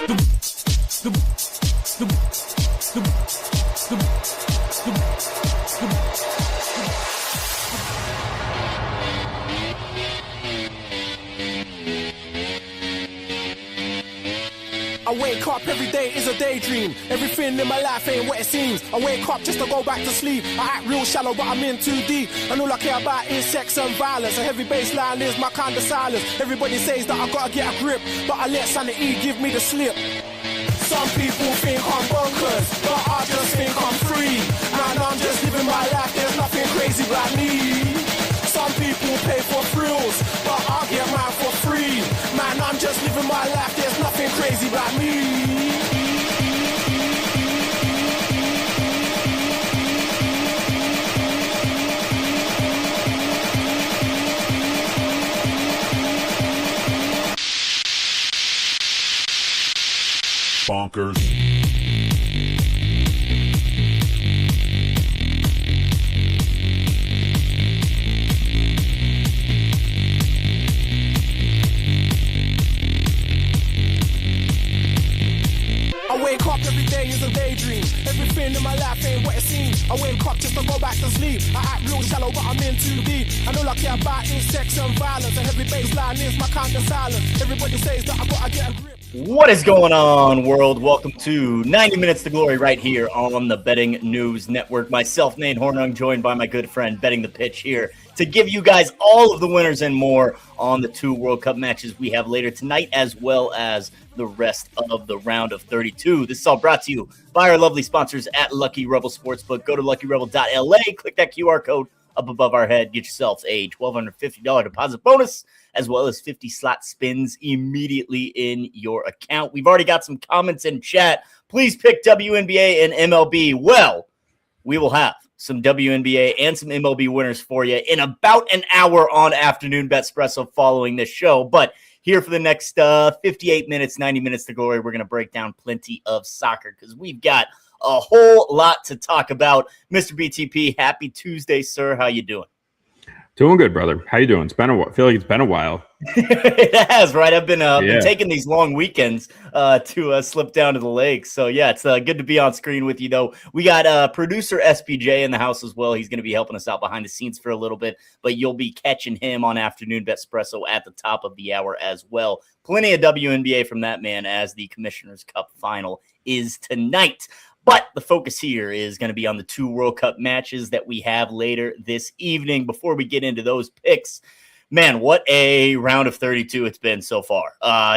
I wake up every day is a daydream. Everything in my life ain't what it seems. I wake up just to go back to sleep. I act real shallow, but I'm in too deep. And all I care about is sex and violence. A heavy baseline is my kind of silence. Everybody says that I gotta get a grip, but I let sanity give me the slip. Some people think I'm bonkers, but I just think I'm free. Man, I'm just living my life, there's nothing crazy about me. Some people pay for thrills, but I get mine for free. Man, I'm just living my life, there's nothing crazy about me. Bonkers. I wake up every day is a daydream. Everything in my life ain't what it seems. I wake up just to go back to sleep. I act real shallow, but I'm in too deep. And all I care about is sex and violence. A heavy baseline is my kind of silence. Everybody says that I gotta get a grip. What is going on, world? Welcome to 90 Minutes to Glory right here on the Betting News Network. Myself, Nate Hornung, joined by my good friend Betting the Pitch here to give you guys all of the winners and more on the two World Cup matches we have later tonight, as well as the rest of the round of 32. This is all brought to you by our lovely sponsors at Lucky Rebel Sportsbook. Go to luckyrebel.la, click that QR code up above our head, get yourself a $1,250 deposit bonus, as well as 50 slot spins immediately in your account. We've already got some comments in chat. Please pick WNBA and MLB. Well, we will have some WNBA and some MLB winners for you in about an hour on Afternoon Betspresso following this show. But here for the next 58 minutes, 90 minutes to glory, we're going to break down plenty of soccer because we've got a whole lot to talk about. Mr. BTP, happy Tuesday, sir. How you doing? Doing good, brother. How you doing? It's been a while. I feel like it's been a while. It has, right? I've been taking these long weekends to slip down to the lake. So, yeah, it's good to be on screen with you, though. We got producer SPJ in the house as well. He's going to be helping us out behind the scenes for a little bit, but you'll be catching him on Afternoon Betspresso at the top of the hour as well. Plenty of WNBA from that man as the Commissioner's Cup final is tonight. But the focus here is going to be on the two World Cup matches that we have later this evening. Before we get into those picks, man, what a round of 32 it's been so far.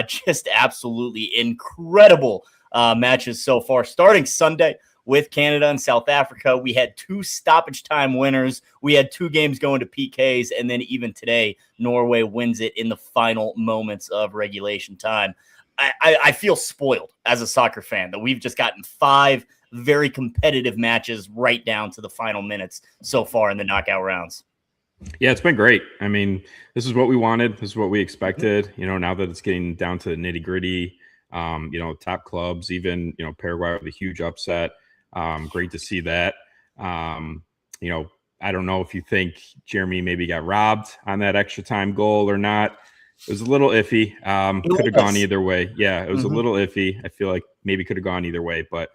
Just absolutely incredible matches so far. Starting Sunday with Canada and South Africa, we had two stoppage time winners. We had two games going to PKs, and then even today, Norway wins it in the final moments of regulation time. I feel spoiled as a soccer fan that we've just gotten 5 very competitive matches right down to the final minutes so far in the knockout rounds. Yeah, it's been great. I mean, this is what we wanted. This is what we expected. You know, now that it's getting down to the nitty gritty, top clubs, even, Paraguay with a huge upset. Great to see that. I don't know if you think Jeremy maybe got robbed on that extra time goal or not. It was a little iffy. Could have gone either way. Yeah, it was a little iffy. I feel like maybe could have gone either way, but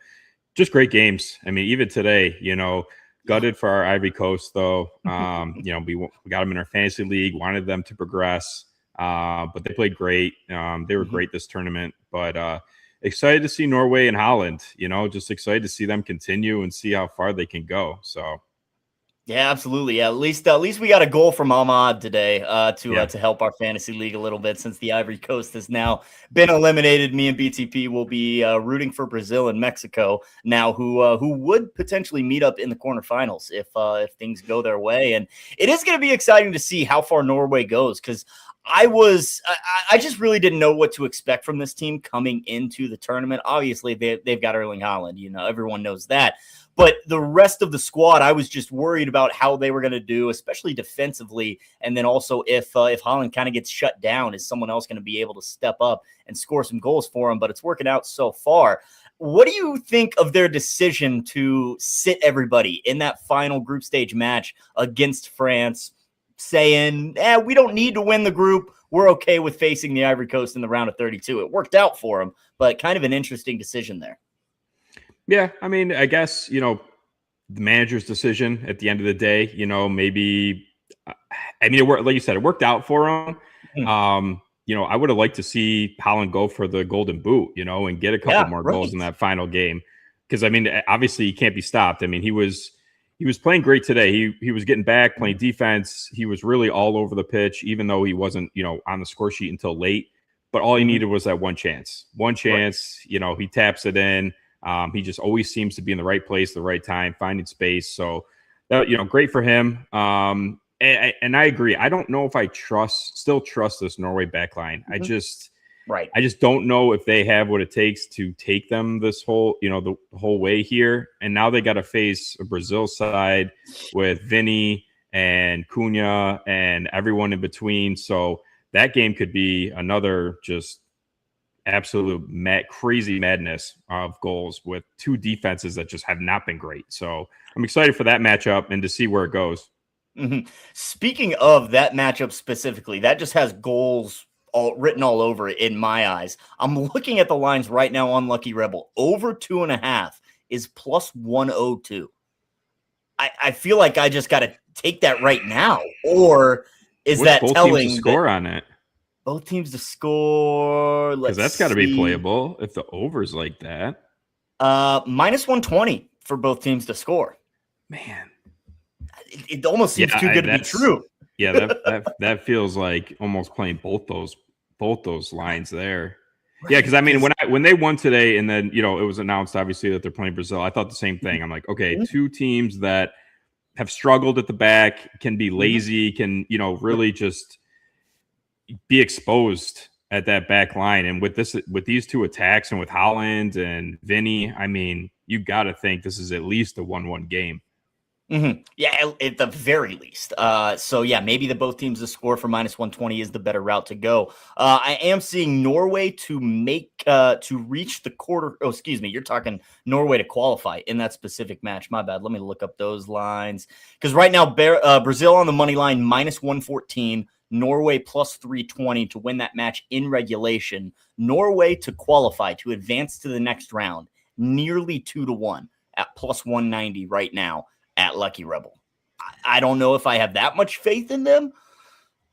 just great games. I mean, even today, gutted for our Ivory Coast, though. We got them in our fantasy league, wanted them to progress, but they played great. They were great this tournament, but excited to see Norway and Holland, just excited to see them continue and see how far they can go. So. Yeah, absolutely. Yeah, at least we got a goal from Ahmad today to help our fantasy league a little bit since the Ivory Coast has now been eliminated. Me and BTP will be rooting for Brazil and Mexico now, who would potentially meet up in the quarterfinals if things go their way. And it is going to be exciting to see how far Norway goes because I just really didn't know what to expect from this team coming into the tournament. Obviously, they've got Erling Haaland. Everyone knows that. But the rest of the squad, I was just worried about how they were going to do, especially defensively. And then also if Haaland kind of gets shut down, is someone else going to be able to step up and score some goals for him? But it's working out so far. What do you think of their decision to sit everybody in that final group stage match against France? saying, we don't need to win the group. We're okay with facing the Ivory Coast in the round of 32. It worked out for them, but kind of an interesting decision there. Yeah, I mean, I guess, the manager's decision at the end of the day, maybe, it worked, like you said, it worked out for him. I would have liked to see Holland go for the Golden Boot, and get a couple more goals in that final game. Because, obviously he can't be stopped. He was playing great today. He was getting back, playing defense. He was really all over the pitch, even though he wasn't, on the score sheet until late. But all he needed was that one chance. Right. He taps it in. He just always seems to be in the right place, the right time, finding space. So, great for him. And I agree. I don't know if I still trust this Norway backline. I just don't know if they have what it takes to take them this whole, the whole way here. And now they got to face a Brazil side with Vinny and Cunha and everyone in between. So that game could be another just absolute crazy madness of goals with two defenses that just have not been great. So I'm excited for that matchup and to see where it goes. Speaking of that matchup specifically, that just has goals written all over it in my eyes. I'm looking at the lines right now on Lucky Rebel. Over 2.5 is plus 102. I feel like I just got to take that right now. Or is that telling teams to score on it? Both teams to score. Because that's got to be playable if the over's like that. Minus 120 for both teams to score. Man. It almost seems too good to be true. Yeah, that feels like almost playing both those lines there. Right. Yeah, because when they won today, and then it was announced obviously that they're playing Brazil, I thought the same thing. I'm like, okay, two teams that have struggled at the back, can be lazy, can really just be exposed at that back line, and with these two attacks, and with Holland and Vinny, you got to think this is at least a 1-1 game. Yeah, at the very least. So yeah, maybe the both teams to score for minus 120 is the better route to go. I am seeing Norway to reach the quarter. Oh, excuse me. You're talking Norway to qualify in that specific match. My bad. Let me look up those lines. Because right now, Brazil on the money line, minus 114. Norway plus 320 to win that match in regulation. Norway to qualify, to advance to the next round, nearly 2-1 at plus 190 right now at Lucky Rebel. I don't know if I have that much faith in them,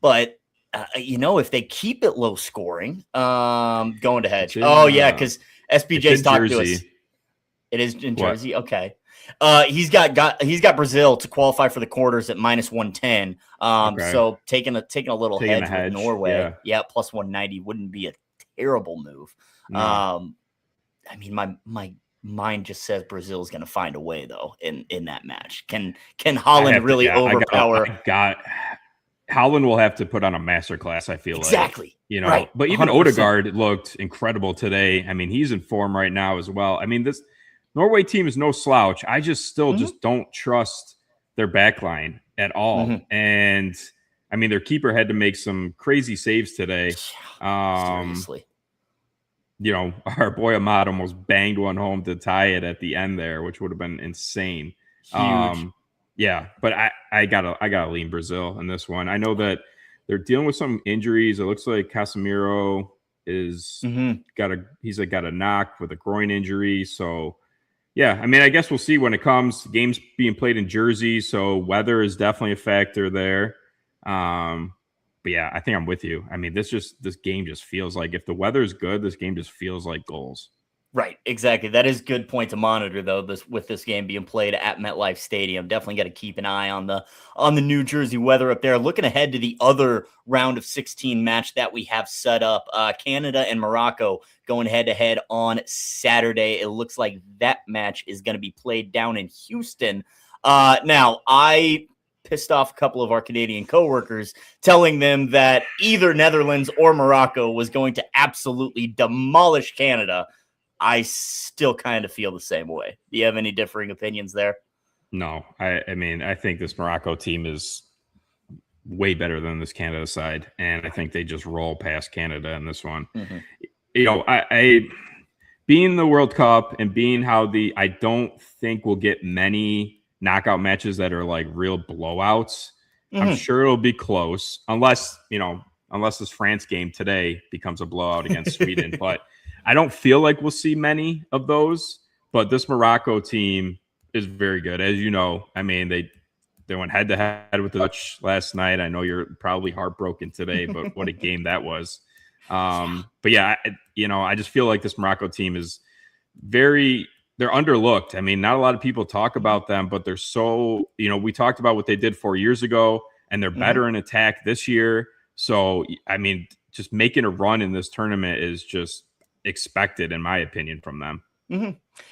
but if they keep it low scoring, going to hedge. Yeah, because SBJ's talking to us. It is in Jersey. Okay. He's got Brazil to qualify for the quarters at minus 110. So taking a little hedge with Norway. Yeah, plus 190 wouldn't be a terrible move. No. My mind just says Brazil is going to find a way though in that match. Can Holland really overpower? Holland will have to put on a masterclass, I feel exactly. Right. But even 100%. Odegaard looked incredible today. He's in form right now as well. This Norway team is no slouch. I just don't trust their back line at all. And their keeper had to make some crazy saves today. Seriously. Our boy Ahmad almost banged one home to tie it at the end there, which would have been insane. Huge. Yeah, but I gotta lean Brazil in this one. I know that they're dealing with some injuries. It looks like Casemiro is got a knock with a groin injury. So yeah, I guess we'll see when it comes. Games being played in Jersey, so weather is definitely a factor there. But yeah, I think I'm with you. This game just feels like, if the weather is good, this game just feels like goals. Right, exactly. That is a good point to monitor, though. With this game being played at MetLife Stadium, definitely got to keep an eye on the New Jersey weather up there. Looking ahead to the other round of 16 match that we have set up, Canada and Morocco going head to head on Saturday. It looks like that match is going to be played down in Houston. Now, I pissed off a couple of our Canadian coworkers, telling them that either Netherlands or Morocco was going to absolutely demolish Canada. I still kind of feel the same way. Do you have any differing opinions there? No, I think this Morocco team is way better than this Canada side, and I think they just roll past Canada in this one. I being the World Cup and being how I don't think we'll get many knockout matches that are like real blowouts. I'm sure it'll be close, unless this France game today becomes a blowout against Sweden. But I don't feel like we'll see many of those. But this Morocco team is very good, as you know. I mean, they went head to head with the Dutch last night. I know you're probably heartbroken today, but what a game that was. But yeah, I just feel like this Morocco team is they're underlooked. I mean, not a lot of people talk about them, but they're so, we talked about what they did 4 years ago, and they're better in attack this year. So, I mean, just making a run in this tournament is just expected, in my opinion, from them.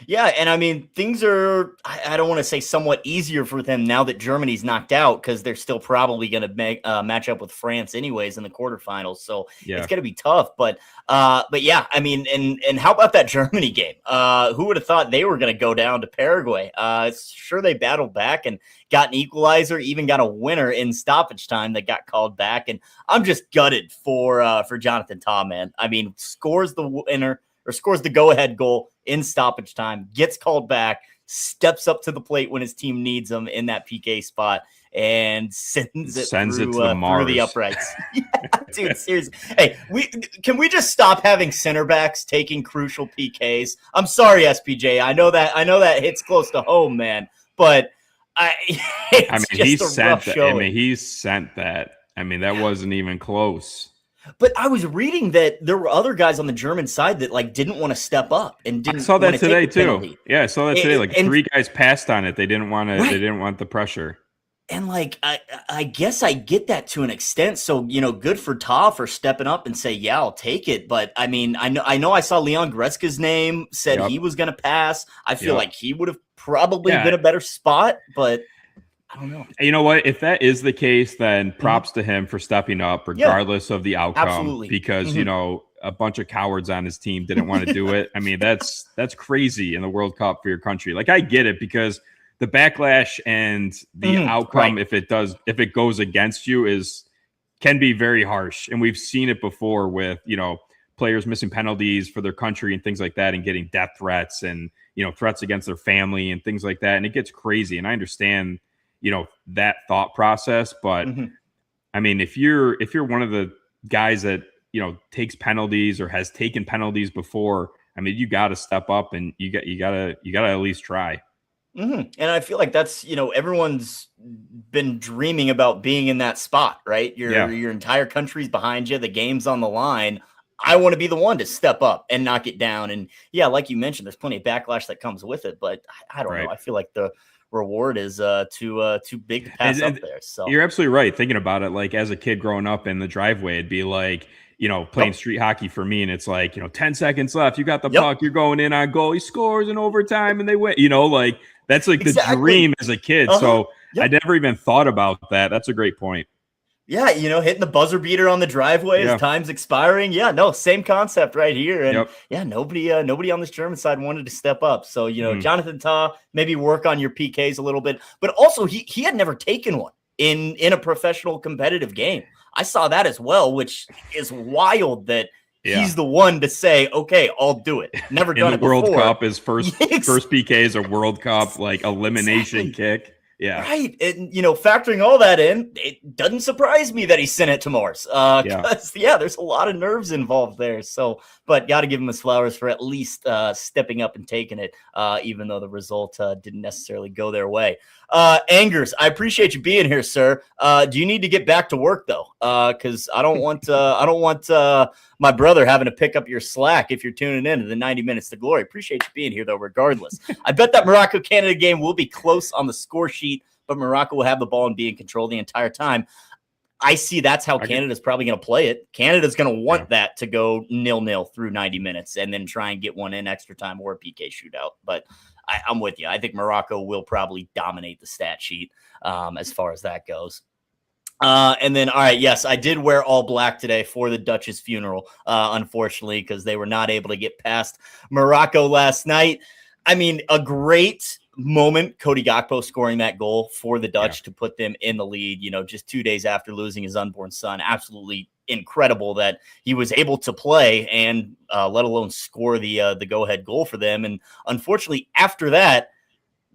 Yeah, and I mean, things are, I don't want to say somewhat easier for them now that Germany's knocked out, because they're still probably going to match up with France anyways in the quarterfinals. So it's going to be tough. But yeah, I mean, and how about that Germany game? Who would have thought they were going to go down to Paraguay? Sure, they battled back and got an equalizer, even got a winner in stoppage time that got called back. And I'm just gutted for Jonathan Tah, man. I mean, scores the winner, or scores the go-ahead goal in stoppage time, gets called back, steps up to the plate when his team needs him in that PK spot, and sends it through the uprights. Yeah, dude, seriously. Hey, can we just stop having center backs taking crucial PKs? I'm sorry, SPJ. I know that hits close to home, man, but he sent that. I mean, that wasn't even close. But I was reading that there were other guys on the German side that didn't want to step up and didn't. I saw that today too. Yeah, I saw that today. Three guys passed on it. They didn't want to. Right. They didn't want the pressure. And I guess I get that to an extent. So good for Tah for stepping up and say, yeah, I'll take it. But I mean, I know I saw Leon Goretzka's name said he was going to pass. I feel like he would have probably been a better spot, but. I don't know. You know what? If that is the case, then props to him for stepping up, regardless of the outcome. Absolutely. Because a bunch of cowards on his team didn't want to do it. I mean, that's crazy in the World Cup for your country. Like, I get it, because the backlash and the outcome, if it goes against you, can be very harsh, and we've seen it before with players missing penalties for their country and things like that, and getting death threats and threats against their family and things like that, and it gets crazy. And I understand that thought process. But I mean, if you're one of the guys that, takes penalties or has taken penalties before, I mean, you got to step up, and you got to at least try. And I feel like that's, everyone's been dreaming about being in that spot, right? Your entire country's behind you. The game's on the line. I want to be the one to step up and knock it down. And yeah, like you mentioned, there's plenty of backlash that comes with it, but I don't know. I feel like the reward is too big to pass up there. So you're absolutely right. Thinking about it, like as a kid growing up in the driveway, it'd be like, playing street hockey for me, and it's like, 10 seconds left, you got the puck, you're going in on goal, he scores in overtime and they win, like that's like the dream as a kid. So I never even thought about that. That's a great point. Yeah, hitting the buzzer beater on the driveway as time's expiring. Yeah, no, same concept right here. And nobody on this German side wanted to step up. So, Jonathan Tah, maybe work on your PKs a little bit. But also, he had never taken one in a professional competitive game. I saw that as well, which is wild that he's the one to say, okay, I'll do it. Never done it before. World Cup, his first PK is a World Cup, like elimination kick. Yeah. Right. And, factoring all that in, it doesn't surprise me that he sent it to Mars. Because, there's a lot of nerves involved there. So, but got to give him his flowers for at least stepping up and taking it, even though the result didn't necessarily go their way. Angers, I appreciate you being here, sir. Do you need to get back to work, though? Because I don't want my brother having to pick up your slack if you're tuning in to the 90 Minutes to Glory. Appreciate you being here, though, regardless. I bet that Morocco-Canada game will be close on the score sheet, but Morocco will have the ball and be in control the entire time. I see that's how Canada's probably going to play it. Canada's going to want that to go 0-0 through 90 minutes and then try and get one in extra time or a PK shootout. But I'm with you. I think Morocco will probably dominate the stat sheet as far as that goes. And then, all right, yes, I did wear all black today for the Dutch's funeral, unfortunately, because they were not able to get past Morocco last night. I mean, a great moment, Cody Gakpo scoring that goal for the Dutch to put them in the lead, just 2 days after losing his unborn son. Absolutely incredible that he was able to play and let alone score the go-ahead goal for them. And unfortunately, after that,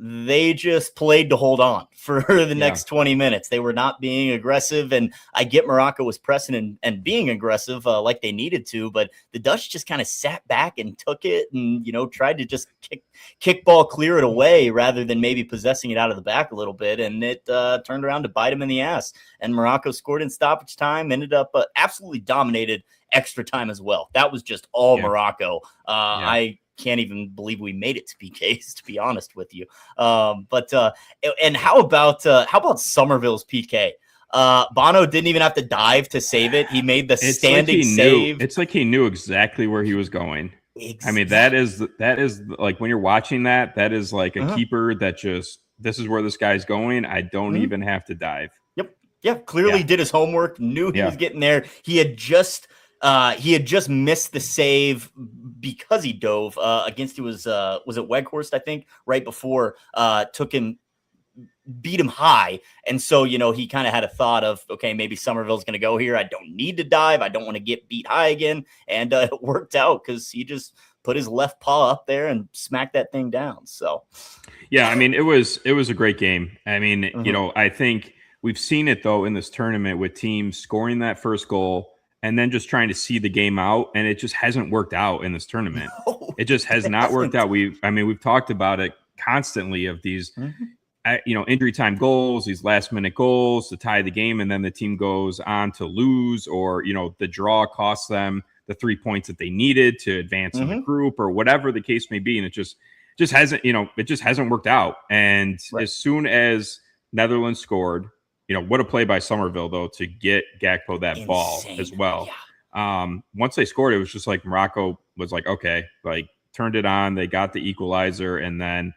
they just played to hold on for the next 20 minutes. They were not being aggressive. And I get Morocco was pressing and being aggressive like they needed to, but the Dutch just kind of sat back and took it and, tried to just kick ball, clear it away rather than maybe possessing it out of the back a little bit. And it turned around to bite them in the ass. And Morocco scored in stoppage time, ended up absolutely dominated extra time as well. That was just all Morocco. I can't even believe we made it to PKs, to be honest with you. And how about Somerville's PK? Bono didn't even have to dive to save it. He made the standing save. It's like he knew exactly where he was going. Exactly. I mean, that is like when you're watching that is like a keeper that just, this is where this guy's going. I don't even have to dive. Yep. Yeah. Clearly did his homework, knew he was getting there. He had just missed the save because he dove against, it was it Weghorst, I think, right before, beat him high. And so, he kind of had a thought of, okay, maybe Somerville's going to go here. I don't need to dive. I don't want to get beat high again. And it worked out because he just put his left paw up there and smacked that thing down. So, yeah, I mean, it was a great game. I mean, I think we've seen it though in this tournament with teams scoring that first goal and then just trying to see the game out, and it just hasn't worked out in this tournament. No, it just has not worked out. We've talked about it constantly of these, injury time goals, these last minute goals to tie the game, and then the team goes on to lose, or the draw costs them the 3 points that they needed to advance in the group, or whatever the case may be, and it just hasn't worked out. And as soon as Netherlands scored. What a play by Somerville, though, to get Gakpo that ball as well. Yeah. Once they scored, it was just like Morocco was like, okay, like turned it on. They got the equalizer. And then,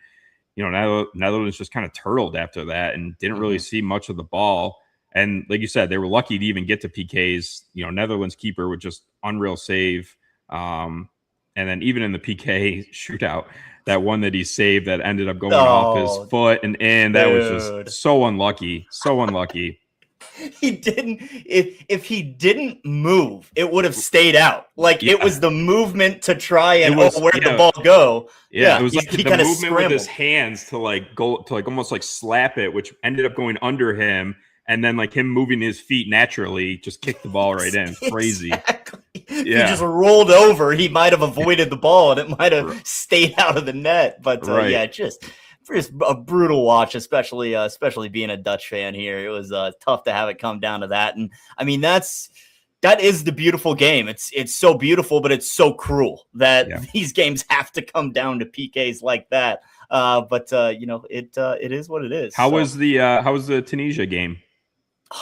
Netherlands just kind of turtled after that and didn't really see much of the ball. And like you said, they were lucky to even get to PKs. Netherlands keeper with just unreal save. And then even in the PK shootout, that one that he saved that ended up going off his foot and in, that was just so unlucky. So unlucky. He didn't, if he didn't move, it would have stayed out. Like it was the movement to try and where'd the ball go? Yeah, it was like the movement with his hands to like go to like almost like slap it, which ended up going under him. And then like him moving his feet naturally just kicked the ball right in. Crazy. Exactly. If he just rolled over, he might have avoided the ball and it might have stayed out of the net. But just a brutal watch, especially being a Dutch fan here. It was tough to have it come down to that. And I mean, that is the beautiful game. It's so beautiful, but it's so cruel that these games have to come down to PKs like that. It is what it is. How was the Tunisia game?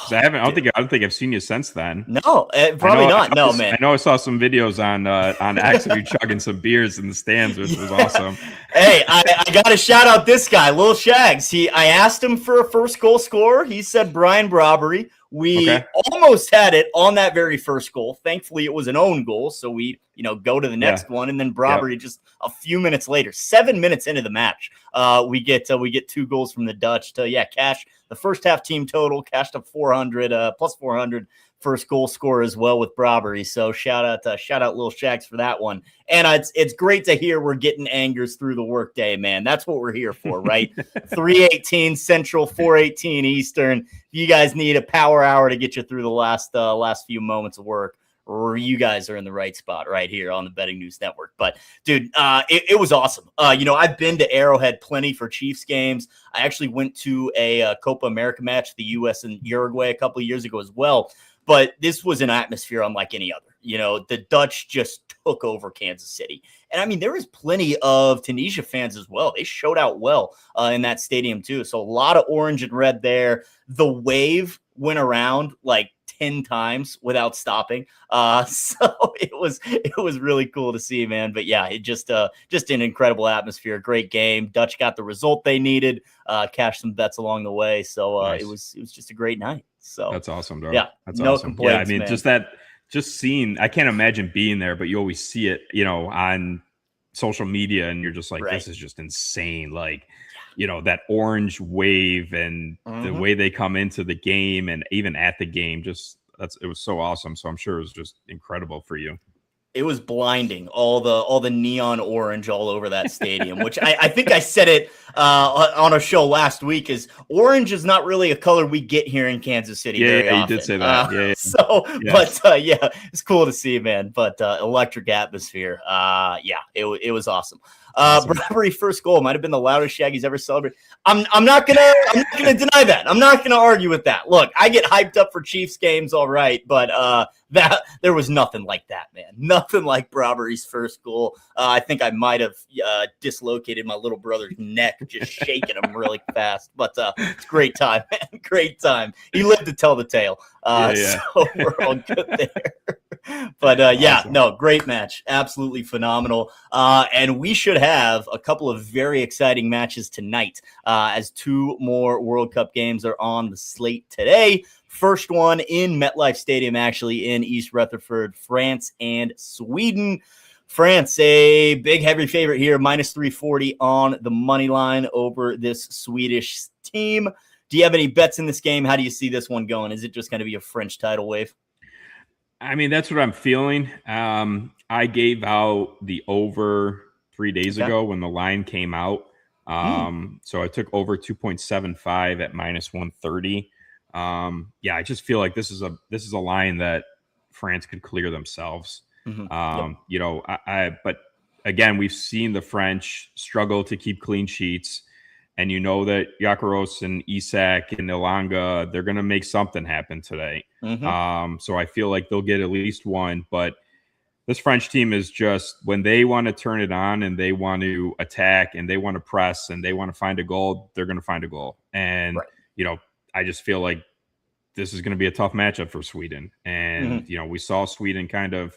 I don't think I've seen you since then. No, probably not. No, man. I know I saw some videos on X of you chugging some beers in the stands, which was awesome. Hey, I got to shout out this guy, Lil Shags. I asked him for a first goal scorer. He said Brian Brobbery. We almost had it on that very first goal. Thankfully, it was an own goal, so we go to the next one, and then Brobbery just a few minutes later, 7 minutes into the match, we get 2 goals from the Dutch to cash the first half team total, cashed up 400 plus 400 first goal scorer as well with Brobbery. So shout out Lil Shags for that one. And it's great to hear we're getting angers through the workday, man. That's what we're here for, right? 3:18 Central, 4:18 Eastern. You guys need a power hour to get you through the last few moments of work. Or you guys are in the right spot right here on the Betting News Network. But, dude, it was awesome. I've been to Arrowhead plenty for Chiefs games. I actually went to a Copa America match, the U.S. and Uruguay a couple of years ago as well. But this was an atmosphere unlike any other. The Dutch just took over Kansas City. And, I mean, there was plenty of Tunisia fans as well. They showed out well in that stadium, too. So a lot of orange and red there. The wave went around like 10 times without stopping. So it was really cool to see, man. But yeah, it just an incredible atmosphere, great game. Dutch got the result they needed, cashed some bets along the way. So nice. It was just a great night. So that's awesome, bro. Yeah, that's no awesome. complaints. Yeah, I mean, man. just seeing, I can't imagine being there, but you always see it, on social media, and you're just like, This is just insane. Like, that orange wave and the way they come into the game and even at the game, it was so awesome. So I'm sure it was just incredible for you. It was blinding, all the neon orange all over that stadium, which I think I said it on a show last week, is orange is not really a color we get here in Kansas City very often. You did say that. Yeah, it's cool to see, man. But electric atmosphere. It was awesome. Bradbury first goal might have been the loudest Shaggy's ever celebrated. I'm not gonna deny that. I'm not gonna argue with that. Look, I get hyped up for Chiefs games, all right, but that there was nothing like that, man. Nothing like Bradbury's first goal. I think I might have dislocated my little brother's neck just shaking him really fast. But it's great time, man. Great time. He lived to tell the tale. So we're all good there. But awesome. No, great match. Absolutely phenomenal. And we should have a couple of very exciting matches tonight as two more World Cup games are on the slate today. First one in MetLife Stadium, actually in East Rutherford, France and Sweden. France, a big heavy favorite here, minus 340 on the money line over this Swedish team. Do you have any bets in this game? How do you see this one going? Is it just going to be a French tidal wave? I mean, that's what I'm feeling. I gave out the over 3 days ago when the line came out. So I took over 2.75 at minus 130. I just feel like this is a line that France could clear themselves. But again, we've seen the French struggle to keep clean sheets, and that Gyökeres and Isak and Ilanga, they're going to make something happen today. So I feel like they'll get at least one, but this French team is just, when they want to turn it on and they want to attack and they want to press and they want to find a goal, they're going to find a goal. And, I just feel like this is going to be a tough matchup for Sweden. And, we saw Sweden kind of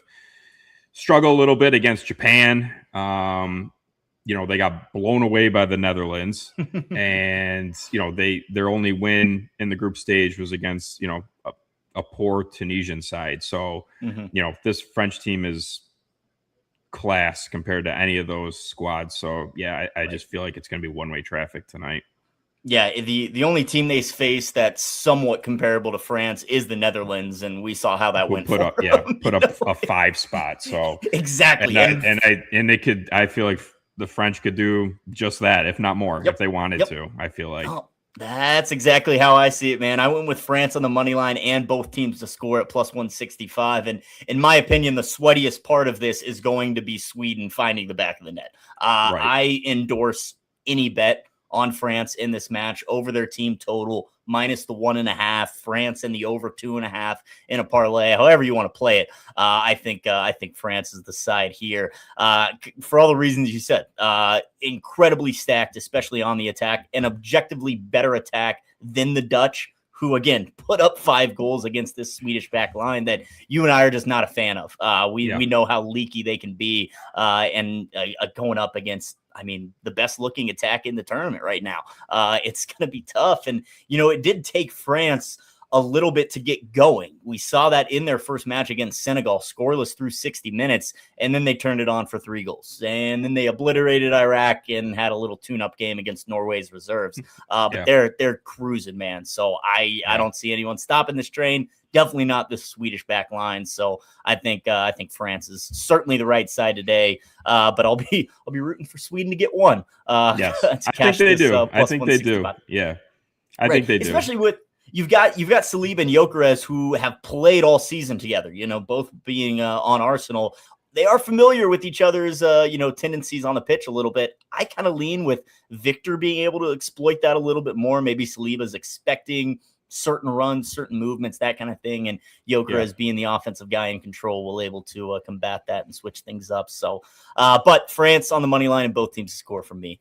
struggle a little bit against Japan. They got blown away by the Netherlands. And, their only win in the group stage was against, a poor Tunisian side. So, this French team is class compared to any of those squads. So, I just feel like it's going to be one-way traffic tonight. Yeah, the only team they face that's somewhat comparable to France is the Netherlands, and we saw how that went. Put up a 5 spot. So exactly, and they could. I feel like the French could do just that, if not more, if they wanted to. I feel like. Oh, that's exactly how I see it, man. I went with France on the money line and both teams to score at plus 165. And in my opinion, the sweatiest part of this is going to be Sweden finding the back of the net. I endorse any bet on France in this match over their team total minus the 1.5, France and the over 2.5 in a parlay, however you want to play it. I think France is the side here for all the reasons you said. Incredibly stacked, especially on the attack, an objectively better attack than the Dutch, who, again, put up 5 goals against this Swedish back line that you and I are just not a fan of. We know how leaky they can be, and going up against, the best looking attack in the tournament right now. It's going to be tough. And, it did take France a little bit to get going. We saw that in their first match against Senegal, scoreless through 60 minutes, and then they turned it on for 3 goals. And then they obliterated Iraq and had a little tune-up game against Norway's reserves. But they're cruising, man. So I don't see anyone stopping this train. Definitely not the Swedish back line. So I think France is certainly the right side today. But I'll be rooting for Sweden to get one. Yes, I think they do. I think they do. Yeah, I think they do. Especially with you've got Saliba and Gyökeres, who have played all season together. Both being on Arsenal. They are familiar with each other's tendencies on the pitch a little bit. I kind of lean with Victor being able to exploit that a little bit more. Maybe Saliba's expecting certain runs, certain movements, that kind of thing. And Gyökeres being the offensive guy in control will able to combat that and switch things up. So, but France on the money line and both teams to score from me.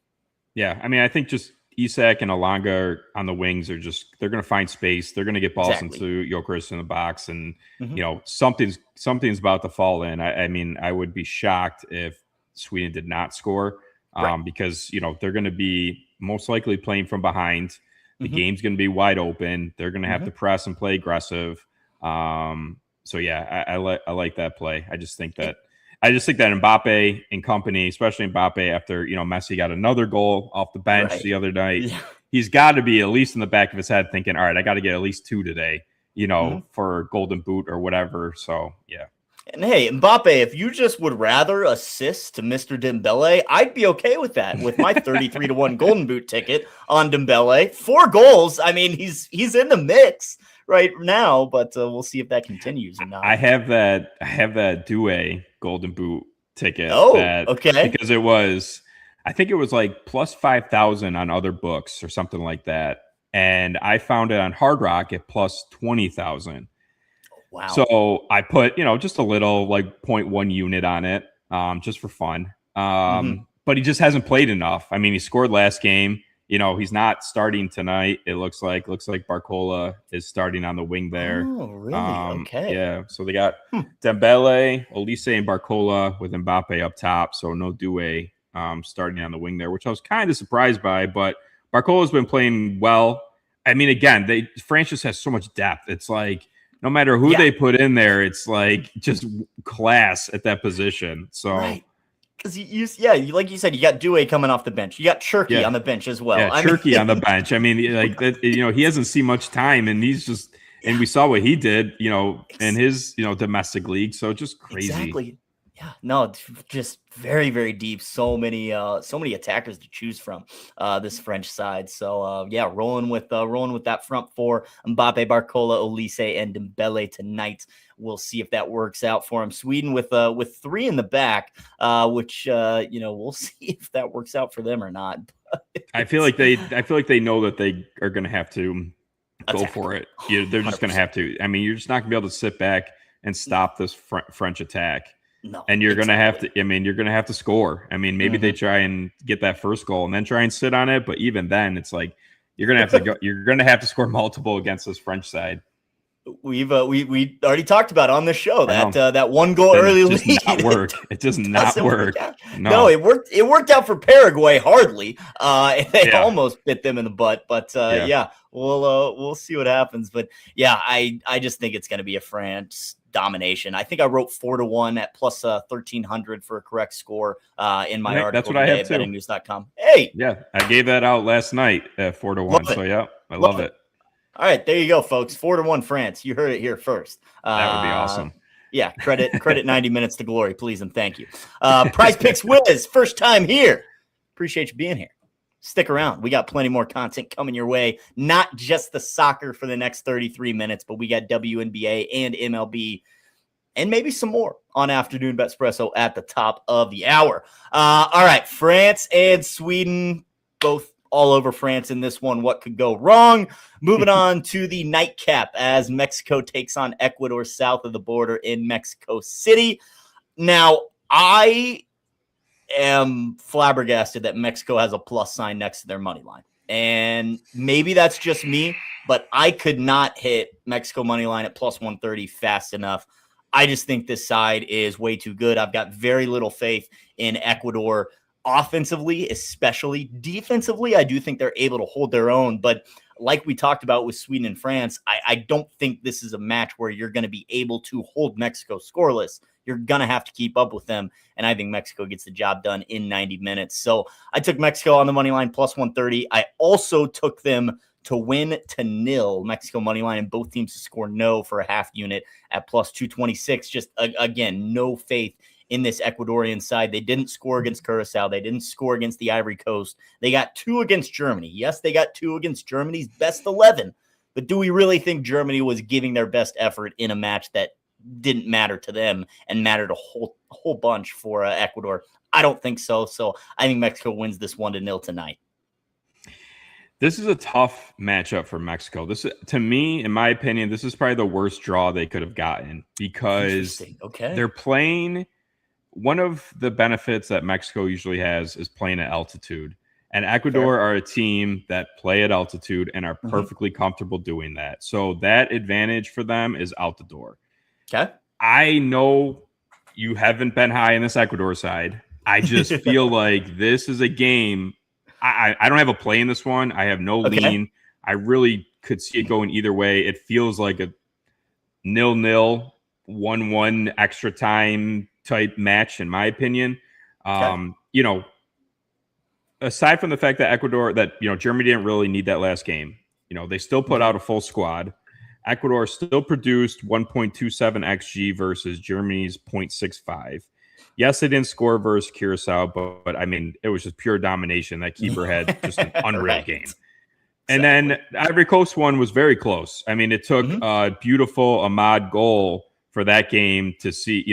Yeah. I think just Isak and Ilanga on the wings are they're going to find space. They're going to get balls into Gyökeres in the box, and something's about to fall in. I would be shocked if Sweden did not score, because they're going to be most likely playing from behind. The game's going to be wide open. They're going to have to press and play aggressive. I like that play. I just think that Mbappe and company, especially Mbappe, after Messi got another goal off the bench the other night, he's got to be at least in the back of his head thinking, all right, I got to get at least 2 today, for Golden Boot or whatever. So And hey, Mbappe, if you just would rather assist to Mr. Dembele, I'd be okay with that. With my 33-1 Golden Boot ticket on Dembele, 4 goals. I mean, he's in the mix right now, but we'll see if that continues or not. I have that Due Golden Boot ticket. Okay. Because it was, I think it was like plus 5,000 on other books or something like that, and I found it on Hard Rock at plus 20,000. Wow. So I put, just a little like 0.1 unit on it, just for fun. But he just hasn't played enough. I mean, he scored last game. He's not starting tonight. It looks like Barcola is starting on the wing there. Oh, really? Okay. Yeah. So they got Dembele, Olise, and Barcola with Mbappe up top. So no Due starting on the wing there, which I was kind of surprised by. But Barcola's been playing well. I mean, again, France just has so much depth. It's like, no matter who they put in there, it's like just class at that position. So, because like you said, you got Due coming off the bench. You got Cherky on the bench as well. Yeah, Cherky on the bench. I mean, like that. He hasn't seen much time, and he's just. And we saw what he did, in his domestic league. So just crazy. Exactly. Yeah. No, just very, very deep. So many attackers to choose from this French side. So rolling with that front four: Mbappe, Barcola, Olise, and Dembele tonight. We'll see if that works out for him. Sweden with 3 in the back, which we'll see if that works out for them or not. I feel like they know that they are going to have to go for it. They're just going to have to. I mean, you're just not going to be able to sit back and stop this French attack. No, and you're going to have to. I mean, you're going to have to score. I mean, maybe they try and get that first goal and then try and sit on it. But even then, it's like you're going to have to go. You're going to have to score multiple against this French side. We already talked about on the show that one goal early lead. It does not work. No, it worked. It worked out for Paraguay hardly. They almost bit them in the butt, but we'll see what happens. But I just think it's going to be a France domination. I think I wrote 4-1 at plus 1,300 for a correct score in my article. That's what I have too. BNN.com. Hey, I gave that out last night at 4-1. So I love it. All right, there you go, folks. 4-1 France. You heard it here first. That would be awesome. Yeah, credit 90 minutes to glory, please and thank you. Prize Picks Wiz, first time here. Appreciate you being here. Stick around. We got plenty more content coming your way. Not just the soccer for the next 33 minutes, but we got WNBA and MLB and maybe some more on Afternoon Betspresso at the top of the hour. All right, France and Sweden, both all over France in this one. What could go wrong? Moving on to the nightcap as Mexico takes on Ecuador south of the border in Mexico City. Now, I am flabbergasted that Mexico has a plus sign next to their money line. And maybe that's just me, but I could not hit Mexico money line at plus 130 fast enough. I just think this side is way too good. I've got very little faith in Ecuador offensively, especially. Defensively, I do think they're able to hold their own. But like we talked about with Sweden and France, I don't think this is a match where you're going to be able to hold Mexico scoreless. You're going to have to keep up with them. And I think Mexico gets the job done in 90 minutes. So I took Mexico on the money line plus 130. I also took them to win to nil, Mexico money line, and both teams to score no for a half unit at plus 226. Just again, no faith in this Ecuadorian side. They didn't score against Curacao. They didn't score against the Ivory Coast. They got 2 against Germany. Yes, they got 2 against Germany's best 11. But do we really think Germany was giving their best effort in a match that didn't matter to them and mattered a whole bunch for Ecuador? I don't think so. So I think Mexico wins this 1-0 tonight. This is a tough matchup for Mexico. This, to me, in my opinion, this is probably the worst draw they could have gotten because they're playing. One of the benefits that Mexico usually has is playing at altitude. And Ecuador are a team that play at altitude and are perfectly comfortable doing that. So that advantage for them is out the door. Okay. I know you haven't been high in this Ecuador side. I just feel like this is a game. I don't have a play in this one. I have no lean. I really could see it going either way. It feels like a 0-0, 1-1 extra time type match, in my opinion. Aside from the fact that Germany didn't really need that last game. They still put out a full squad. Ecuador still produced 1.27 xG versus Germany's 0.65. Yes, they didn't score versus Curacao, but I mean, it was just pure domination. That keeper had just an unreal Right. game. And then the Ivory Coast one was very close. I mean, it took a beautiful Ahmad goal for that game to see,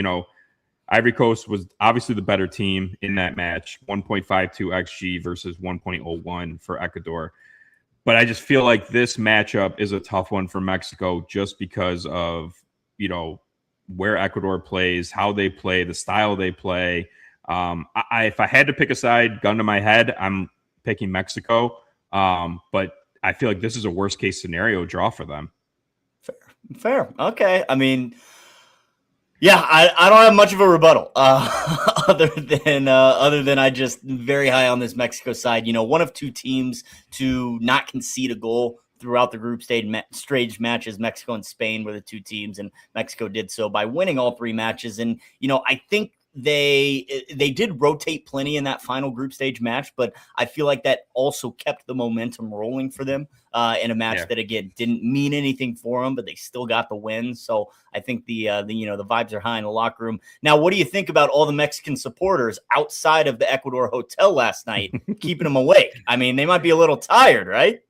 Ivory Coast was obviously the better team in that match, 1.52 xG versus 1.01 for Ecuador. But I just feel like this matchup is a tough one for Mexico just because of, where Ecuador plays, how they play, the style they play. If I had to pick a side, gun to my head, I'm picking Mexico. But I feel like this is a worst case scenario draw for them. Fair. Okay. I mean, yeah, I don't have much of a rebuttal other than I just very high on this Mexico side. One of two teams to not concede a goal throughout the group stage matches. Mexico and Spain were the two teams, and Mexico did so by winning all three matches. And I think they did rotate plenty in that final group stage match, but I feel like that also kept the momentum rolling for them in a match that, again, didn't mean anything for them, but they still got the win. So I think the vibes are high in the locker room. Now, what do you think about all the Mexican supporters outside of the Ecuador hotel last night, keeping them awake? I mean, they might be a little tired, right?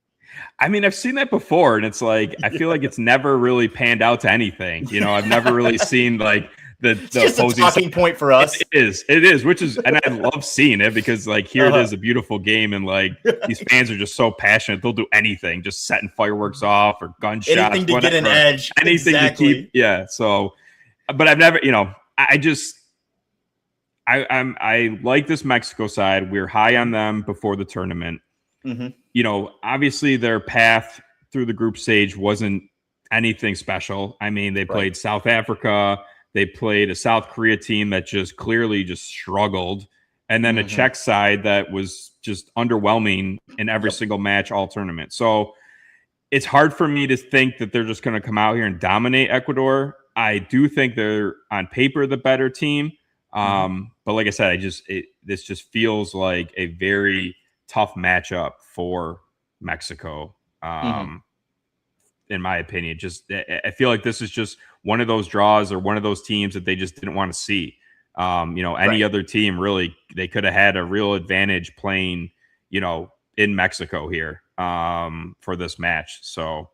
I mean, I've seen that before, and it's like, I feel like it's never really panned out to anything. I've never really seen like it's just a talking point for us. It is, which is, and I love seeing it because here it is, a beautiful game, and these fans are just so passionate. They'll do anything, just setting fireworks off or gunshots, anything to get an edge, anything to keep. Yeah. So, but I've never, I like this Mexico side. We're high on them before the tournament. Obviously their path through the group stage wasn't anything special. I mean, they played South Africa. They played a South Korea team that just clearly just struggled. And then a Czech side that was just underwhelming in every single match all tournament. So it's hard for me to think that they're just going to come out here and dominate Ecuador. I do think they're on paper the better team. But like I said, this just feels like a very tough matchup for Mexico. In my opinion, I feel like this is just one of those draws or one of those teams that they just didn't want to see. Any other team really, they could have had a real advantage playing, in Mexico here for this match. So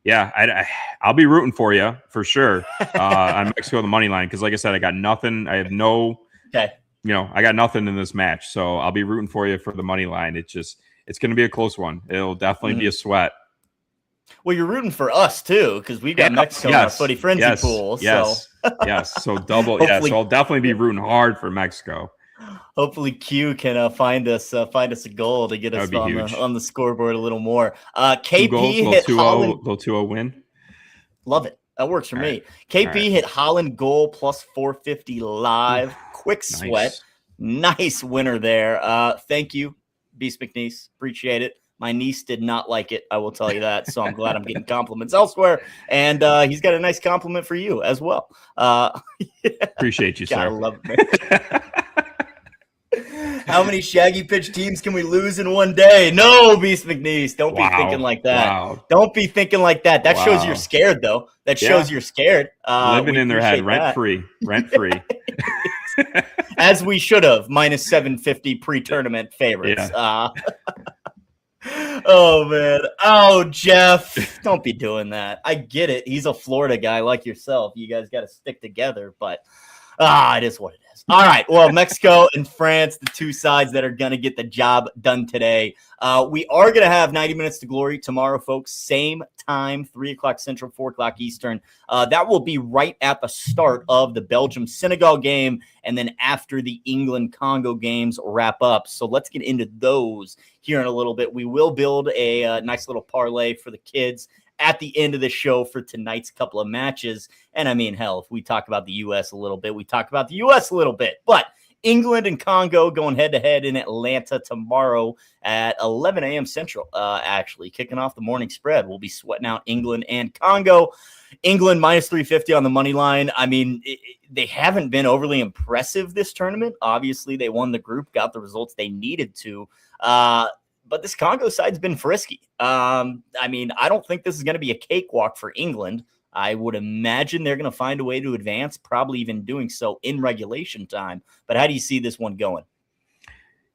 yeah, I'll be rooting for you for sure on Mexico, the money line. Because like I said, I got nothing. I have no, I got nothing in this match. So I'll be rooting for you for the money line. It's going to be a close one. It'll definitely be a sweat. Well, you're rooting for us too, because we've got Mexico in our Footy Frenzy pool. Yes. So double. So I'll definitely be rooting hard for Mexico. Hopefully, Q can find us a goal to get us on the scoreboard a little more. KP hit Holland. Little 2-0 win. Love it. That works for me. KP hit Holland goal plus 450 live. Quick sweat. Nice winner there. Thank you, Beast McNeese. Appreciate it. My niece did not like it, I will tell you that. So I'm glad I'm getting compliments elsewhere. And he's got a nice compliment for you as well. Appreciate you, sir. Gotta love it. How many shaggy pitch teams can we lose in one day? No, Beast McNeese. Don't be thinking like that. Wow. Don't be thinking like that. That shows you're scared, though. That shows you're scared. Living in their head, rent-free. As we should have, minus 750 pre-tournament favorites. Yeah. Oh, man. Oh, Jeff. Don't be doing that. I get it. He's a Florida guy like yourself. You guys got to stick together, but it is what it is. All right. Well, Mexico and France, the two sides that are going to get the job done today. We are going to have 90 Minutes to Glory tomorrow, folks. Same time, 3 o'clock Central, 4 o'clock Eastern. That will be right at the start of the Belgium-Senegal game and then after the England-Congo games wrap up. So let's get into those here in a little bit. We will build a nice little parlay for the kids at the end of the show for tonight's couple of matches. And I mean, hell, if we talk about the U.S. a little bit, we talk about the U.S. a little bit. But England and Congo going head-to-head in Atlanta tomorrow at 11 a.m. Central, actually. Kicking off the morning spread. We'll be sweating out England and Congo. England minus 350 on the money line. I mean, they haven't been overly impressive this tournament. Obviously, they won the group, got the results they needed to. but this Congo side's been frisky. I mean, I don't think this is going to be a cakewalk for England. I would imagine they're going to find a way to advance, probably even doing so in regulation time. But how do you see this one going?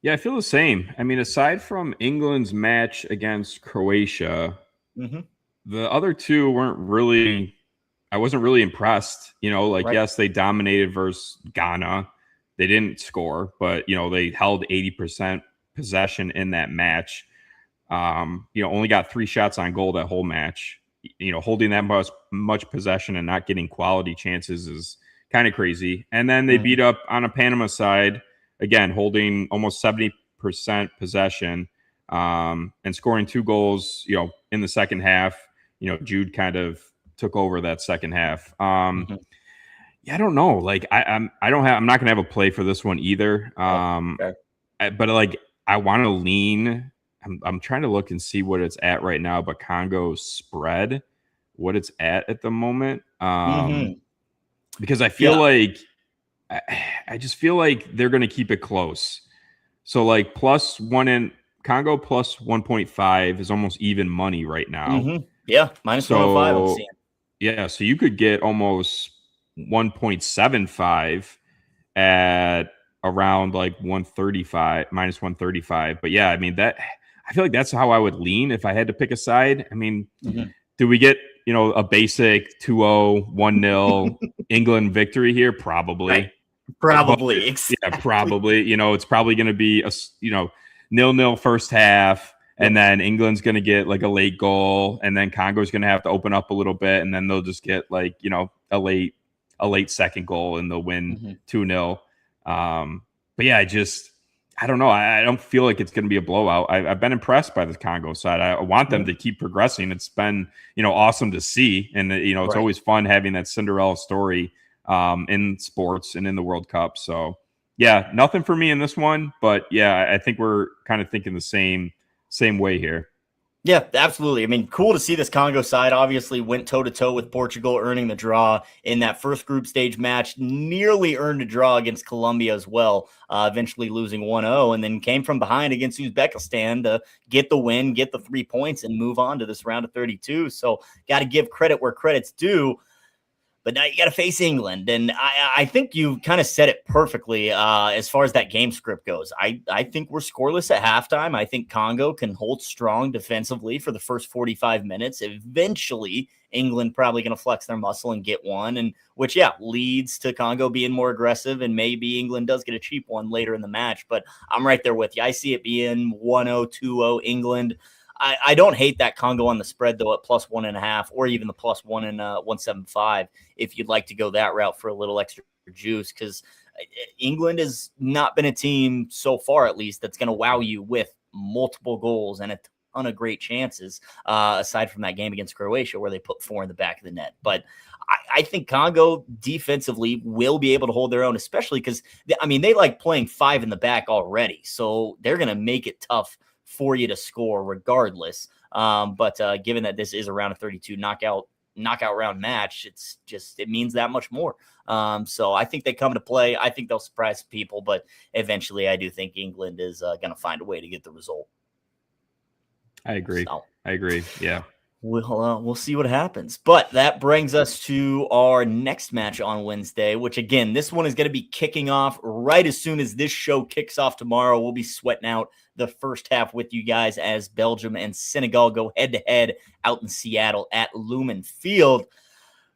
Yeah, I feel the same. I mean, aside from England's match against Croatia, the other two weren't really, I wasn't really impressed. You know, like, yes, they dominated versus Ghana. They didn't score, but, you know, they held 80% possession in that match. You know, only got 3 shots on goal that whole match. You know, holding that much possession and not getting quality chances is kind of crazy. And then they beat up on a Panama side, again, holding almost 70% possession and scoring 2 goals, you know, in the second half. You know, Jude kind of took over that second half. Yeah, I don't know. Like, I'm not gonna have a play for this one either. But like, I want to lean. I'm trying to look and see what it's at right now, but Congo's spread, what it's at the moment. Because I feel like I just feel like they're gonna keep it close. So like +1 in Congo plus 1.5 is almost even money right now. Yeah, minus 105. I'm seeing. Yeah, so you could get almost 1.75 at around like 135 minus 135. But yeah, I mean, that I feel like that's how I would lean if I had to pick a side. I mean, do we get, you know, a basic 2-0, 1-0 England victory here? Probably. Probably. Exactly. Yeah, probably. You know, it's probably going to be a, you know, 0-0 first half. And then England's going to get like a late goal, and then Congo's going to have to open up a little bit, and then they'll just get like, you know, a late second goal, and they'll win 2-0. But yeah, I don't know. I don't feel like it's going to be a blowout. I've been impressed by the Congo side. I want them to keep progressing. It's been, you know, awesome to see, and you know, it's always fun having that Cinderella story in sports and in the World Cup. So yeah, nothing for me in this one, but yeah, I think we're kind of thinking the same way here. Yeah, absolutely. I mean, cool to see this Congo side obviously went toe-to-toe with Portugal, earning the draw in that first group stage match, nearly earned a draw against Colombia as well, eventually losing 1-0, and then came from behind against Uzbekistan to get the win, get the 3 points, and move on to this round of 32. So got to give credit where credit's due. But now you got to face England. And I think you kind of said it perfectly as far as that game script goes. I think we're scoreless at halftime. I think Congo can hold strong defensively for the first 45 minutes. Eventually, England probably going to flex their muscle and get one, and which, yeah, leads to Congo being more aggressive, and maybe England does get a cheap one later in the match. But I'm right there with you. I see it being 1-0, 2-0 England. I don't hate that Congo on the spread, though, at +1.5, or even the +1 and 175, if you'd like to go that route for a little extra juice, because England has not been a team so far, at least, that's going to wow you with multiple goals and a ton of great chances, aside from that game against Croatia where they put 4 in the back of the net. But I think Congo defensively will be able to hold their own, especially because, I mean, they like playing 5 in the back already, so they're going to make it tough for you to score regardless. But given that this is a round of 32 knockout round match, it means that much more. So I think they come to play. I think they'll surprise people, but eventually I do think England is going to find a way to get the result. I agree. Yeah. We'll see what happens. But that brings us to our next match on Wednesday, which, again, this one is going to be kicking off right as soon as this show kicks off tomorrow. We'll be sweating out the first half with you guys as Belgium and Senegal go head-to-head out in Seattle at Lumen Field.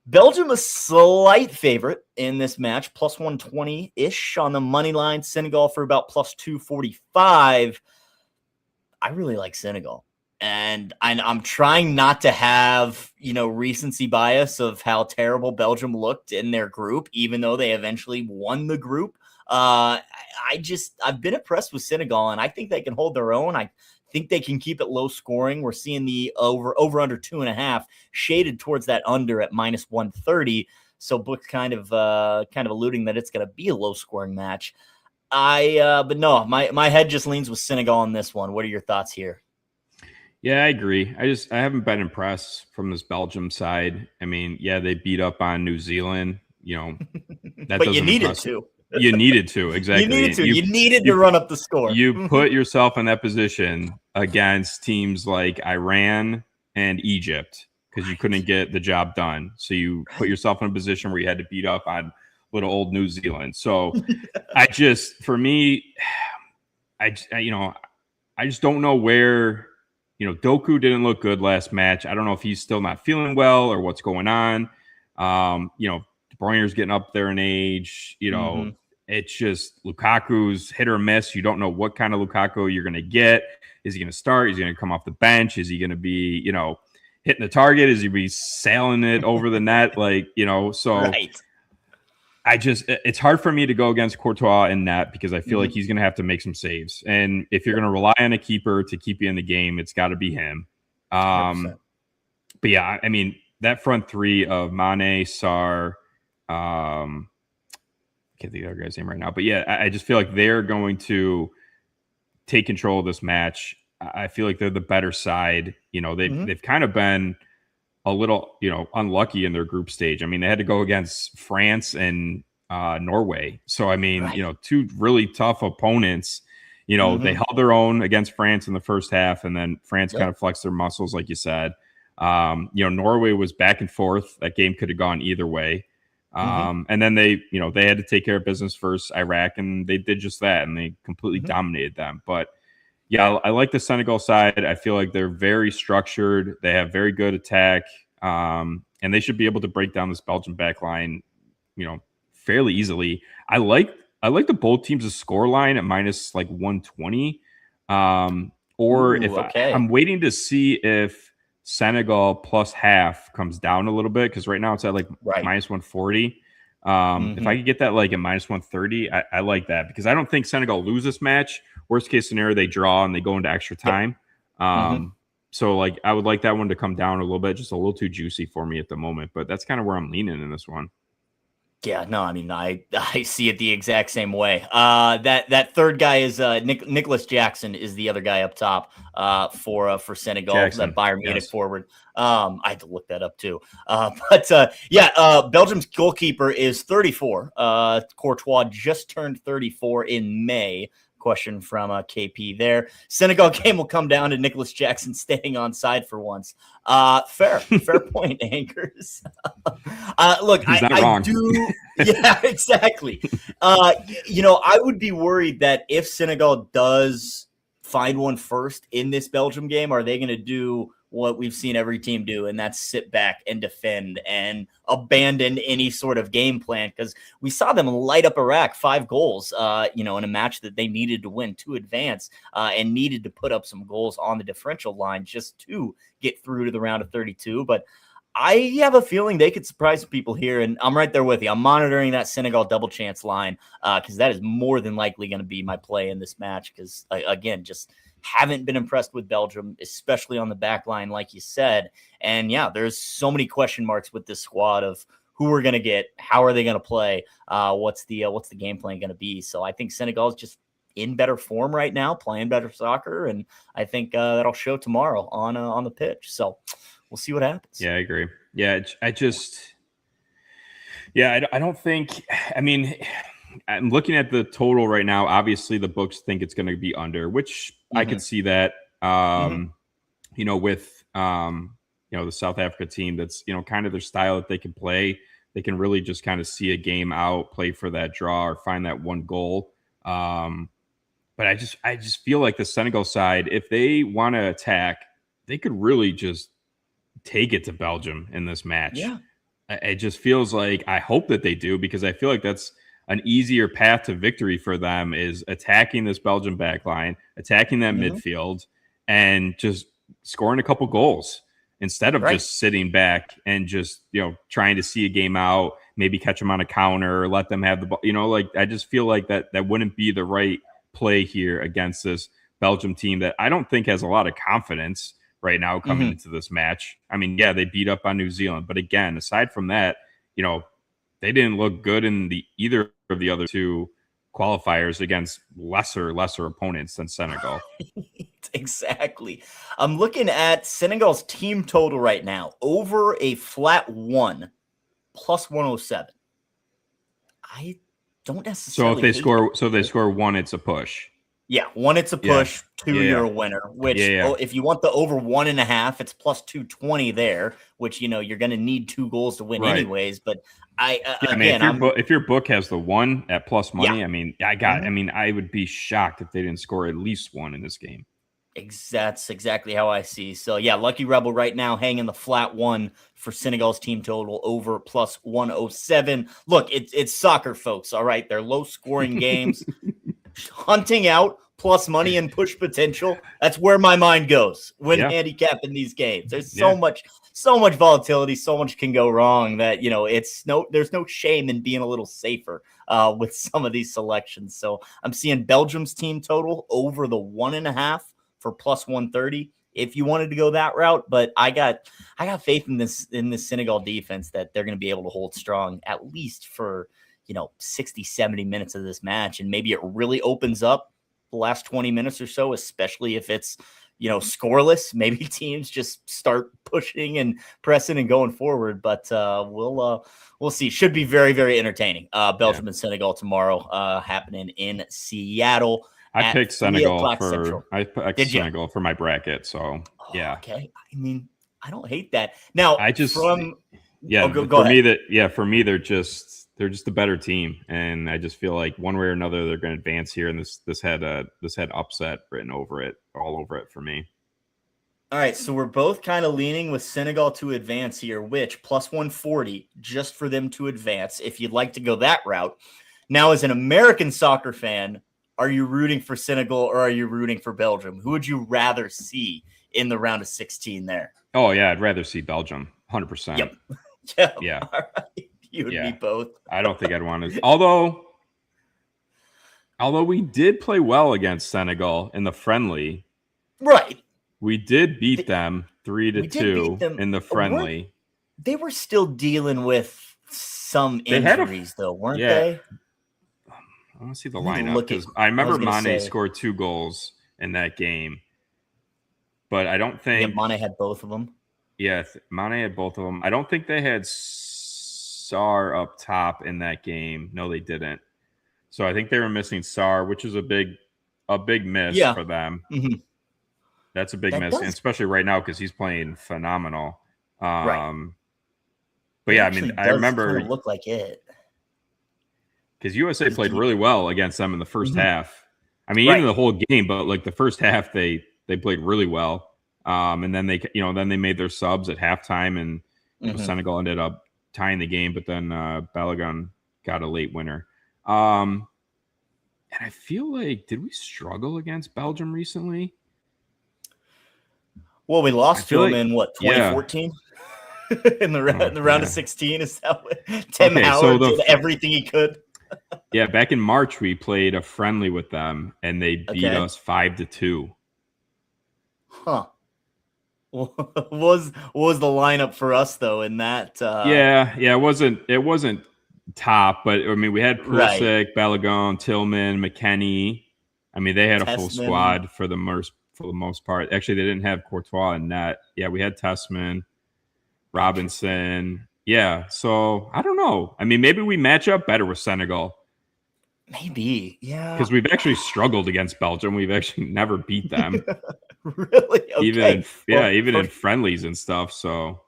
Belgium a slight favorite in this match, +120-ish on the money line. Senegal for about +245. I really like Senegal. And I'm trying not to have, recency bias of how terrible Belgium looked in their group, even though they eventually won the group. I've been impressed with Senegal, and I think they can hold their own. I think they can keep it low scoring. We're seeing the over under 2.5 shaded towards that under at -130. So book's kind of alluding that it's going to be a low scoring match. But no, my head just leans with Senegal on this one. What are your thoughts here? Yeah, I agree. I haven't been impressed from this Belgium side. I mean, yeah, they beat up on New Zealand, that but you needed to. You needed to, exactly. You needed to run up the score. You put yourself in that position against teams like Iran and Egypt because you couldn't get the job done. So you put yourself in a position where you had to beat up on little old New Zealand. So for me, I just don't know where, Doku didn't look good last match. I don't know if he's still not feeling well or what's going on. De Bruyne's getting up there in age, It's just Lukaku's hit or miss. You don't know what kind of Lukaku you're going to get. Is he going to start? Is he going to come off the bench? Is he going to be, hitting the target? Is he be sailing it over the net? So right. It's hard for me to go against Courtois in net because I feel like he's going to have to make some saves. And if you're going to rely on a keeper to keep you in the game, it's got to be him. 100%. But yeah, I mean, that front three of Mane, Sarr, can't think of the other guy's name right now, but yeah, I just feel like they're going to take control of this match. I feel like they're the better side. They've kind of been a little, unlucky in their group stage. I mean, they had to go against France and Norway. So, I mean, right. Two really tough opponents. They held their own against France in the first half, and then France kind of flexed their muscles, like you said. Norway was back and forth. That game could have gone either way. And then they had to take care of business versus Iraq, and they did just that, and they completely dominated them. But yeah, I like the Senegal side. I feel like they're very structured. They have very good attack, and they should be able to break down this Belgian back line, fairly easily. I like the both teams' to score line at minus like 120. I'm waiting to see if Senegal plus half comes down a little bit, because right now it's at like minus 140. If I could get that like at minus 130, I like that, because I don't think Senegal lose this match. Worst case scenario, they draw and they go into extra time. So like I would like that one to come down a little bit, just a little too juicy for me at the moment. But that's kind of where I'm leaning in this one. Yeah, no, I mean, I see it the exact same way. That third guy is Nicholas Jackson is the other guy up top for Senegal, that Bayern Munich forward. I had to look that up too. Belgium's goalkeeper is 34. Courtois just turned 34 in May. Question from KP there. Senegal game will come down to Nicholas Jackson staying on side for once. Fair point, Anchors. Look, I do. Yeah, exactly. I would be worried that if Senegal does find one first in this Belgium game, are they going to do what we've seen every team do, and that's sit back and defend and abandon any sort of game plan? Because we saw them light up Iraq 5 goals, in a match that they needed to win to advance, and needed to put up some goals on the differential line just to get through to the round of 32. But I have a feeling they could surprise people here, and I'm right there with you. I'm monitoring that Senegal double chance line, because that is more than likely going to be my play in this match, because, again, just haven't been impressed with Belgium, especially on the back line, like you said. And yeah, there's so many question marks with this squad of who we're going to get, how are they going to play, what's the game plan going to be. So I think Senegal is just in better form right now, playing better soccer, and I think that'll show tomorrow on the pitch. So we'll see what happens. Yeah, I agree. Yeah, I don't think. I mean, I'm looking at the total right now. Obviously, the books think it's going to be under, which I could see that. With the South Africa team, that's kind of their style that they can play. They can really just kind of see a game out, play for that draw, or find that one goal. But I just feel like the Senegal side, if they want to attack, they could really just take it to Belgium in this match. Yeah, it just feels like, I hope that they do, because I feel like that's an easier path to victory for them, is attacking this Belgian back line, attacking that midfield, and just scoring a couple goals instead of just sitting back and just, trying to see a game out, maybe catch them on a counter, or let them have the ball. I just feel like that wouldn't be the right play here against this Belgium team that I don't think has a lot of confidence right now coming into this match. I mean, yeah, they beat up on New Zealand, but again, aside from that, they didn't look good in either of the other two qualifiers against lesser opponents than Senegal. Exactly. I'm looking at Senegal's team total right now, over a flat 1, plus 107. I don't So necessarily if they score one, it's a push. Yeah, one, it's a push. Two, you're a winner. Which, if you want the over 1.5, it's plus 220 there. Which you're going to need 2 goals to win anyways. But if your book has the 1 at plus money, I would be shocked if they didn't score at least 1 in this game. That's exactly how I see. So yeah, Lucky Rebel right now hanging the flat 1 for Senegal's team total over plus 107. Look, it's soccer, folks. All right, they're low scoring games. Hunting out plus money and push potential. That's where my mind goes when handicapping these games. There's so much volatility, so much can go wrong that, there's no shame in being a little safer with some of these selections. So I'm seeing Belgium's team total over the 1.5 for plus 130 if you wanted to go that route. But I got faith in this Senegal defense that they're going to be able to hold strong at least for 60, 70 minutes of this match. And maybe it really opens up the last 20 minutes or so, especially if it's, scoreless. Maybe teams just start pushing and pressing and going forward. But we'll see. Should be very, very entertaining. Belgium and Senegal tomorrow happening in Seattle. I picked Senegal for my bracket. So, Okay. I mean, I don't hate that. Now, for me, they're just a better team, and I just feel like one way or another they're going to advance here. And this had upset written over it, all over it for me. All right, so we're both kind of leaning with Senegal to advance here, which plus 140 just for them to advance. If you'd like to go that route, now as an American soccer fan, are you rooting for Senegal or are you rooting for Belgium? Who would you rather see in the round of 16 there? Oh yeah, I'd rather see Belgium, 100%. Yep. Yeah. All right. You would be both. I don't think I'd want to. Although we did play well against Senegal in the friendly. Right. We did beat them 3-2 in the friendly. They were still dealing with some injuries, though, weren't they? I want to see the lineup because I remember Mane scored 2 goals in that game. But I don't think Mane had both of them. Yeah, Mane had both of them. I don't think they had Sarr up top in that game. No, they didn't. So I think they were missing Sarr, which is a big miss for them. Mm-hmm. That's a big miss, and especially right now because he's playing phenomenal. Right. But yeah, I mean, I remember look like it because USA played really well against them in the first half. I mean, even the whole game, but like the first half, they played really well. And then they made their subs at halftime, and Senegal ended up tying the game. But then Balogun got a late winner. And I feel like, did we struggle against Belgium recently? Well, we lost to them in 2014 in the round of 16. Is that what Tim Howard did everything he could? Yeah, back in March we played a friendly with them, and they beat us 5-2. Huh. What was the lineup for us though in that? It wasn't top, but I mean we had Pulisic, Balogun, Tillman, McKennie. I mean they had a full squad for the most part. Actually, they didn't have Courtois in net. Yeah, we had Tessman, Robinson. Yeah, so I don't know. I mean, maybe we match up better with Senegal. Maybe, yeah. Because we've actually struggled against Belgium. We've actually never beat them. Really? Okay. Even in friendlies and stuff. So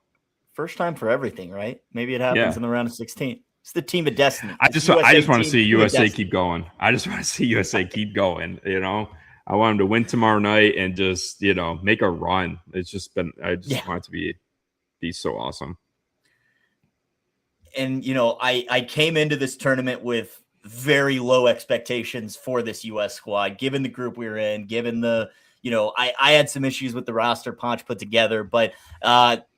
first time for everything, right? Maybe it happens in the round of 16. It's the team of destiny. I just want to see USA keep going. I just want to see USA keep going. I want them to win tomorrow night and just make a run. I just want it to be so awesome. And I came into this tournament with very low expectations for this U.S. squad, given the group we were in, given the I had some issues with the roster Ponch put together, but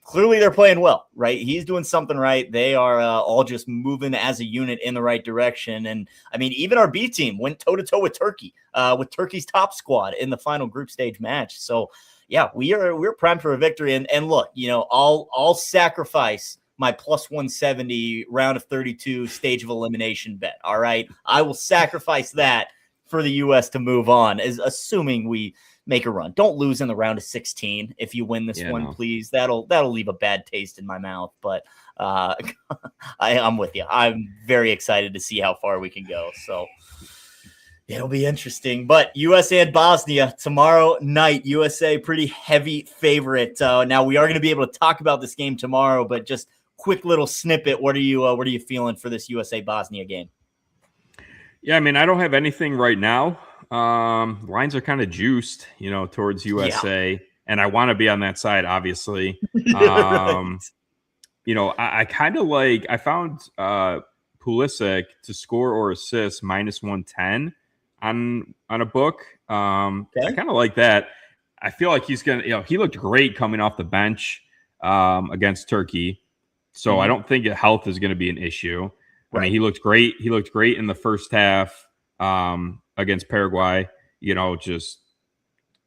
clearly they're playing well, right? He's doing something right. They are all just moving as a unit in the right direction. And I mean, even our B team went toe to toe with Turkey, with Turkey's top squad in the final group stage match. So yeah, we're primed for a victory. And look, I'll sacrifice my plus 170 round of 32 stage of elimination bet. All right. I will sacrifice that for the U.S. to move on, as assuming we make a run. Don't lose in the round of 16 if you win this one, please. That'll leave a bad taste in my mouth. But I'm with you. I'm very excited to see how far we can go. So it'll be interesting. But USA and Bosnia tomorrow night. USA pretty heavy favorite. Now we are going to be able to talk about this game tomorrow, but just quick little snippet. What are you feeling for this USA Bosnia game? Yeah, I mean, I don't have anything right now. Lines are kind of juiced, towards USA, and I want to be on that side, obviously. Right. I kind of like. I found Pulisic to score or assist -110 on a book. I kind of like that. I feel like he's gonna. He looked great coming off the bench against Turkey, so I don't think health is going to be an issue. Right. I mean, he looked great. He looked great in the first half against Paraguay. Just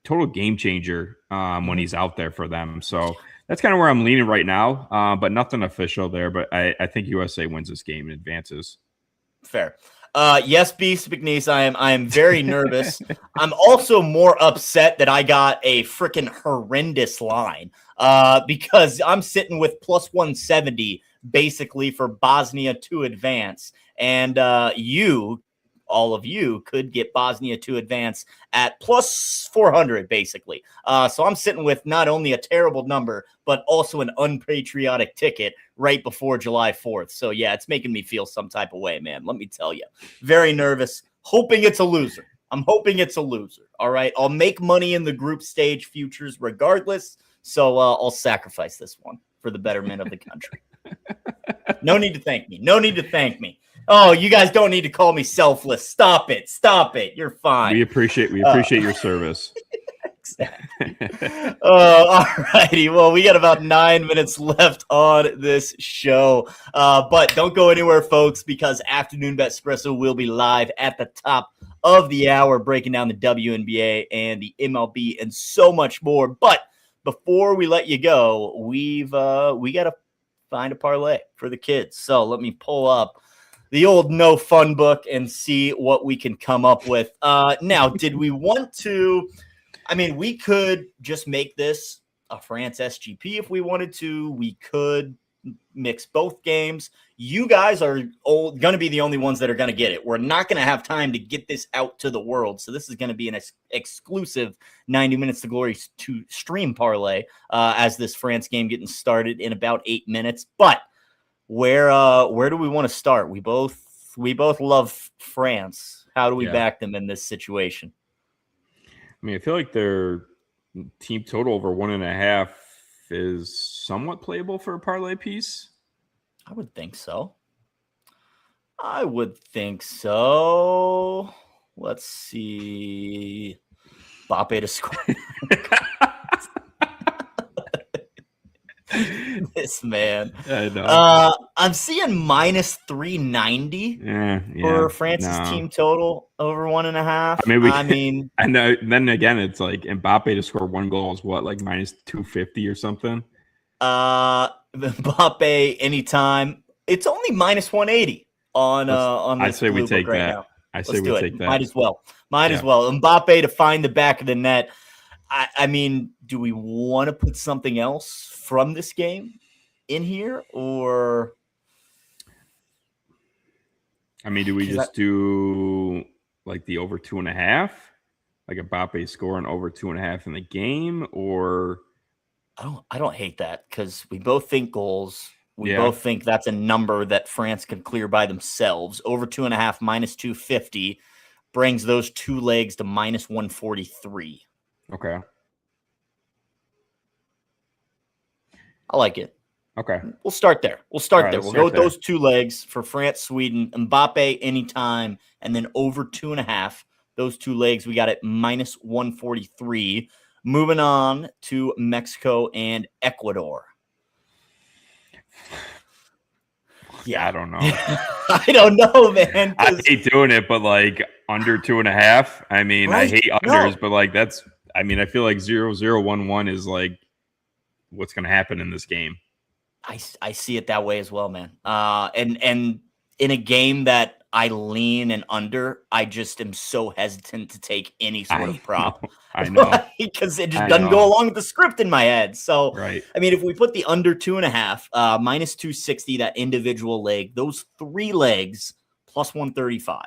total game changer when he's out there for them. So that's kind of where I'm leaning right now, but nothing official there. But I think USA wins this game and advances. Fair. Yes, Beast McNeese, I am very nervous. I'm also more upset that I got a freaking horrendous line because I'm sitting with +170 basically for Bosnia to advance. And all of you could get Bosnia to advance at +400 basically. So I'm sitting with not only a terrible number, but also an unpatriotic ticket right before July 4th. So yeah, it's making me feel some type of way, man. Let me tell you. Very nervous, hoping it's a loser. I'm hoping it's a loser. All right. I'll make money in the group stage futures regardless. So I'll sacrifice this one for the betterment of the country. No need to thank me. No need to thank me. Oh, you guys don't need to call me selfless. Stop it. Stop it. You're fine. We appreciate your service. Exactly. All righty. Well, we got about 9 minutes left on this show. But don't go anywhere, folks, because Afternoon Bet Espresso will be live at the top of the hour, breaking down the WNBA and the MLB and so much more. But before we let you go, we got to find a parlay for the kids. So let me pull up the old No Fun book and see what we can come up with. Now, did we want to? I mean, we could just make this a France SGP if we wanted to. We could mix both games. You guys are going to be the only ones that are going to get it. We're not going to have time to get this out to the world. So this is going to be an exclusive 90 Minutes to Glory to stream parlay as this France game getting started in about 8 minutes. But where do we want to start? We both love France. How do we back them in this situation? I mean, I feel like their team total over 1.5 is somewhat playable for a parlay piece. I would think so. Let's see. Mbappe to score. This man. I know. I'm seeing -390 for France's team total over 1.5. I mean, I know. Then again, it's like Mbappe to score 1 goal is what, like -250 or something. Mbappe anytime. It's only -180 on I'd say we take that. Now. I say we take that. Might as well. Mbappe to find the back of the net. I mean, do we want to put something else from this game in here, or? I mean, do we just do like the over 2.5, like Mbappe scoring over 2.5 in the game, or? I don't hate that because we both think goals. We both think that's a number that France can clear by themselves. Over 2.5 -250 brings those two legs to -143. Okay. I like it. Okay. We'll start there. We'll go with those two legs for France, Sweden, Mbappe anytime, and then over 2.5. Those two legs, we got it -143. Moving on to Mexico and Ecuador. Yeah, I don't know. I don't know, man. I hate doing it, but like under 2.5. I mean, right? I hate unders, but like I feel like 0-0-1-1 is like what's going to happen in this game. I see it that way as well, man. And in a game that I lean and under. I just am so hesitant to take any sort of prop. I know. Because it just doesn't go along with the script in my head. So, right. I mean, if we put the under 2.5, minus 260, that individual leg, those 3 legs plus 135.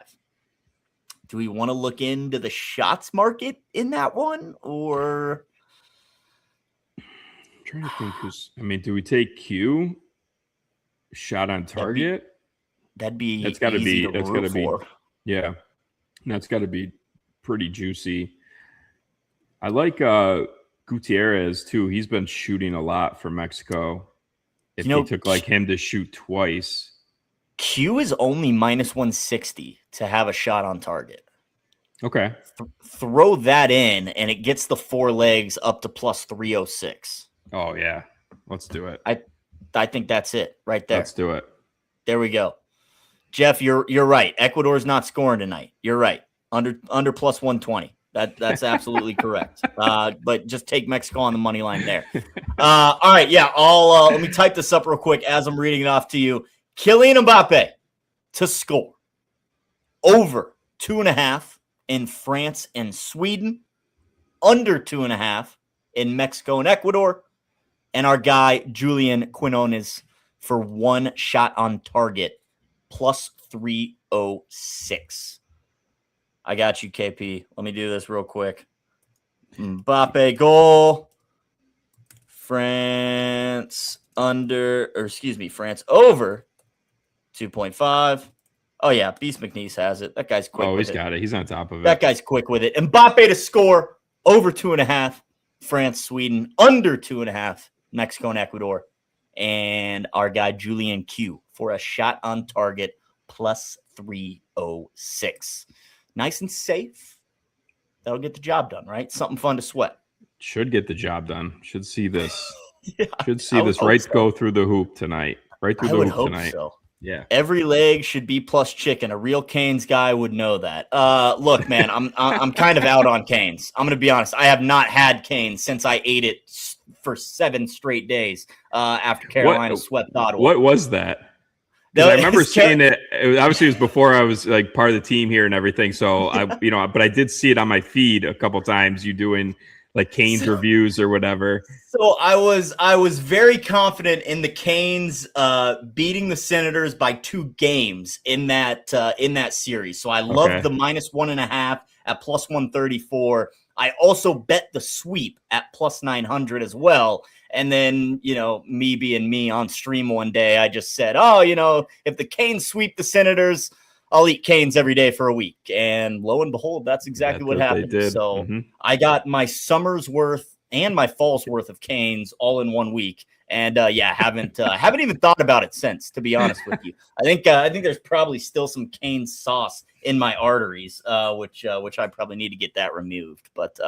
Do we want to look into the shots market in that one, or? I'm trying to think do we take Q shot on target? That's got to be yeah. That's got to be pretty juicy. I like Gutierrez too. He's been shooting a lot for Mexico. If he took like him to shoot twice. Q is only minus 160 to have a shot on target. Okay. Throw that in, and it gets the 4 legs up to plus 306. Oh, yeah. Let's do it. I think that's it right there. Let's do it. There we go. Jeff, you're right. Ecuador's not scoring tonight. You're right. Under plus 120. That's absolutely correct. But just take Mexico on the money line there. All right, yeah. Let me type this up real quick as I'm reading it off to you. Kylian Mbappe to score over 2.5 in France and Sweden, under 2.5 in Mexico and Ecuador, and our guy Julian Quinones for 1 shot on target plus 306. I got you, KP. Let me do this real quick. Mbappe goal. France over 2.5. Oh, yeah. Beast McNeese has it. That guy's quick. Oh, he's got it. He's on top of it. That guy's quick with it. Mbappe to score over 2.5. France, Sweden, under 2.5. Mexico and Ecuador. And our guy, Julian Q, for a shot on target plus 306. Nice and safe. That'll get the job done, right? Something fun to sweat. Should get the job done. Should see this. Yeah, Should see this right go through the hoop tonight. Right through the hoop tonight. So. Yeah. Every leg should be plus chicken. A real Canes guy would know that. Look, man, I'm kind of out on Canes. I'm going to be honest. I have not had Canes since I ate it for 7 straight days after Carolina swept Ottawa. What was that? I remember seeing it. Obviously, it was before I was like part of the team here and everything. So but I did see it on my feed a couple times. You doing like Canes reviews or whatever. So I was very confident in the Canes beating the Senators by 2 games in that series. So I loved the minus 1.5 at plus 134. I also bet the sweep at plus 900 as well. And then, me being me on stream one day, I just said, if the Canes sweep the Senators, I'll eat Canes every day for a week. And lo and behold, that's exactly what happened. So I got my summer's worth and my fall's worth of Canes all in 1 week. And haven't even thought about it since, to be honest with you. I think there's probably still some Canes sauce in my arteries, which I probably need to get that removed. But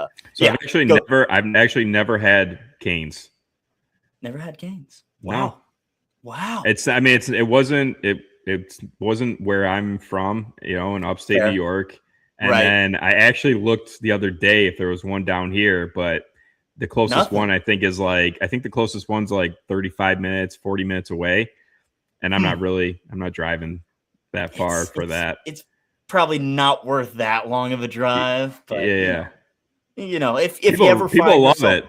I've actually never had Canes. Never had Canes. Wow. It wasn't where I'm from, in upstate New York. And then I actually looked the other day if there was one down here, but the closest one I think the closest one's like 35 minutes, 40 minutes away. And I'm not driving that far for that. It's probably not worth that long of a drive. But yeah. If you ever find people love it.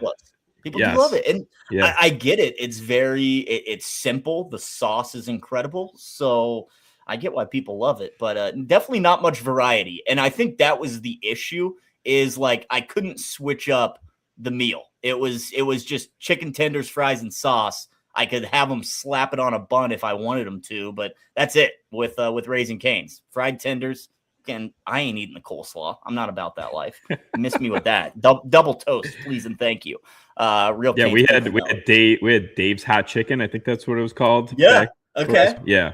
People do love it. And I get it. It's simple. The sauce is incredible. So I get why people love it, but definitely not much variety. And I think that was the issue is like, I couldn't switch up the meal. It was just chicken tenders, fries, and sauce. I could have them slap it on a bun if I wanted them to, but that's it with Raising Cane's. Fried tenders. And I ain't eating the coleslaw. I'm not about that life. Miss me with that. Double toast, please and thank you. Real. Yeah, we had Dave's hot chicken. I think that's what it was called. Yeah. Okay. Yeah.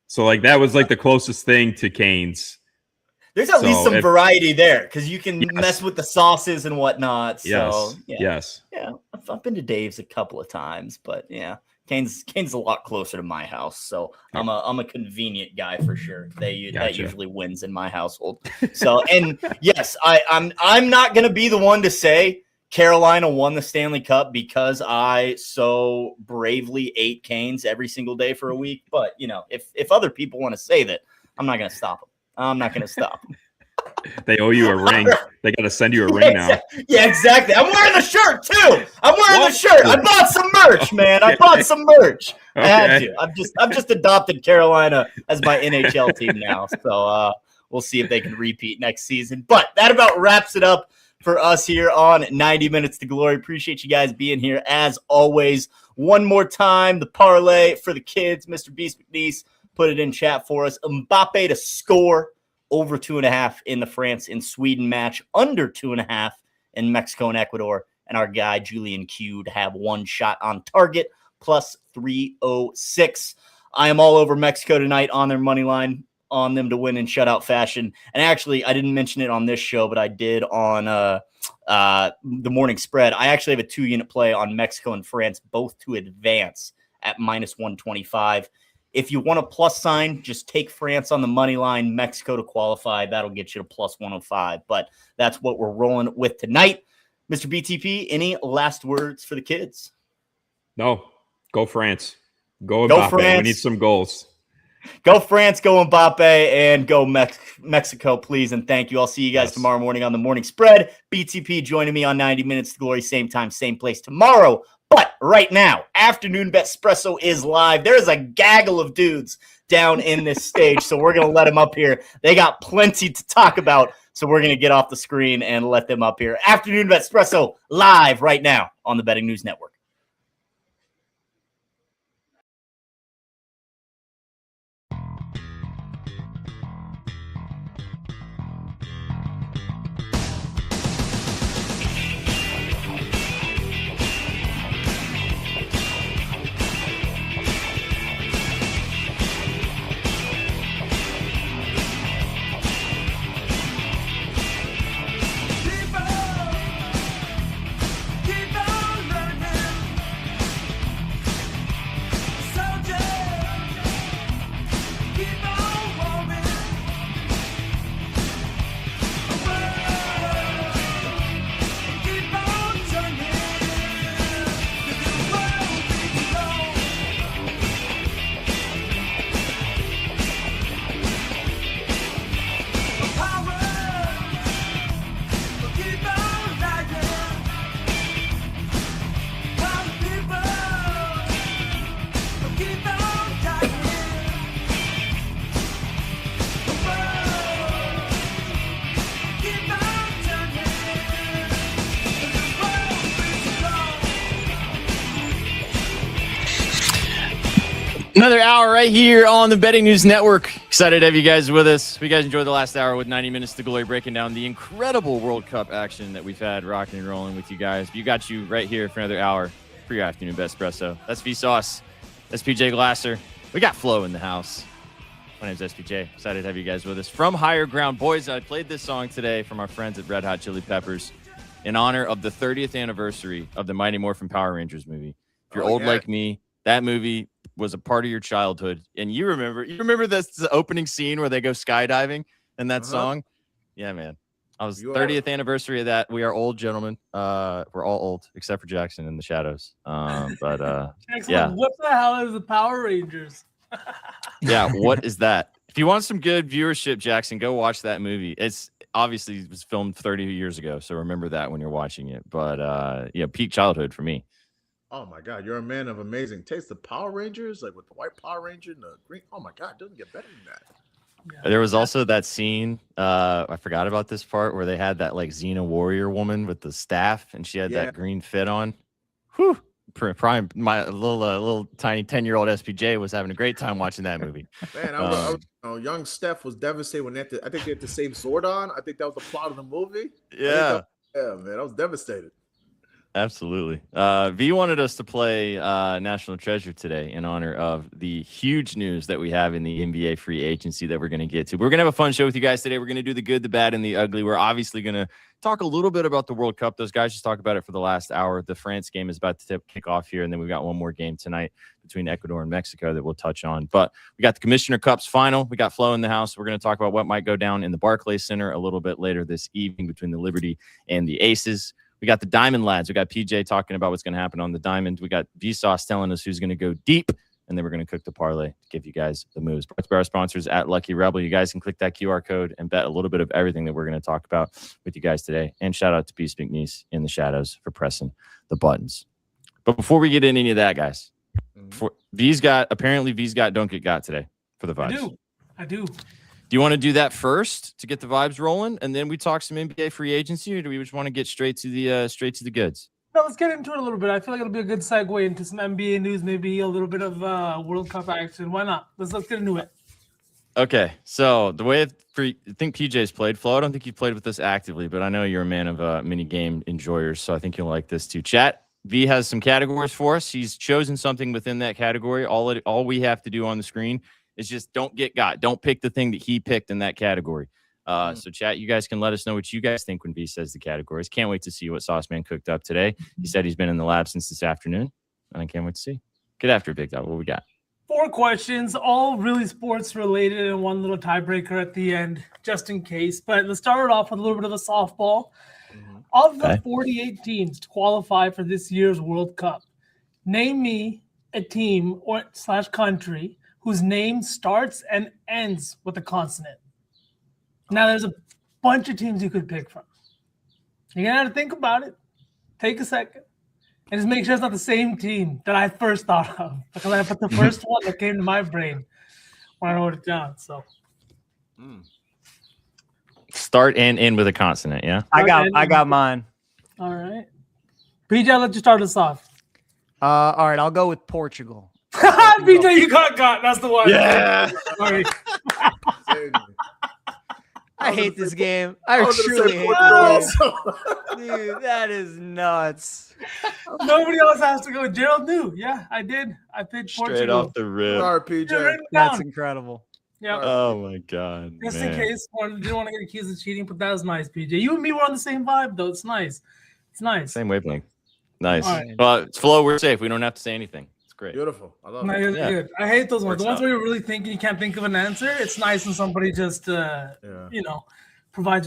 So like that was like the closest thing to Cane's. There's at least some variety there because you can mess with the sauces and whatnot. So yes. Yeah, I've been to Dave's a couple of times, but yeah. Cane's a lot closer to my house, so I'm a convenient guy for sure. That usually wins in my household. So, and yes, I'm not gonna be the one to say Carolina won the Stanley Cup because I so bravely ate Canes every single day for a week. But if other people want to say that, I'm not going to stop them. I'm not going to stop them. They owe you a ring. They got to send you a ring now. Yeah, exactly. I'm wearing the shirt too. I'm wearing the shirt. I bought some merch, man. I bought some merch. I had to. I've just adopted Carolina as my NHL team now. So we'll see if they can repeat next season. But that about wraps it up for us here on 90 Minutes to Glory. Appreciate you guys being here as always. One more time, the parlay for the kids. Mr. Beast McNeese put it in chat for us. Mbappe to score over 2.5 in the France and Sweden match, under 2.5 in Mexico and Ecuador. And our guy, Julian Q, to have one shot on target, plus 306. I am all over Mexico tonight on their money line, on them to win in shutout fashion. And actually, I didn't mention it on this show, but I did on the morning spread. I actually have a 2-unit play on Mexico and France, both to advance at minus 125. If you want a plus sign, just take France on the money line, Mexico to qualify. That'll get you to plus 105. But that's what we're rolling with tonight. Mr. BTP, any last words for the kids? No. Go France. Go Mbappe. France. We need some goals. Go France, go Mbappe, and go Mexico, please. And thank you. I'll see you guys tomorrow morning on the morning spread. BTP joining me on 90 Minutes to Glory, same time, same place tomorrow. But right now, Afternoon Bet Espresso is live. There is a gaggle of dudes down in this stage, so we're going to let them up here. They got plenty to talk about, so we're going to get off the screen and let them up here. Afternoon Bet Espresso live right now on the Betting News Network. Another hour right here on the Betting News Network. Excited to have you guys with us. We guys enjoyed the last hour with 90 Minutes to Glory, breaking down the incredible World Cup action that we've had rocking and rolling with you guys. We got you right here for another hour for your Afternoon Bet Espresso. That's Vsauce. That's PJ Glasser. We got Flo in the house. My name's SPJ. Excited to have you guys with us. From Higher Ground. Boys, I played this song today from our friends at Red Hot Chili Peppers in honor of the 30th anniversary of the Mighty Morphin Power Rangers movie. If you're old like me, that movie was a part of your childhood, and you remember this opening scene where they go skydiving in that song. Yeah, man. I was 30th anniversary of that. We are old, gentlemen. We're all old except for Jackson in the shadows. But Jackson, yeah. What the hell is the Power Rangers? Yeah, what is that? If you want some good viewership, Jackson, go watch that movie. It's obviously it was filmed 30 years ago, so remember that when you're watching it. But yeah, peak childhood for me. Oh my God, you're a man of amazing taste. The Power Rangers, like with the white Power Ranger and the green. Oh my God, it doesn't get better than that. Yeah. There was also that scene, I forgot about this part, where they had that like Xena warrior woman with the staff, and she had that green fit on. Whew. Prime, my little tiny 10-year-old SPJ was having a great time watching that movie. Man, I was young Steph was devastated when I think they had to save Zordon. I think that was the plot of the movie. Yeah. Yeah, man, I was devastated. Absolutely. V wanted us to play National Treasure today in honor of the huge news that we have in the NBA free agency that we're going to get to. We're going to have a fun show with you guys today. We're going to do the good, the bad, and the ugly. We're obviously going to talk a little bit about the World Cup. Those guys just talked about it for the last hour. The France game is about to kick off here, and then we've got one more game tonight between Ecuador and Mexico that we'll touch on. But we got the Commissioner Cups final. We got Flo in the house. We're going to talk about what might go down in the Barclays Center a little bit later this evening between the Liberty and the Aces. We got the Diamond lads. We got PJ talking about what's going to happen on the Diamond. We got Vsauce telling us who's going to go deep and then we're going to cook the parlay to give you guys the moves. Brought to our sponsors at Lucky Rebel. You guys can click that QR code and bet a little bit of everything that we're going to talk about with you guys today. And shout out to Beast McNeese in the shadows for pressing the buttons. But before we get into any of that, guys, V's got Don't Get Got today for the vibes. I do. Do you want to do that first to get the vibes rolling, and then we talk some NBA free agency, or do we just want to get straight to the goods? No, let's get into it a little bit. I feel like it'll be a good segue into some NBA news, maybe a little bit of World Cup action. Why not? Let's get into it. Okay, so the way I think PJ's played, Flo, I don't think you've played with this actively, but I know you're a man of mini game enjoyers, so I think you'll like this too. Chat, V has some categories for us. He's chosen something within that category. All we have to do on the screen is just don't get got. Don't pick the thing that he picked in that category. So chat, you guys can let us know what you guys think when V says the categories. Can't wait to see what Sauceman cooked up today. He said he's been in the lab since this afternoon, and I can't wait to see. Get after it, Big Dog. What we got? 4 questions, all really sports related, and one little tiebreaker at the end, just in case. But let's start it off with a little bit of a softball. Of the 48 teams to qualify for this year's World Cup, name me a team or / country whose name starts and ends with a consonant. Now, there's a bunch of teams you could pick from. You're going to have to think about it. Take a second. And just make sure it's not the same team that I first thought of. Because I put the first one that came to my brain when I wrote it down. So, Start and end with a consonant, yeah? I got mine. All right. PJ, I'll let you start us off. All right, I'll go with Portugal. PJ, you got. That's the one. Yeah. Sorry. I hate this game. I truly hate this game. Dude, that is nuts. Nobody else has to go. Gerald knew. Yeah, I did. I picked Portugal. Straight off the rip. Sorry, PJ. That's incredible. Yeah. Oh, my God. Just man. in case one didn't want to get accused of cheating, but that was nice, PJ. You and me were on the same vibe, though. It's nice. It's nice. Same wavelength. Nice. All right. Well, it's Flo. We're safe. We don't have to say anything. It's great. Beautiful. I love No, it. you're good. I hate those ones. Works The ones out. where you're really thinking you can't think of an answer. It's nice when somebody just, provides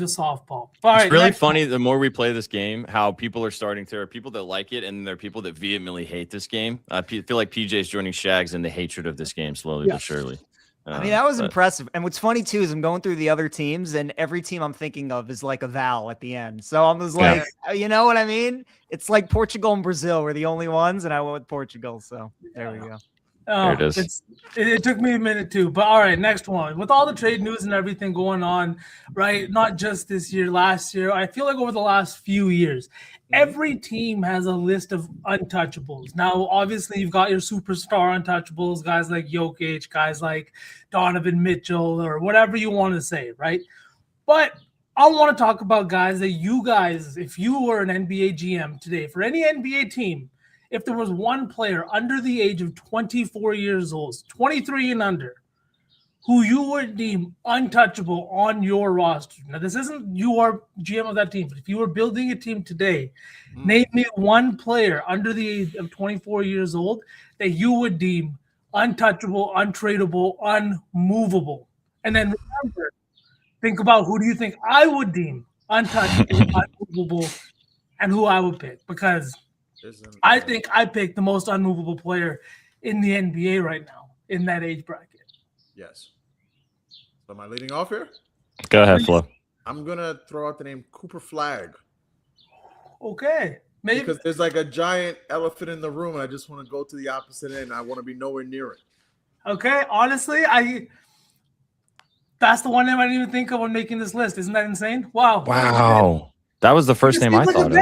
you a softball. All right, It's really next funny the more we play this game, how people are starting to. There are people that like it, and there are people that vehemently hate this game. I feel like PJ's joining Shags in the hatred of this game slowly but surely. I mean, that was impressive. And what's funny, too, is I'm going through the other teams, and every team I'm thinking of is like a vowel at the end. So I was like, you know what I mean? It's like Portugal and Brazil were the only ones, and I went with Portugal. So there we go. There it is. It took me a minute too, but all right, next one. With all the trade news and everything going on, right? Not just this year, last year. I feel like over the last few years, every team has a list of untouchables. Now, obviously, you've got your superstar untouchables, guys like Jokic, guys like Donovan Mitchell, or whatever you want to say, right? But I want to talk about guys that you guys, if you were an NBA GM today, for any NBA team, if there was one player under the age of 24 years old, 23 and under, who you would deem untouchable on your roster. Now, this isn't you are GM of that team, but if you were building a team today, name me one player under the age of 24 years old that you would deem untouchable, untradeable, unmovable. And then remember, think about who do you think I would deem untouchable, unmovable, and who I would pick. Because I think I picked the most unmovable player in the NBA right now in that age bracket. Yes. So am I leading off here? Go ahead, Flo. I'm gonna throw out the name Cooper Flag Okay. Maybe because there's like a giant elephant in the room, and I just want to go to the opposite end. I want to be nowhere near it. Okay. Honestly, that's the one name I didn't even think of when making this list. Isn't that insane? Wow. Wow. That was the first name I thought of.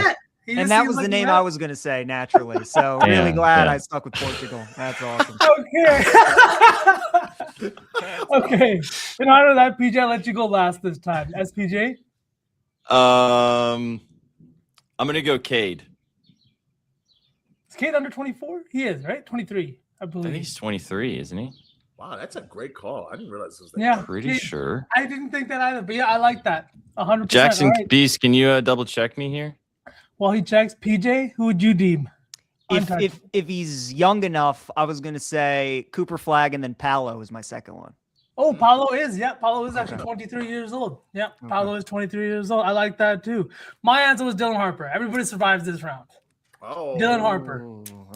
And that was the name I was going to say naturally. So really glad I stuck with Portugal. That's awesome. Okay. Okay. In honor of that, PJ, I'll let you go last this time. SPJ? I'm going to go Cade. Is Cade under 24? He is, right? 23, I believe. I think he's 23, isn't he? Wow, that's a great call. I didn't realize this was that. Yeah. Pretty sure. I didn't think that either, but yeah, I like that. 100%. Jackson All right. Beast, can you double check me here? While he checks, PJ, who would you deem? If he's young enough, I was going to say Cooper Flag and then Paolo is my second one. Oh, Paolo is. Yeah, Paolo is actually 23 years old. Yeah, Paolo is 23 years old. I like that too. My answer was Dylan Harper. Everybody survives this round. Oh, Dylan Harper.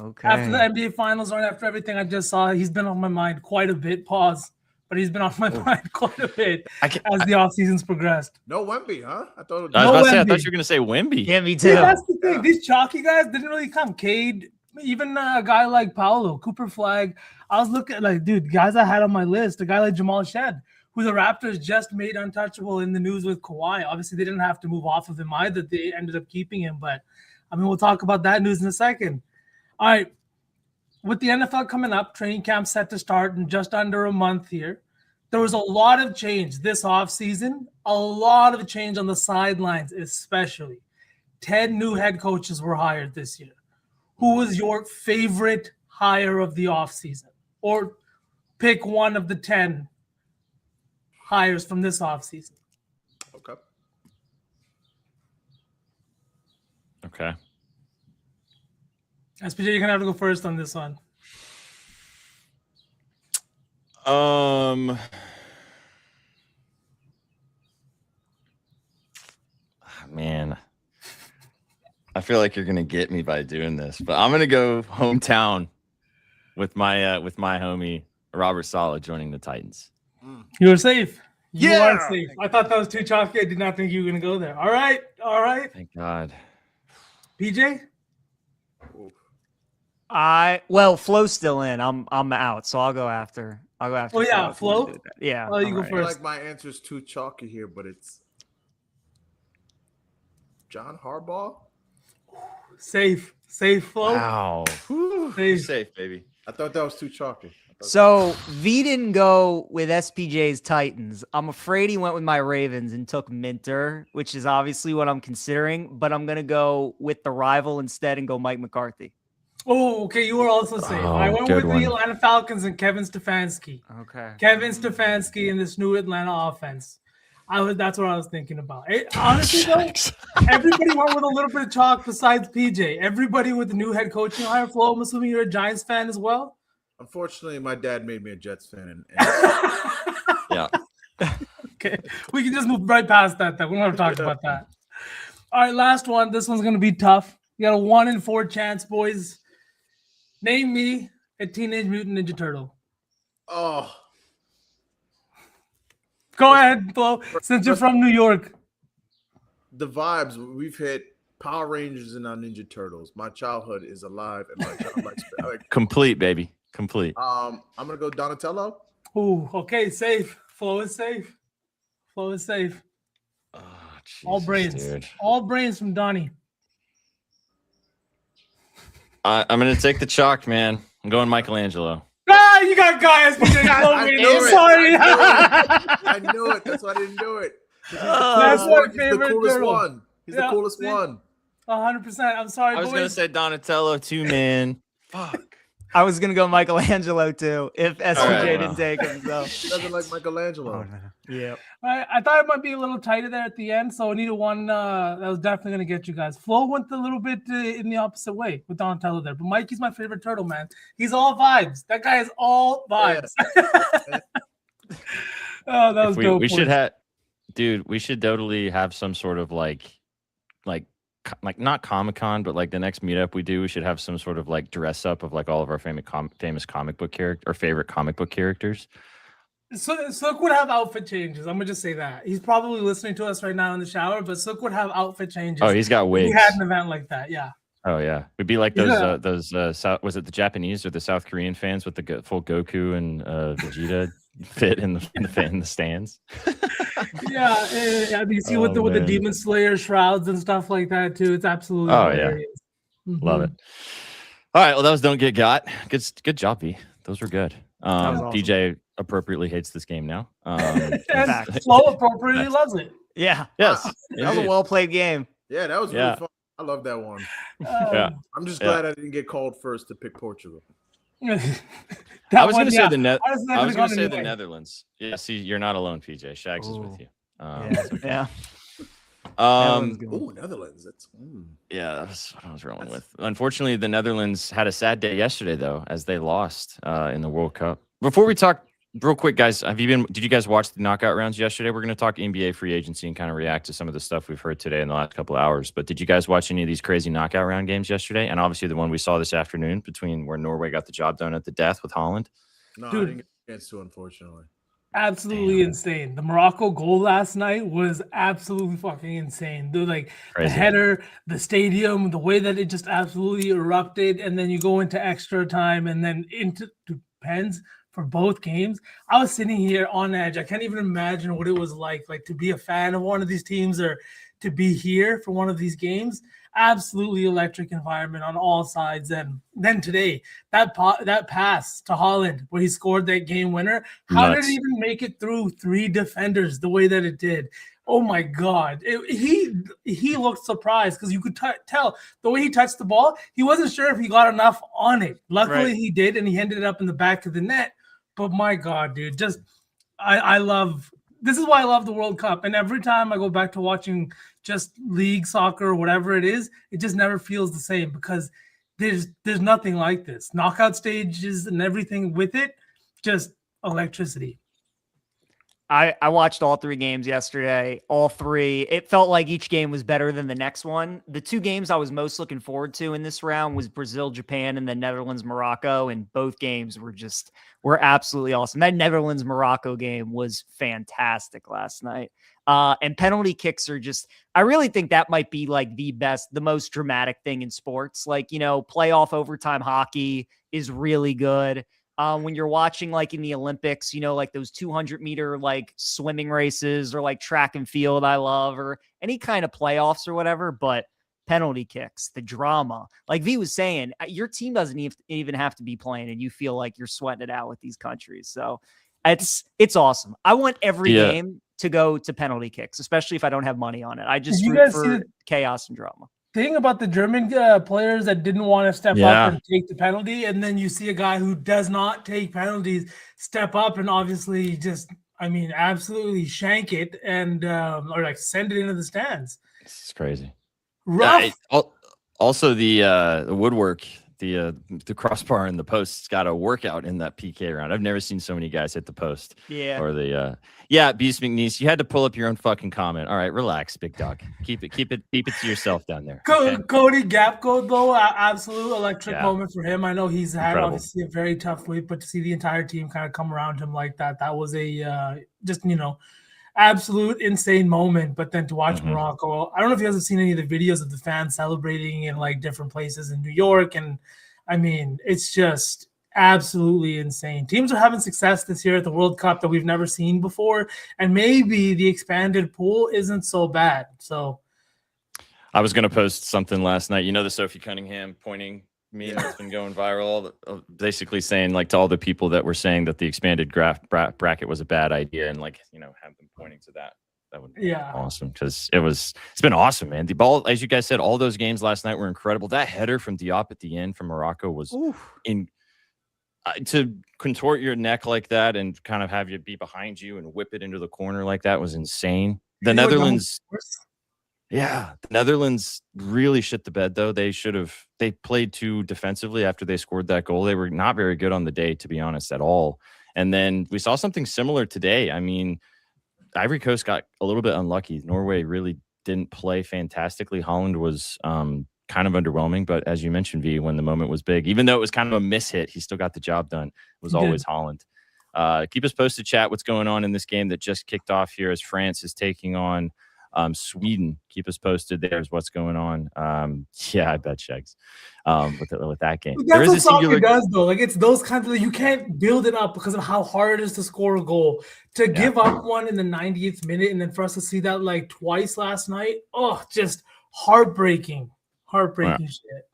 Okay. After the NBA Finals and after everything I just saw, he's been on my mind quite a bit. Pause. But he's been on my mind quite a bit as the off season's progressed. no Wemby, huh? I thought. I was about to say, I Wemby. thought you were going to say Wemby. Yeah, me See, too. that's the thing. These chalky guys didn't really come. Cade, even a guy like Paolo, Cooper Flag. I was looking like, dude, guys I had on my list, a guy like Jamal Shed, who the Raptors just made untouchable in the news with Kawhi. Obviously, they didn't have to move off of him either. They ended up keeping him. But, I mean, we'll talk about that news in a second. All right. With the NFL coming up, training camp set to start in just under a month here. There was a lot of change this offseason, a lot of change on the sidelines, especially. 10 new head coaches were hired this year. Who was your favorite hire of the offseason? Or pick one of the 10 hires from this offseason. Okay. Okay. SPJ, you're going to have to go first on this one. Man, I feel like you're gonna get me by doing this, but I'm gonna go hometown with my homie Robert Saleh joining the Titans. You were safe. You Yeah. are safe. I thought that was too chalky. I did not think you were going to go there. All right. All right. Thank God. PJ? Flo's still in. I'm out, so I'll go after. Oh, yeah, Flo? Yeah. Oh, you go alright. I feel first. like my answer is too chalky here, but it's John Harbaugh. Safe, Flo. Wow. Safe. Safe, baby. I thought that was too chalky. So V didn't go with SPJ's Titans. I'm afraid he went with my Ravens and took Minter, which is obviously what I'm considering. But I'm gonna go with the rival instead and go Mike McCarthy. Oh, okay. You were also safe. Oh, I went good with one. the Atlanta Falcons and Kevin Stefanski. Okay. Kevin Stefanski in this new Atlanta offense. That's what I was thinking about. Honestly, though, everybody went with a little bit of chalk besides PJ. Everybody with the new head coaching hire. Flo, I'm assuming you're a Giants fan as well. Unfortunately, my dad made me a Jets fan. Yeah. Okay, we can just move right past that. Then we don't have to talk about that. All right, last one. This one's gonna be tough. You got a 1 in 4 chance, boys. Name me a Teenage Mutant Ninja Turtle. Oh, Go ahead, Flo. Since you're from New York. the vibes we've hit. Power Rangers and our Ninja Turtles. My childhood is alive, and my childhood. Complete, baby. Complete. I'm gonna go Donatello. Ooh, okay, safe. Flo is safe. Flo is safe. Oh, All Jesus, brains. dude. All brains from Donnie. I'm gonna take the chalk, man. I'm going Michelangelo. Ah, you got guys. I knew it. Sorry. I knew it. That's why I didn't do it. That's my He's the favorite coolest turtle. one. He's the Yeah, coolest see? one. 100%. I'm sorry, I was gonna boys. say Donatello too, man. Fuck. I was gonna go Michelangelo too if SPJ right, didn't well. take him. So He doesn't like Michelangelo. yeah. I thought it might be a little tighter there at the end, so I needed one that was definitely going to get you guys. Flo went a little bit in the opposite way with Donatello there, but Mikey's my favorite turtle, man. He's all vibes. That guy is all vibes. Oh, that was dope. We should have, dude. We should totally have some sort of like not Comic-Con, but like the next meetup we do, we should have some sort of like dress up of like all of our famous comic book character or favorite comic book characters. So Sook would have outfit changes. I'm gonna just say that he's probably listening to us right now in the shower. But Sook would have outfit changes. Oh, he's got wigs. We had an event like that, yeah. Oh yeah, we'd be like Yeah. those South, was it the Japanese or the South Korean fans with the full Goku and Vegeta fit in the stands? Yeah. You see with the man. Demon Slayer shrouds and stuff like that too. It's absolutely Oh, yeah. hilarious. Love it. All right, well that was Don't Get Got. Good job, B. Those were good. was awesome. DJ appropriately hates this game now. And Flo appropriately loves it. Yeah. Yes, That was a well played game. Yeah, that was Yeah. really fun. I love that one. Yeah. I'm just Yeah. glad I didn't get called first to pick Portugal. I was going to say the I was I was going to say gonna the go Netherlands. Yeah, see, you're not alone, PJ. Shags is with you. Yeah. Oh, Netherlands. That's Yeah, that's what I was rolling with. Unfortunately, the Netherlands had a sad day yesterday, though, as they lost in the World Cup. Before we talk Real quick, guys, did you guys watch the knockout rounds yesterday? We're going to talk NBA free agency and kind of react to some of the stuff we've heard today in the last couple of hours. But did you guys watch any of these crazy knockout round games yesterday? And obviously the one we saw this afternoon between where Norway got the job done at the death with Holland. No, Dude. I didn't get a chance to, unfortunately. Absolutely insane. The Morocco goal last night was absolutely fucking insane. Dude, like Crazy. the header, the stadium, the way that it just absolutely erupted, and then you go into extra time and then into pens for both games. I was sitting here on edge. I can't even imagine what it was like to be a fan of one of these teams or to be here for one of these games. Absolutely electric environment on all sides. And then today, that pass to Holland where he scored that game winner, how did it even make it through 3 defenders the way that it did? Oh my God. He looked surprised because you could tell the way he touched the ball, he wasn't sure if he got enough on it. Luckily he did, and he ended up in the back of the net. But my God, dude, this is why I love the World Cup. And every time I go back to watching just league soccer or whatever it is, it just never feels the same because there's nothing like this. Knockout stages and everything with it, just electricity. I watched all 3 games yesterday, all 3. It felt like each game was better than the next one. The 2 games I was most looking forward to in this round was Brazil, Japan, and then Netherlands, Morocco. And both games were absolutely awesome. That Netherlands, Morocco game was fantastic last night. And penalty kicks are I really think that might be like the most dramatic thing in sports. Playoff overtime hockey is really good. When you're watching in the Olympics, those 200-meter swimming races or track and field, I love, or any kind of playoffs or whatever. But penalty kicks, the drama, like V was saying, your team doesn't even have to be playing, and you feel like you're sweating it out with these countries. So it's awesome. I want every game to go to penalty kicks, especially if I don't have money on it. I just root for chaos and drama. Thing about the German players that didn't want to step up and take the penalty, and then you see a guy who does not take penalties step up and obviously absolutely shank it and or send it into the stands. It's crazy. Rough. Also, the woodwork, the crossbar and the post's got a workout in that PK round. I've never seen so many guys hit the post. Yeah. Or the Beast McNeese, you had to pull up your own fucking comment. All right, relax, big dog. Keep it to yourself down there. Okay? Cody Gapco, though, absolute electric moment for him. I know he's had obviously a very tough week, but to see the entire team kind of come around him like that was a absolute insane moment. But then to watch Morocco, I don't know if you guys have seen any of the videos of the fans celebrating in different places in New York, and it's just absolutely insane. Teams are having success this year at the World Cup that we've never seen before, and maybe the expanded pool isn't so bad. So I was going to post something last night. The Sophie Cunningham pointing meme that's been going viral, basically saying to all the people that were saying that the expanded bracket was a bad idea, and have them pointing to that. That would be awesome, because it's been awesome, man. The ball, as you guys said, all those games last night were incredible. That header from Diop at the end from Morocco was to contort your neck like that and kind of have you be behind you and whip it into the corner like that was insane. The Netherlands really shit the bed, though. They played too defensively after they scored that goal. They were not very good on the day, to be honest, at all. And then we saw something similar today. Ivory Coast got a little bit unlucky. Norway really didn't play fantastically. Holland was kind of underwhelming, but as you mentioned, V, when the moment was big, even though it was kind of a miss hit, he still got the job done. It was always Holland. Keep us posted, chat, what's going on in this game that just kicked off here as France is taking on Sweden. Keep us posted. There's what's going on. I bet Shags with that game. But that's what soccer does, though. It's those kinds of, you can't build it up because of how hard it is to score a goal. To give up one in the 90th minute, and then for us to see that twice last night, just heartbreaking shit.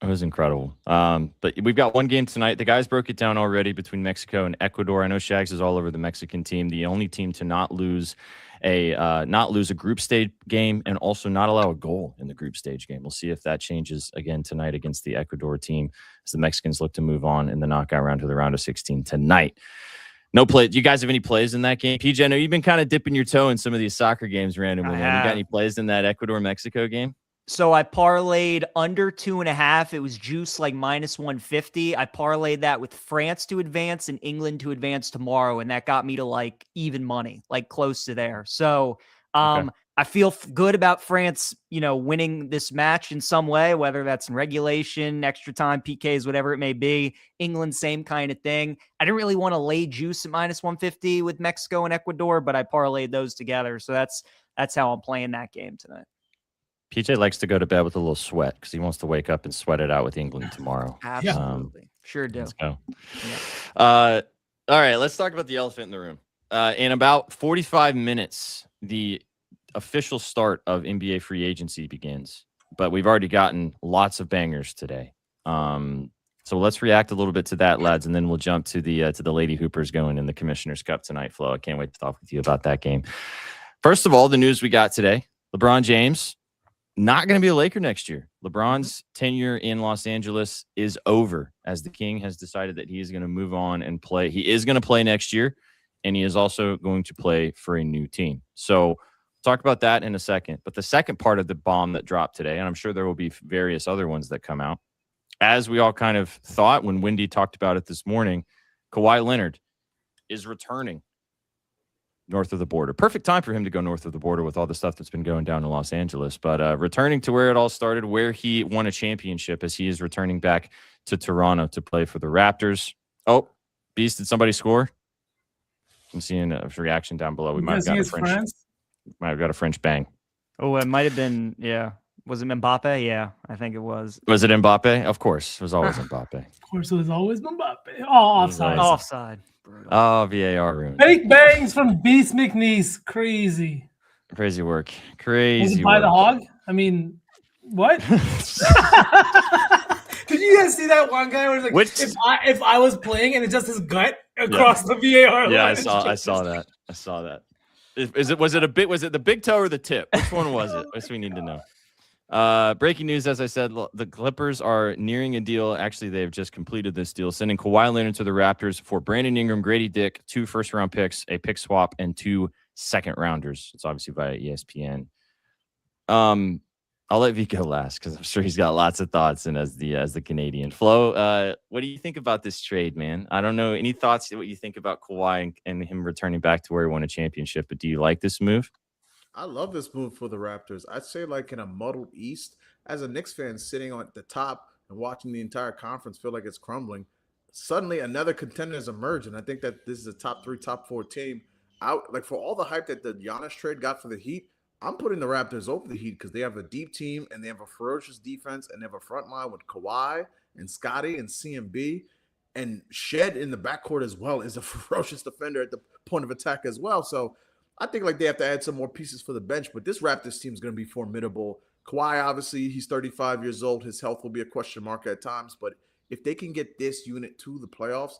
It was incredible. But we've got one game tonight. The guys broke it down already between Mexico and Ecuador. I know Shags is all over the Mexican team, the only team to not lose a group stage game and also not allow a goal in the group stage game. We'll see if that changes again tonight against the Ecuador team as the Mexicans look to move on in the knockout round to the round of 16 tonight. No play. Do you guys have any plays in that game? PJ, I know you've been kind of dipping your toe in some of these soccer games randomly. Man. You got any plays in that Ecuador-Mexico game? So I parlayed under 2.5. It was juice like -150. I parlayed that with France to advance and England to advance tomorrow, and that got me to like even money, like close to there. So Okay. I feel good about France, winning this match in some way, whether that's in regulation, extra time, PKs, whatever it may be. England, same kind of thing. I didn't really want to lay juice at -150 with Mexico and Ecuador, but I parlayed those together. So that's how I'm playing that game tonight. PJ likes to go to bed with a little sweat because he wants to wake up and sweat it out with England tomorrow. Absolutely. Sure do. Let's go. Yeah. All right, let's talk about the elephant in the room. In about 45 minutes, the official start of NBA free agency begins, but we've already gotten lots of bangers today. So let's react a little bit to that, lads, and then we'll jump to the Lady Hoopers going in the Commissioner's Cup tonight, Flo. I can't wait to talk with you about that game. First of all, the news we got today, LeBron James, not going to be a Laker next year. LeBron's tenure in Los Angeles is over, as the King has decided that he is going to move on and play. He is going to play next year, and he is also going to play for a new team. So talk about that in a second. But the second part of the bomb that dropped today, and I'm sure there will be various other ones that come out, as we all kind of thought when Wendy talked about it this morning, Kawhi Leonard is returning north of the border. Perfect time for him to go north of the border with all the stuff that's been going down in Los Angeles. But returning to where it all started, where he won a championship, as he is returning back to Toronto to play for the Raptors. Oh, Beast, did somebody score? I'm seeing a reaction down below. We might have got a French bang. Oh, it might have been, yeah. Was it Mbappe? Yeah, I think it was. Was it Mbappe? Of course. It was always Mbappe. Of course, it was always Mbappe. Oh, offside. Offside. Oh, VAR room. Fake bangs from Beast McNeese. Crazy. Crazy work. Was Crazy it by work. the hog? I mean, what? Did you guys see that one guy where it's like, if I was playing and it's just his gut across the VAR line? Yeah, I saw that. Was it the big toe or the tip? Which one was it? That's what we need to know. Breaking news, as I said, the Clippers are nearing a deal. Actually, they've just completed this deal, sending Kawhi Leonard to the Raptors for Brandon Ingram, Grady Dick, 2 first-round picks, a pick swap, and 2 second-rounders. It's obviously via ESPN. I'll let V go last because I'm sure he's got lots of thoughts. And as the Canadian, Flo, what do you think about this trade, man? I don't know. Any thoughts what you think about Kawhi and him returning back to where he won a championship? But do you like this move? I love this move for the Raptors. I'd say like in a muddled East, as a Knicks fan sitting on the top and watching the entire conference feel like it's crumbling, suddenly another contender has emerged. And I think that this is a top 3, top 4 team. Out like for all the hype that the Giannis trade got for the Heat, I'm putting the Raptors over the Heat because they have a deep team and they have a ferocious defense and they have a front line with Kawhi and Scotty and CMB. And Shed in the backcourt as well is a ferocious defender at the point of attack as well. So I think like they have to add some more pieces for the bench, but this Raptors team is going to be formidable. Kawhi, obviously, he's 35 years old. His health will be a question mark at times, but if they can get this unit to the playoffs,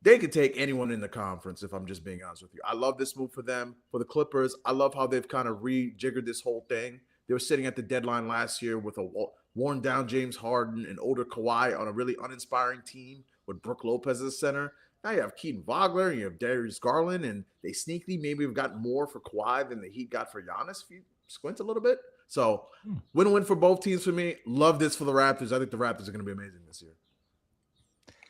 they could take anyone in the conference, if I'm just being honest with you. I love this move for them. For the Clippers, I love how they've kind of rejiggered this whole thing. They were sitting at the deadline last year with a worn-down James Harden and older Kawhi on a really uninspiring team with Brook Lopez as center. Now you have Keaton Vogler and you have Darius Garland, and they sneakily maybe have gotten more for Kawhi than the Heat got for Giannis if you squint a little bit. So win-win for both teams for me. Love this for the Raptors. I think the Raptors are going to be amazing this year.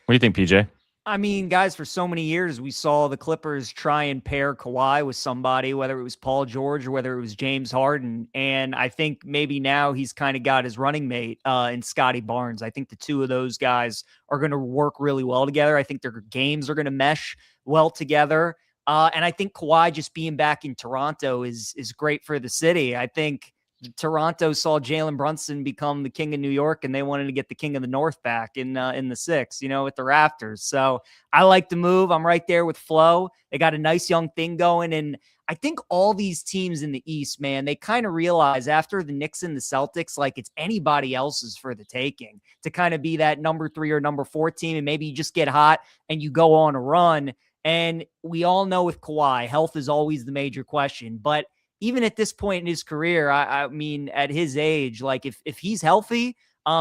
What do you think, PJ? I mean, guys, for so many years, we saw the Clippers try and pair Kawhi with somebody, whether it was Paul George or whether it was James Harden. And I think maybe now he's kind of got his running mate in Scotty Barnes. I think the two of those guys are going to work really well together. I think their games are going to mesh well together. And I think Kawhi just being back in Toronto is great for the city. I think Toronto saw Jalen Brunson become the king of New York, and they wanted to get the king of the North back in the 6, with the Raptors. So I like the move. I'm right there with Flo. They got a nice young thing going. And I think all these teams in the East, man, they kind of realize after the Knicks and the Celtics, like it's anybody else's for the taking to kind of be that number 3 or number 4 team. And maybe you just get hot and you go on a run. And we all know with Kawhi, health is always the major question. But even at this point in his career, I mean, at his age, like if he's healthy,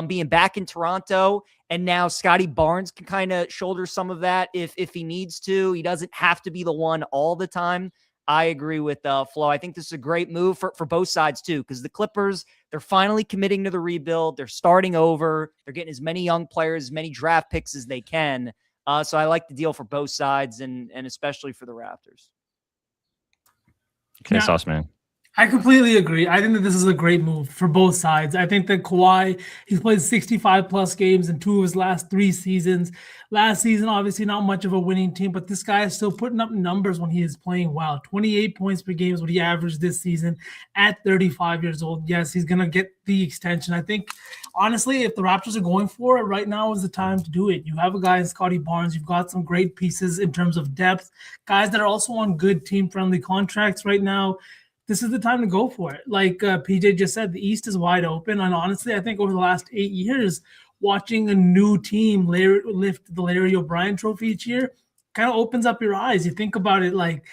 being back in Toronto, and now Scotty Barnes can kind of shoulder some of that if he needs to. He doesn't have to be the one all the time. I agree with Flo. I think this is a great move for both sides too, because the Clippers, they're finally committing to the rebuild. They're starting over. They're getting as many young players, as many draft picks as they can. So I like the deal for both sides, and especially for the Raptors. Okay, Sauce Man. I completely agree. I think that this is a great move for both sides. I think that Kawhi, he's played 65 plus games in 2 of his last 3 seasons. Last season, obviously not much of a winning team, but this guy is still putting up numbers when he is playing well. 28 points per game is what he averaged this season at 35 years old. Yes, he's going to get the extension. I think, honestly, if the Raptors are going for it, right now is the time to do it. You have a guy in Scotty Barnes. You've got some great pieces in terms of depth, guys that are also on good team-friendly contracts right now. This is the time to go for it. Like PJ just said, the East is wide open. And honestly, I think over the last 8 years, watching a new team lift the Larry O'Brien trophy each year kind of opens up your eyes. You think about it, like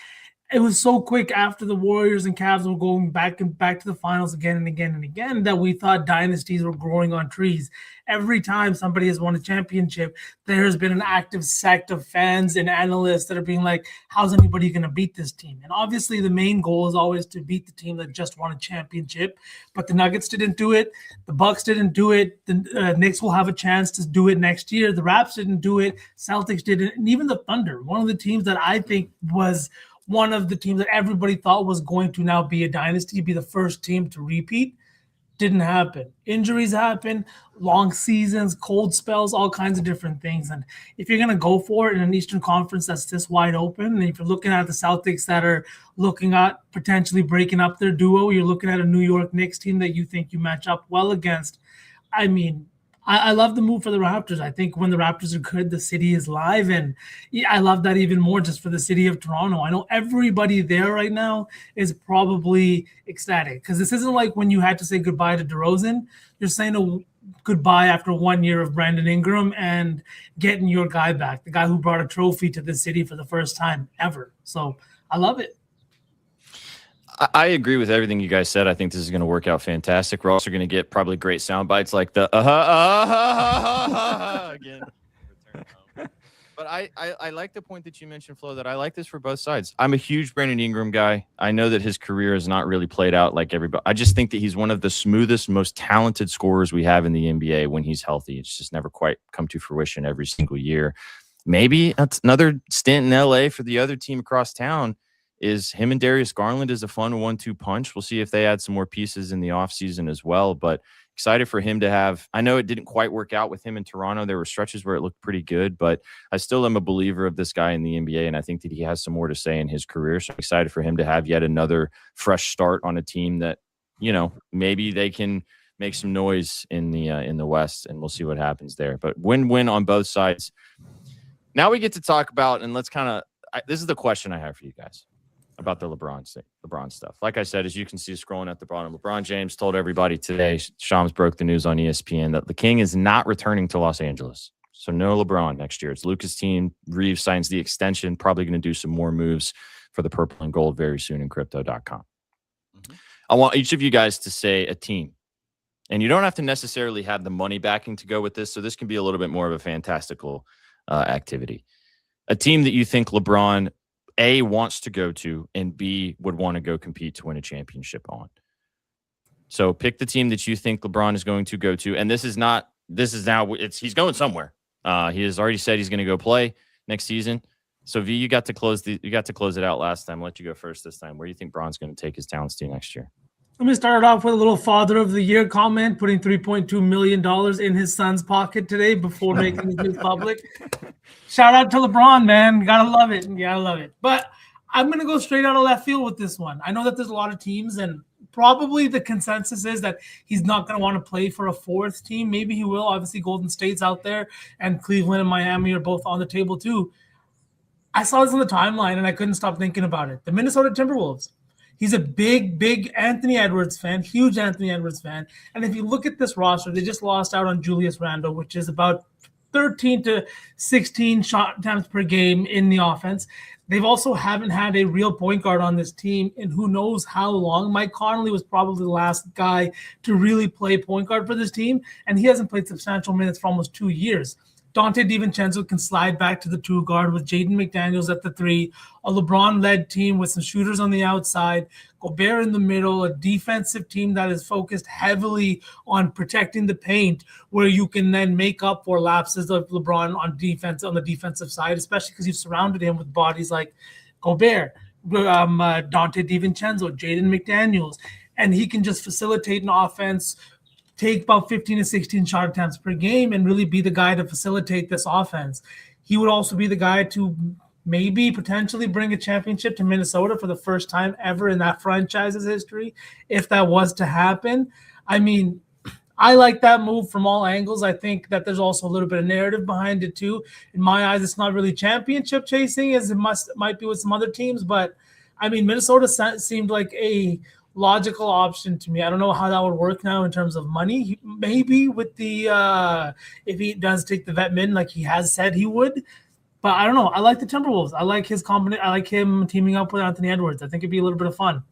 it was so quick after the Warriors and Cavs were going back and back to the finals again and again and again that we thought dynasties were growing on trees. Every time somebody has won a championship, there has been an active sect of fans and analysts that are being like, how's anybody going to beat this team? And obviously the main goal is always to beat the team that just won a championship, but the Nuggets didn't do it. The Bucks didn't do it. The Knicks will have a chance to do it next year. The Raps didn't do it. Celtics didn't. And even the Thunder, one of the teams that I think was one of the teams that everybody thought was going to now be a dynasty, be the first team to repeat, didn't happen. Injuries happen, long seasons, cold spells, all kinds of different things. And if you're going to go for it in an Eastern Conference that's this wide open, and if you're looking at the Celtics that are looking at potentially breaking up their duo, you're looking at a New York Knicks team that you think you match up well against. I mean, I love the move for the Raptors. I think when the Raptors are good, the city is live. And I love that even more just for the city of Toronto. I know everybody there right now is probably ecstatic because this isn't like when you had to say goodbye to DeRozan. You're saying a goodbye after 1 year of Brandon Ingram and getting your guy back, the guy who brought a trophy to the city for the first time ever. So I love it. I agree with everything you guys said. I think this is going to work out fantastic. We're also going to get probably great sound bites like the again. But I like the point that you mentioned, Flo, that I like this for both sides. I'm a huge Brandon Ingram guy. I know that his career has not really played out like everybody. I just think that he's one of the smoothest, most talented scorers we have in the NBA when he's healthy. It's just never quite come to fruition every single year. Maybe that's another stint in LA for the other team across town. Is him and Darius Garland is a fun 1-2 punch. We'll see if they add some more pieces in the offseason as well. But excited for him to have – I know it didn't quite work out with him in Toronto. There were stretches where it looked pretty good, but I still am a believer of this guy in the NBA, and I think that he has some more to say in his career. So I'm excited for him to have yet another fresh start on a team that, you know, maybe they can make some noise in the West, and we'll see what happens there. But win-win on both sides. Now we get to talk about – and let's kind of – this is the question I have for you guys about the LeBron stuff. Like I said, as you can see scrolling at the bottom, LeBron James told everybody today, Shams broke the news on ESPN, that the King is not returning to Los Angeles. So no LeBron next year. It's Lucas' team. Reeves signs the extension, probably going to do some more moves for the purple and gold very soon in crypto.com. Mm-hmm. I want each of you guys to say a team. And you don't have to necessarily have the money backing to go with this, so this can be a little bit more of a fantastical activity. A team that you think LeBron A, wants to go to, and B, would want to go compete to win a championship on. So pick the team that you think LeBron is going to go to. And he's going somewhere. He has already said he's going to go play next season. So V, you got to close it out last time. I'll let you go first this time. Where do you think Bron's going to take his talents to next year? Let me start off with a little Father of the Year comment, putting $3.2 million in his son's pocket today before making the news public. Shout out to LeBron, man. Gotta love it. But I'm going to go straight out of left field with this one. I know that there's a lot of teams, and probably the consensus is that he's not going to want to play for a fourth team. Maybe he will. Obviously, Golden State's out there, and Cleveland and Miami are both on the table too. I saw this on the timeline, and I couldn't stop thinking about it. The Minnesota Timberwolves. He's a big Anthony Edwards fan, huge Anthony Edwards fan. And if you look at this roster, they just lost out on Julius Randle, which is about 13 to 16 shot attempts per game in the offense. They've also haven't had a real point guard on this team in who knows how long. Mike Conley was probably the last guy to really play point guard for this team, and he hasn't played substantial minutes for almost 2 years. Dante DiVincenzo can slide back to the 2 guard with Jaden McDaniels at the 3, a LeBron-led team with some shooters on the outside, Gobert in the middle, a defensive team that is focused heavily on protecting the paint, where you can then make up for lapses of LeBron on defense on the defensive side, especially because you've surrounded him with bodies like Gobert, Dante DiVincenzo, Jaden McDaniels, and he can just facilitate an offense, take about 15 to 16 shot attempts per game, and really be the guy to facilitate this offense. He would also be the guy to maybe potentially bring a championship to Minnesota for the first time ever in that franchise's history, if that was to happen. I mean, I like that move from all angles. I think that there's also a little bit of narrative behind it too. In my eyes, it's not really championship chasing as it might be with some other teams, but I mean, Minnesota seemed like a logical option to me. I don't know how that would work now in terms of money. Maybe with the if he does take the vet min like he has said he would, but I don't know. I like the Timberwolves. I like his combination. I like him teaming up with Anthony Edwards. I think it'd be a little bit of fun.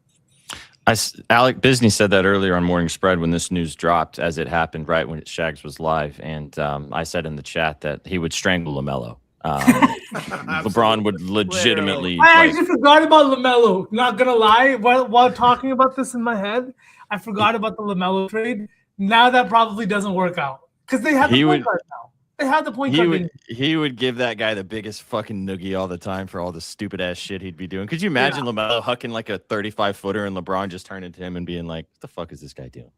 Alec Bisney said that earlier on Morning Spread when this news dropped, as it happened right when Shags was live, and I said in the chat that he would strangle LaMelo. LeBron would legitimately. I actually forgot about LaMelo. Not gonna lie, while talking about this in my head, I forgot about the LaMelo trade. Now that probably doesn't work out because they have the point guard now. They have the point guard. He would give that guy the biggest fucking noogie all the time for all the stupid ass shit he'd be doing. Could you imagine LaMelo hucking like a 35-footer and LeBron just turning to him and being like, "What the fuck is this guy doing?"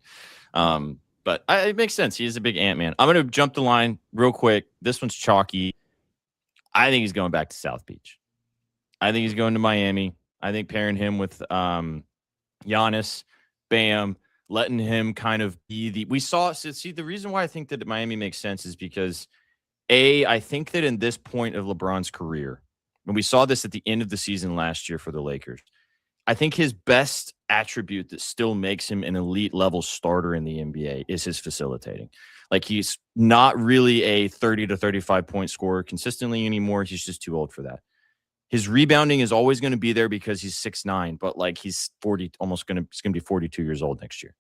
But it makes sense. He is a big Ant-Man. I'm gonna jump the line real quick. This one's chalky. I think he's going back to South Beach. I think he's going to Miami. I think pairing him with Giannis, Bam, letting him kind of be the – the reason why I think that Miami makes sense is because, I think that in this point of LeBron's career, when we saw this at the end of the season last year for the Lakers, I think his best attribute that still makes him an elite level starter in the NBA is his facilitating. Like, he's not really a 30 to 35 point scorer consistently anymore. He's just too old for that. His rebounding is always going to be there because he's 6'9", but like he's 40, he's going to be 42 years old next year.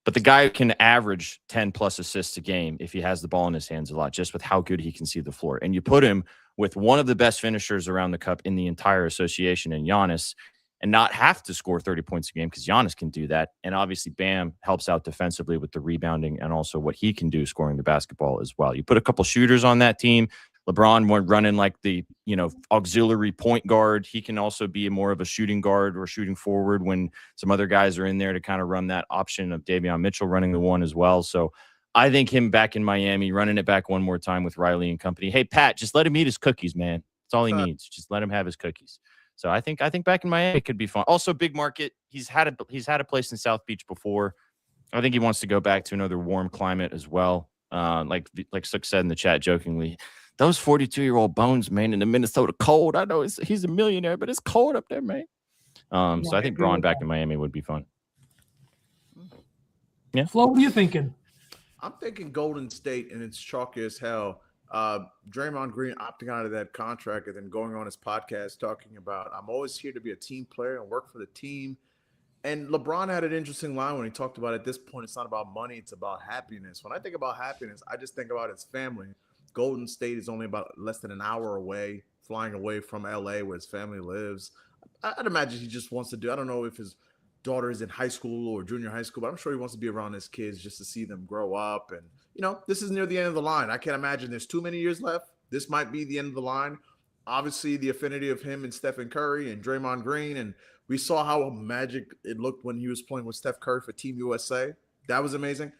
But the guy can average 10 plus assists a game if he has the ball in his hands a lot, just with how good he can see the floor. And you put him with one of the best finishers around the cup in the entire association in Giannis, and not have to score 30 points a game because Giannis can do that. And obviously Bam helps out defensively with the rebounding and also what he can do scoring the basketball as well. You put a couple shooters on that team. LeBron running like the, auxiliary point guard. He can also be more of a shooting guard or shooting forward when some other guys are in there to kind of run that option of Davion Mitchell running the one as well. So I think him back in Miami, running it back one more time with Riley and company. Hey, Pat, just let him eat his cookies, man. That's all he needs. Just let him have his cookies. So I think back in Miami could be fun. Also, big market. He's had a place in South Beach before. I think he wants to go back to another warm climate as well. Like Sook said in the chat jokingly, those 42-year-old bones, man, in the Minnesota cold. I know he's a millionaire, but it's cold up there, man. So I think Braun back in Miami would be fun. Yeah. Flo, what are you thinking? I'm thinking Golden State, and it's chalky as hell. Draymond Green opting out of that contract and then going on his podcast talking about, I'm always here to be a team player and work for the team. And LeBron had an interesting line when he talked about, at this point, it's not about money, it's about happiness. When I think about happiness, I just think about his family. Golden State is only about less than an hour away, flying away from LA where his family lives. I'd imagine he just wants to do, I don't know if his daughter is in high school or junior high school, but I'm sure he wants to be around his kids just to see them grow up. And, this is near the end of the line. I can't imagine there's too many years left. This might be the end of the line. Obviously, the affinity of him and Stephen Curry and Draymond Green. And we saw how magic it looked when he was playing with Steph Curry for Team USA. That was amazing.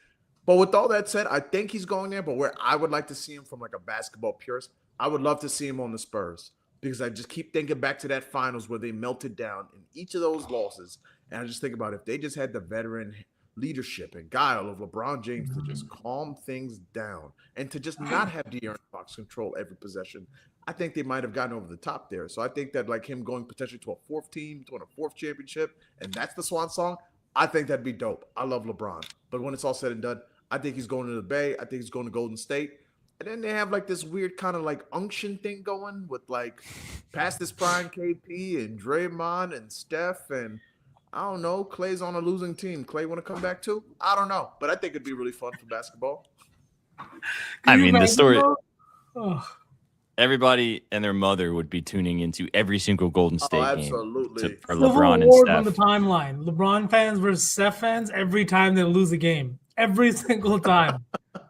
But with all that said, I think he's going there. But where I would like to see him from like a basketball purist, I would love to see him on the Spurs. Because I just keep thinking back to that finals where they melted down in each of those losses. And I just think about if they just had the veteran leadership and guile of LeBron James to just calm things down and to just not have De'Aaron Fox control every possession, I think they might have gotten over the top there. So I think that like him going potentially to a fourth team, to a fourth championship, and that's the swan song, I think that'd be dope. I love LeBron. But when it's all said and done, I think he's going to the Bay. I think he's going to Golden State. And then they have like this weird kind of like unction thing going with like past this prime KP and Draymond and Steph and I don't know, Clay's on a losing team. Clay want to come back too? I don't know, but I think it'd be really fun for basketball. I mean, the story. Oh, Everybody and their mother would be tuning into every single Golden State game absolutely. for Civil LeBron and war on the Steph. timeline. LeBron fans versus Steph fans every time they lose a game. Every single time.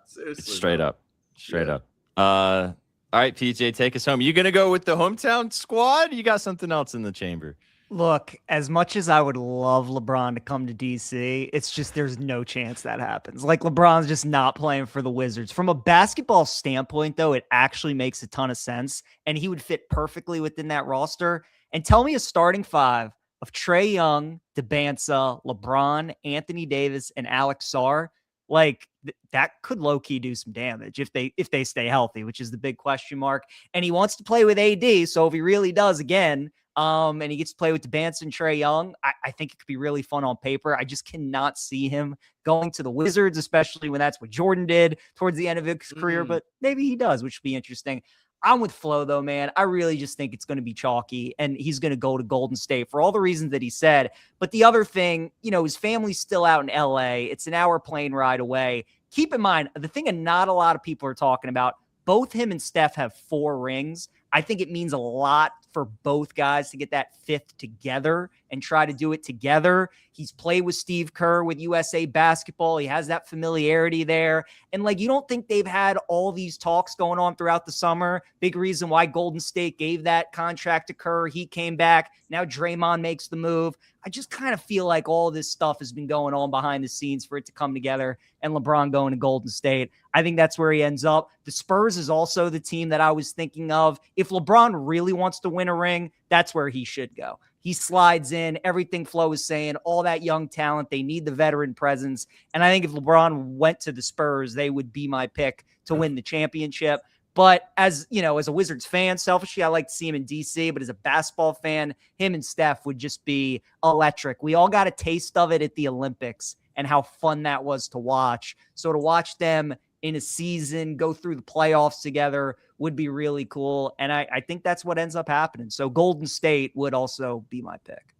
Seriously, Straight man. up. Straight up. All right, PJ, take us home. You going to go with the hometown squad? You got something else in the chamber? Look, as much as I would love LeBron to come to DC, it's just there's no chance that happens. Like, LeBron's just not playing for the Wizards. From a basketball standpoint, though, it actually makes a ton of sense, and he would fit perfectly within that roster. And tell me a starting five of Trae Young, DeBanza, LeBron, Anthony Davis, and Alex Sarr. Like, that could low-key do some damage if they stay healthy, which is the big question mark. And he wants to play with AD, so if he really does again, and he gets to play with DeBanza and Trae Young, I think it could be really fun on paper. I just cannot see him going to the Wizards, especially when that's what Jordan did towards the end of his career. But maybe he does, which would be interesting. I'm with Flo, though, man. I really just think it's going to be chalky, and he's going to go to Golden State for all the reasons that he said. But the other thing, his family's still out in L.A. It's an hour plane ride away. Keep in mind, the thing that not a lot of people are talking about, both him and Steph have 4 rings. I think it means a lot for both guys to get that 5th together and try to do it together. He's played with Steve Kerr with USA Basketball. He has that familiarity there. And you don't think they've had all these talks going on throughout the summer? Big reason why Golden State gave that contract to Kerr. He came back. Now Draymond makes the move. I just kind of feel like all this stuff has been going on behind the scenes for it to come together, and LeBron going to Golden State. I think that's where he ends up. The Spurs is also the team that I was thinking of. If LeBron really wants to win a ring, that's where he should go. He slides in, everything Flo is saying, all that young talent. They need the veteran presence. And I think if LeBron went to the Spurs, they would be my pick to win the championship. But as a Wizards fan, selfishly, I like to see him in DC. But as a basketball fan, him and Steph would just be electric. We all got a taste of it at the Olympics and how fun that was to watch. So to watch them in a season go through the playoffs together would be really cool. And I think that's what ends up happening. So Golden State would also be my pick.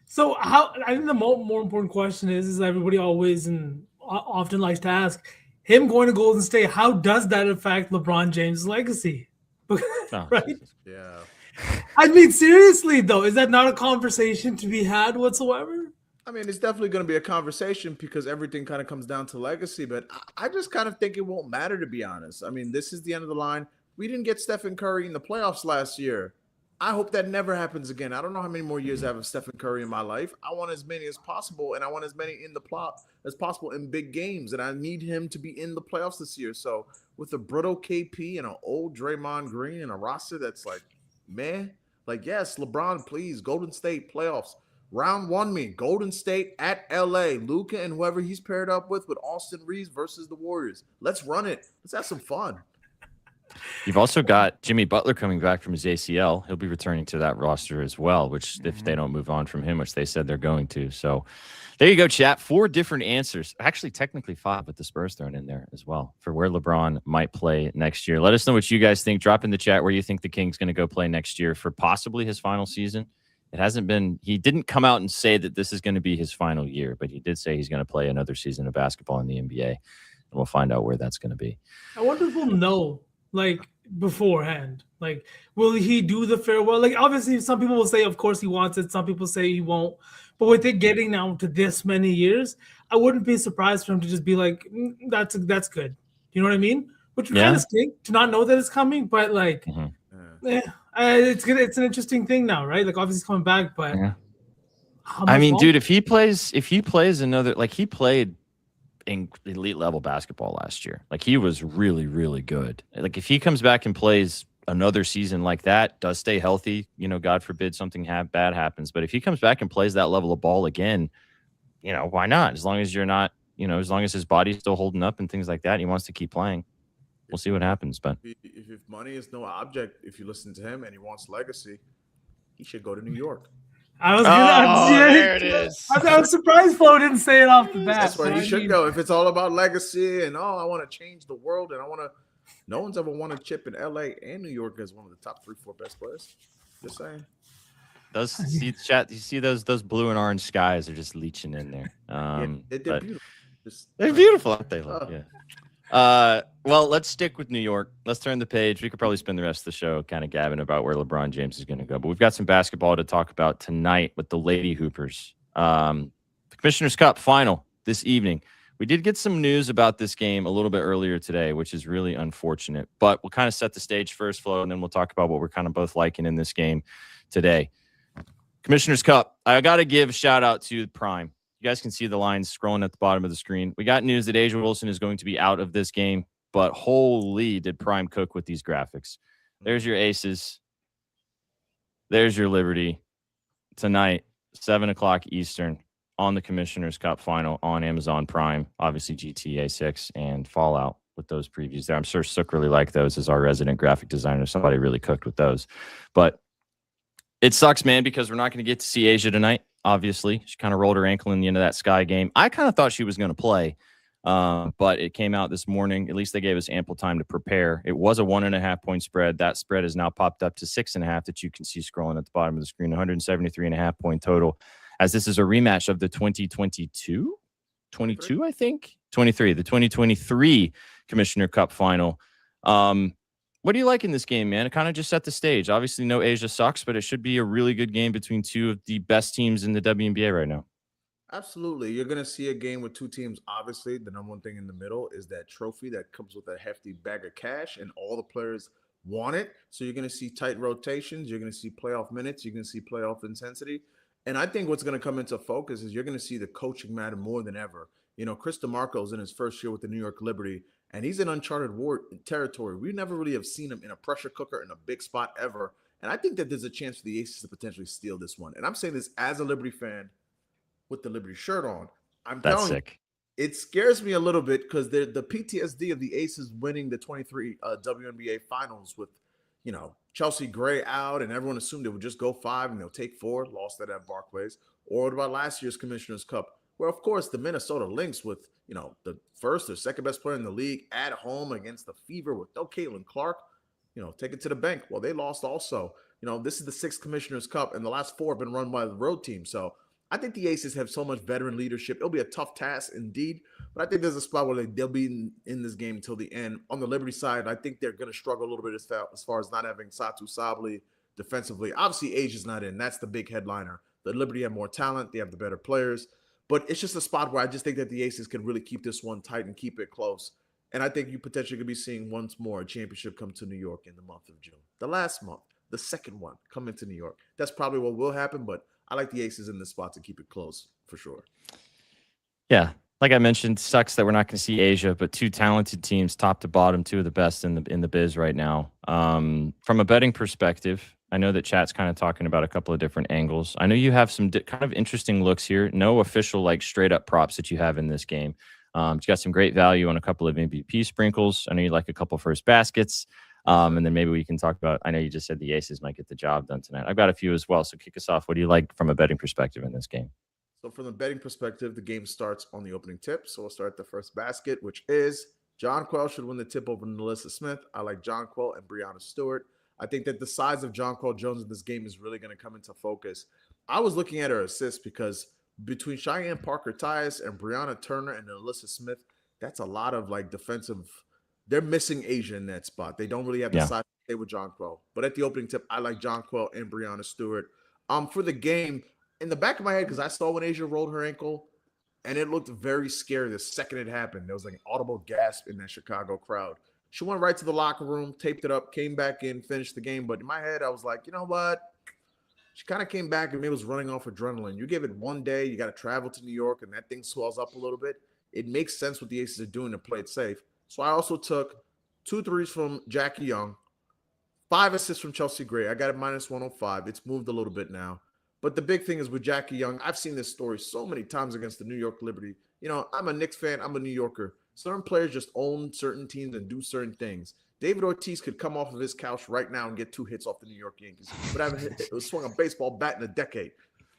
So I think the more important question is everybody always and often likes to ask, him going to Golden State, how does that affect LeBron James' legacy? Right? Yeah. I mean, seriously, though, is that not a conversation to be had whatsoever? I mean, it's definitely going to be a conversation because everything kind of comes down to legacy, but I just kind of think it won't matter, to be honest. I mean, this is the end of the line. We didn't get Stephen Curry in the playoffs last year. I hope that never happens again. I don't know how many more years I have of Stephen Curry in my life. I want as many as possible, and I want as many in the plot as possible in big games, and I need him to be in the playoffs this year. So with a brittle KP and an old Draymond Green and a roster that's yes, LeBron, please, Golden State playoffs. Round 1 me, Golden State at LA, Luka and whoever he's paired up with Austin Reeves versus the Warriors. Let's run it. Let's have some fun. You've also got Jimmy Butler coming back from his ACL. He'll be returning to that roster as well, which if they don't move on from him, which they said they're going to. So there you go, chat. 4 different answers. Actually, technically 5 with the Spurs thrown in there as well for where LeBron might play next year. Let us know what you guys think. Drop in the chat where you think the King's going to go play next year for possibly his final season. It hasn't been, he didn't come out and say that this is going to be his final year, but he did say he's going to play another season of basketball in the NBA. And we'll find out where that's going to be. I wonder if we'll know, beforehand. Will he do the farewell? Obviously, some people will say, of course, he wants it. Some people say he won't. But with it getting now to this many years, I wouldn't be surprised for him to just be like, that's good. You know what I mean? Which would kind of stink to not know that it's coming, but it's an interesting thing now, right? Obviously he's coming back, but I mean, dude, if he plays another, he played in elite level basketball last year. He was really, really good. If he comes back and plays another season like that, does stay healthy, God forbid something bad happens. But if he comes back and plays that level of ball again, why not? As long as you're not, as long as his body's still holding up and things like that, and he wants to keep playing. We'll see what happens. But if money is no object, if you listen to him and he wants legacy, he should go to New York. I was gonna. There it is. I was surprised Flo didn't say it off the bat. That's where he should go. If it's all about legacy and I want to change the world and I want to. No one's ever won a chip in LA and New York as one of the top 3-4 best players. Just saying. You see those blue and orange skies are just leaching in there. They're beautiful. They're beautiful, aren't they? Yeah. Well, let's stick with New York. Let's turn the page. We could probably spend the rest of the show kind of gabbing about where LeBron James is going to go. But we've got some basketball to talk about tonight with the Lady Hoopers. The Commissioner's Cup final this evening. We did get some news about this game a little bit earlier today, which is really unfortunate. But we'll kind of set the stage first, Flo, and then we'll talk about what we're kind of both liking in this game today. Commissioner's Cup. I got to give a shout out to Prime. You guys can see the lines scrolling at the bottom of the screen. We got news that Asia Wilson is going to be out of this game, but holy did Prime cook with these graphics. There's your Aces. There's your Liberty. Tonight, 7 o'clock Eastern on the Commissioner's Cup final on Amazon Prime. Obviously, GTA 6 and Fallout with those previews there. I'm sure Sook really liked those as our resident graphic designer. Somebody really cooked with those. But it sucks, man, because we're not going to get to see Asia tonight. Obviously, she kind of rolled her ankle in the end of that Sky game. I kind of thought she was going to play, but it came out this morning. At least they gave us ample time to prepare. It was a 1.5 point spread. That spread has now popped up to 6.5 that you can see scrolling at the bottom of the screen. 173.5 point total, as this is a rematch of the 22, I think 23, the 2023 Commissioner Cup final. What do you like in this game, man? It kind of just set the stage. Obviously, no Asia sucks, but it should be a really good game between two of the best teams in the WNBA right now. Absolutely. You're going to see a game with two teams. Obviously, the number one thing in the middle is that trophy that comes with a hefty bag of cash, and all the players want it. So you're going to see tight rotations. You're going to see playoff minutes. You're going to see playoff intensity. And I think what's going to come into focus is you're going to see the coaching matter more than ever. You know, Chris DeMarco's in his first year with the New York Liberty, and he's in uncharted territory. We never really have seen him in a pressure cooker in a big spot ever. And I think that there's a chance for the Aces to potentially steal this one. And I'm saying this as a Liberty fan with the Liberty shirt on. That's sick. It scares me a little bit because the PTSD of the Aces winning the 23 WNBA finals with, you know, Chelsea Gray out, and everyone assumed they would just go 5 and they'll take 4, lost that at Barclays. Or what about last year's Commissioner's Cup, where, of course, the Minnesota Lynx with, you know, the first or second best player in the league at home against the Fever with no Caitlin Clark, you know, take it to the bank. Well, they lost also. You know, this is the 6th Commissioner's Cup, and the last 4 have been run by the road team. So I think the Aces have so much veteran leadership. It'll be a tough task indeed, but I think there's a spot where they'll be in this game until the end. On the Liberty side, I think they're going to struggle a little bit as far as not having Satu Sabli defensively. Obviously, Asia's not in. That's the big headliner. The Liberty have more talent. They have the better players. But it's just a spot where I just think that the Aces can really keep this one tight and keep it close. And I think you potentially could be seeing once more a championship come to New York in the month of June. The last month, the second one, come into New York. That's probably what will happen, but I like the Aces in this spot to keep it close for sure. Yeah. Like I mentioned, sucks that we're not going to see Asia, but two talented teams, top to bottom, two of the best in the biz right now. From a betting perspective, I know that chat's kind of talking about a couple of different angles. I know you have some kind of interesting looks here. No official, like, straight up props that you have in this game. You got some great value on a couple of MVP sprinkles. I know you like a couple first baskets. And then maybe we can talk about, I know you just said the Aces might get the job done tonight. I've got a few as well. So kick us off. What do you like from a betting perspective in this game? So from the betting perspective, the game starts on the opening tip. So we'll start at the first basket, which is Jonquel should win the tip over Melissa Smith. I like Jonquel and Brianna Stewart. I think that the size of Jonquel Jones in this game is really going to come into focus. I was looking at her assists because between Cheyenne Parker-Tyus and Brianna Turner and Alyssa Smith, that's a lot of, like, defensive. They're missing Asia in that spot. They don't really have the size to stay with Jonquel. But at the opening tip, I like Jonquel and Brianna Stewart. For the game, in the back of my head, because I saw when Asia rolled her ankle, and it looked very scary the second it happened. There was like an audible gasp in that Chicago crowd. She went right to the locker room, taped it up, came back in, finished the game. But in my head, I was like, you know what? She kind of came back and maybe was running off adrenaline. You give it one day, you got to travel to New York, and that thing swells up a little bit. It makes sense what the Aces are doing to play it safe. So I also took 2 threes from Jackie Young, 5 assists from Chelsea Gray. I got it minus 105. It's moved a little bit now. But the big thing is with Jackie Young, I've seen this story so many times against the New York Liberty. You know, I'm a Knicks fan. I'm a New Yorker. Certain players just own certain teams and do certain things. David Ortiz could come off of his couch right now and get 2 hits off the New York Yankees, but I haven't swung a baseball bat in a decade.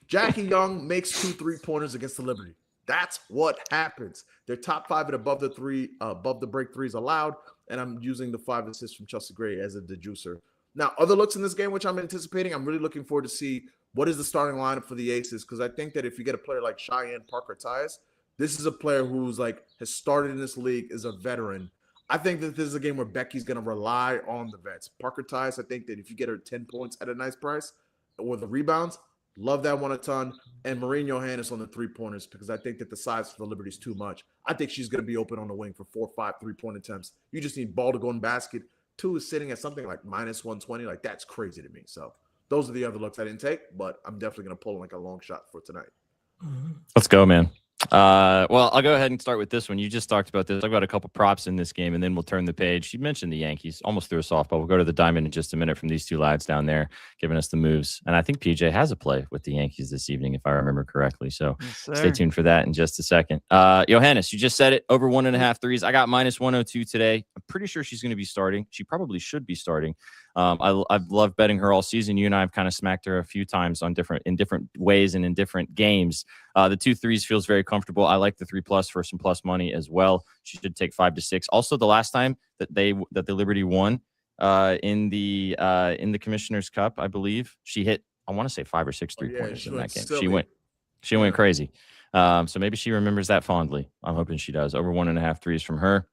Jackie Young makes 2 3-pointers against the Liberty. That's what happens. They're top 5 and above the break threes allowed, and I'm using the 5 assists from Chelsea Gray as a dejuicer. Now, other looks in this game, which I'm anticipating, I'm really looking forward to see what is the starting lineup for the Aces, because I think that if you get a player like Cheyenne Parker-Tyus, this is a player who's has started in this league, is a veteran. I think that this is a game where Becky's going to rely on the vets. Parker Tice, I think that if you get her 10 points at a nice price or the rebounds, love that one a ton. And Maureen Johannes on the 3-pointers, because I think that the size for the Liberty is too much. I think she's going to be open on the wing for 4 or 5 3-point attempts. You just need ball to go in basket. 2 is sitting at something like minus 120. Like, that's crazy to me. So those are the other looks I didn't take, but I'm definitely going to pull like a long shot for tonight. Let's go, man. Well, I'll go ahead and start with this one. You just talked about this. I've got a couple props in this game, and then we'll turn the page. You mentioned the Yankees. Almost threw a softball. We'll go to the diamond in just a minute from these two lads down there, giving us the moves. And I think PJ has a play with the Yankees this evening, if I remember correctly. So stay tuned for that in just a second. Johannes, you just said it. Over 1.5 threes. I got minus 102 today. I'm pretty sure she's going to be starting. She probably should be starting. I've loved betting her all season. You and I have kind of smacked her a few times in different ways and in different games. The 2 threes feels very comfortable. I like the 3+ for some plus money as well. She should take 5 to 6. Also, the last time that the Liberty won in the Commissioner's Cup, I believe she hit, I want to say 5 or 6 3-pointers in that game. She went crazy. So maybe she remembers that fondly. I'm hoping she does. Over 1.5 threes from her.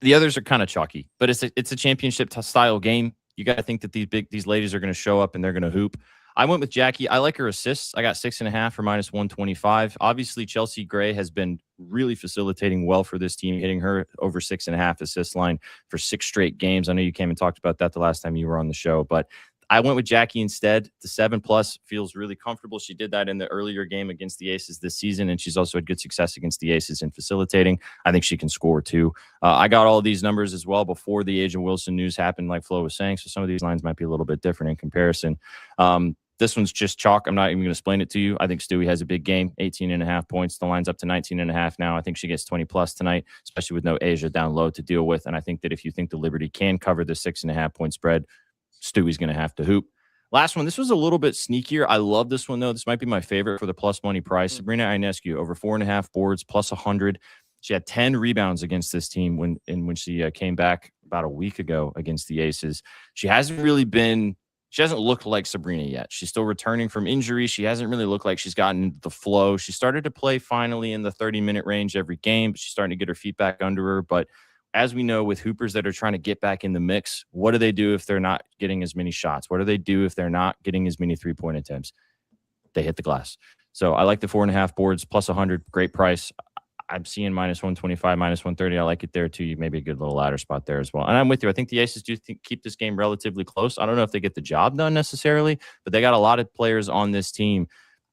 The others are kind of chalky, but it's a championship style game. You got to think that these ladies are going to show up and they're going to hoop. I went with Jackie. I like her assists. I got 6.5 for minus 125. Obviously, Chelsea Gray has been really facilitating well for this team, hitting her over 6.5 assist line for 6 straight games. I know you came and talked about that the last time you were on the show, but I went with Jackie instead. The 7+ feels really comfortable. She did that in the earlier game against the Aces this season, and she's also had good success against the Aces in facilitating. I think she can score too. I got all these numbers as well before the Asia Wilson news happened, like Flo was saying, so some of these lines might be a little bit different in comparison. This one's just chalk. I'm not even going to explain it to you. I think Stewie has a big game, 18.5 points. The line's up to 19.5 now. I think she gets 20+ tonight, especially with no Asia down low to deal with. And I think that if you think the Liberty can cover the 6.5 point spread, Stewie's going to have to hoop. Last one. This was a little bit sneakier. I love this one, though. This might be my favorite for the plus money price. Sabrina Ionescu, over 4.5 boards, plus 100. She had 10 rebounds against this team when she came back about a week ago against the Aces. She hasn't looked like Sabrina yet. She's still returning from injury. She hasn't really looked like she's gotten into the flow. She started to play finally in the 30-minute range every game, but she's starting to get her feet back under her. But as we know, with hoopers that are trying to get back in the mix, what do they do if they're not getting as many shots? What do they do if they're not getting as many 3-point attempts? They hit the glass. So I like the 4.5 boards, plus 100, great price. I'm seeing minus 125, minus 130. I like it there too. Maybe a good little ladder spot there as well. And I'm with you. I think the Aces do keep this game relatively close. I don't know if they get the job done necessarily, but they got a lot of players on this team.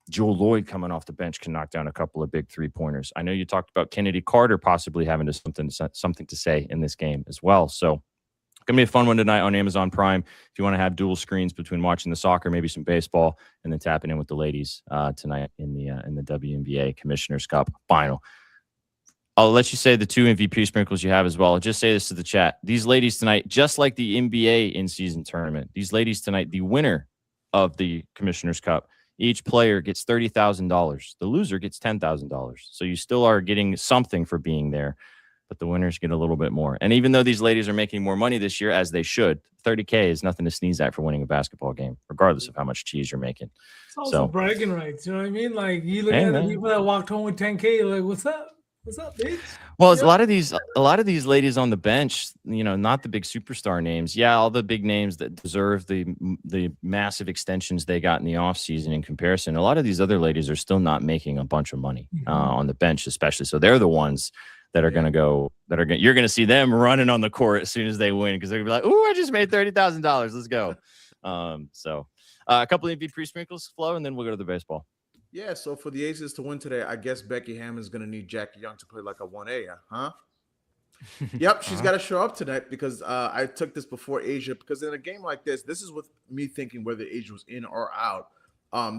Jewel Lloyd coming off the bench can knock down a couple of big 3-pointers. I know you talked about Kennedy Carter possibly having something to say in this game as well. So gonna be a fun one tonight on Amazon Prime. If you want to have dual screens between watching the soccer, maybe some baseball, and then tapping in with the ladies tonight in the WNBA Commissioner's Cup final. I'll let you say the 2 MVP sprinkles you have as well. I'll just say this to the chat. These ladies tonight, just like the NBA in-season tournament, these ladies tonight, the winner of the Commissioner's Cup, each player gets $30,000. The loser gets $10,000. So you still are getting something for being there, but the winners get a little bit more. And even though these ladies are making more money this year, as they should, $30K is nothing to sneeze at for winning a basketball game, regardless of how much cheese you're making. It's also bragging rights. You know what I mean? Like, you look at the people that walked home with 10K, you're like, what's up? What's up, bitch? Well, it's a lot of these ladies on the bench, not the big superstar names. Yeah, all the big names that deserve the massive extensions they got in the offseason in comparison. A lot of these other ladies are still not making a bunch of money on the bench, especially. So they're the ones that are going to go, you're going to see them running on the court as soon as they win, because they're going to be like, ooh, I just made $30,000. Let's go. So a couple of MVP sprinkles, Flo, and then we'll go to the baseball. Yeah, so for the Aces to win today, I guess Becky Hammond's going to need Jackie Young to play like a 1A, huh? Yep, she's got to show up tonight, because I took this before Asia, because in a game like this is with me thinking whether Asia was in or out,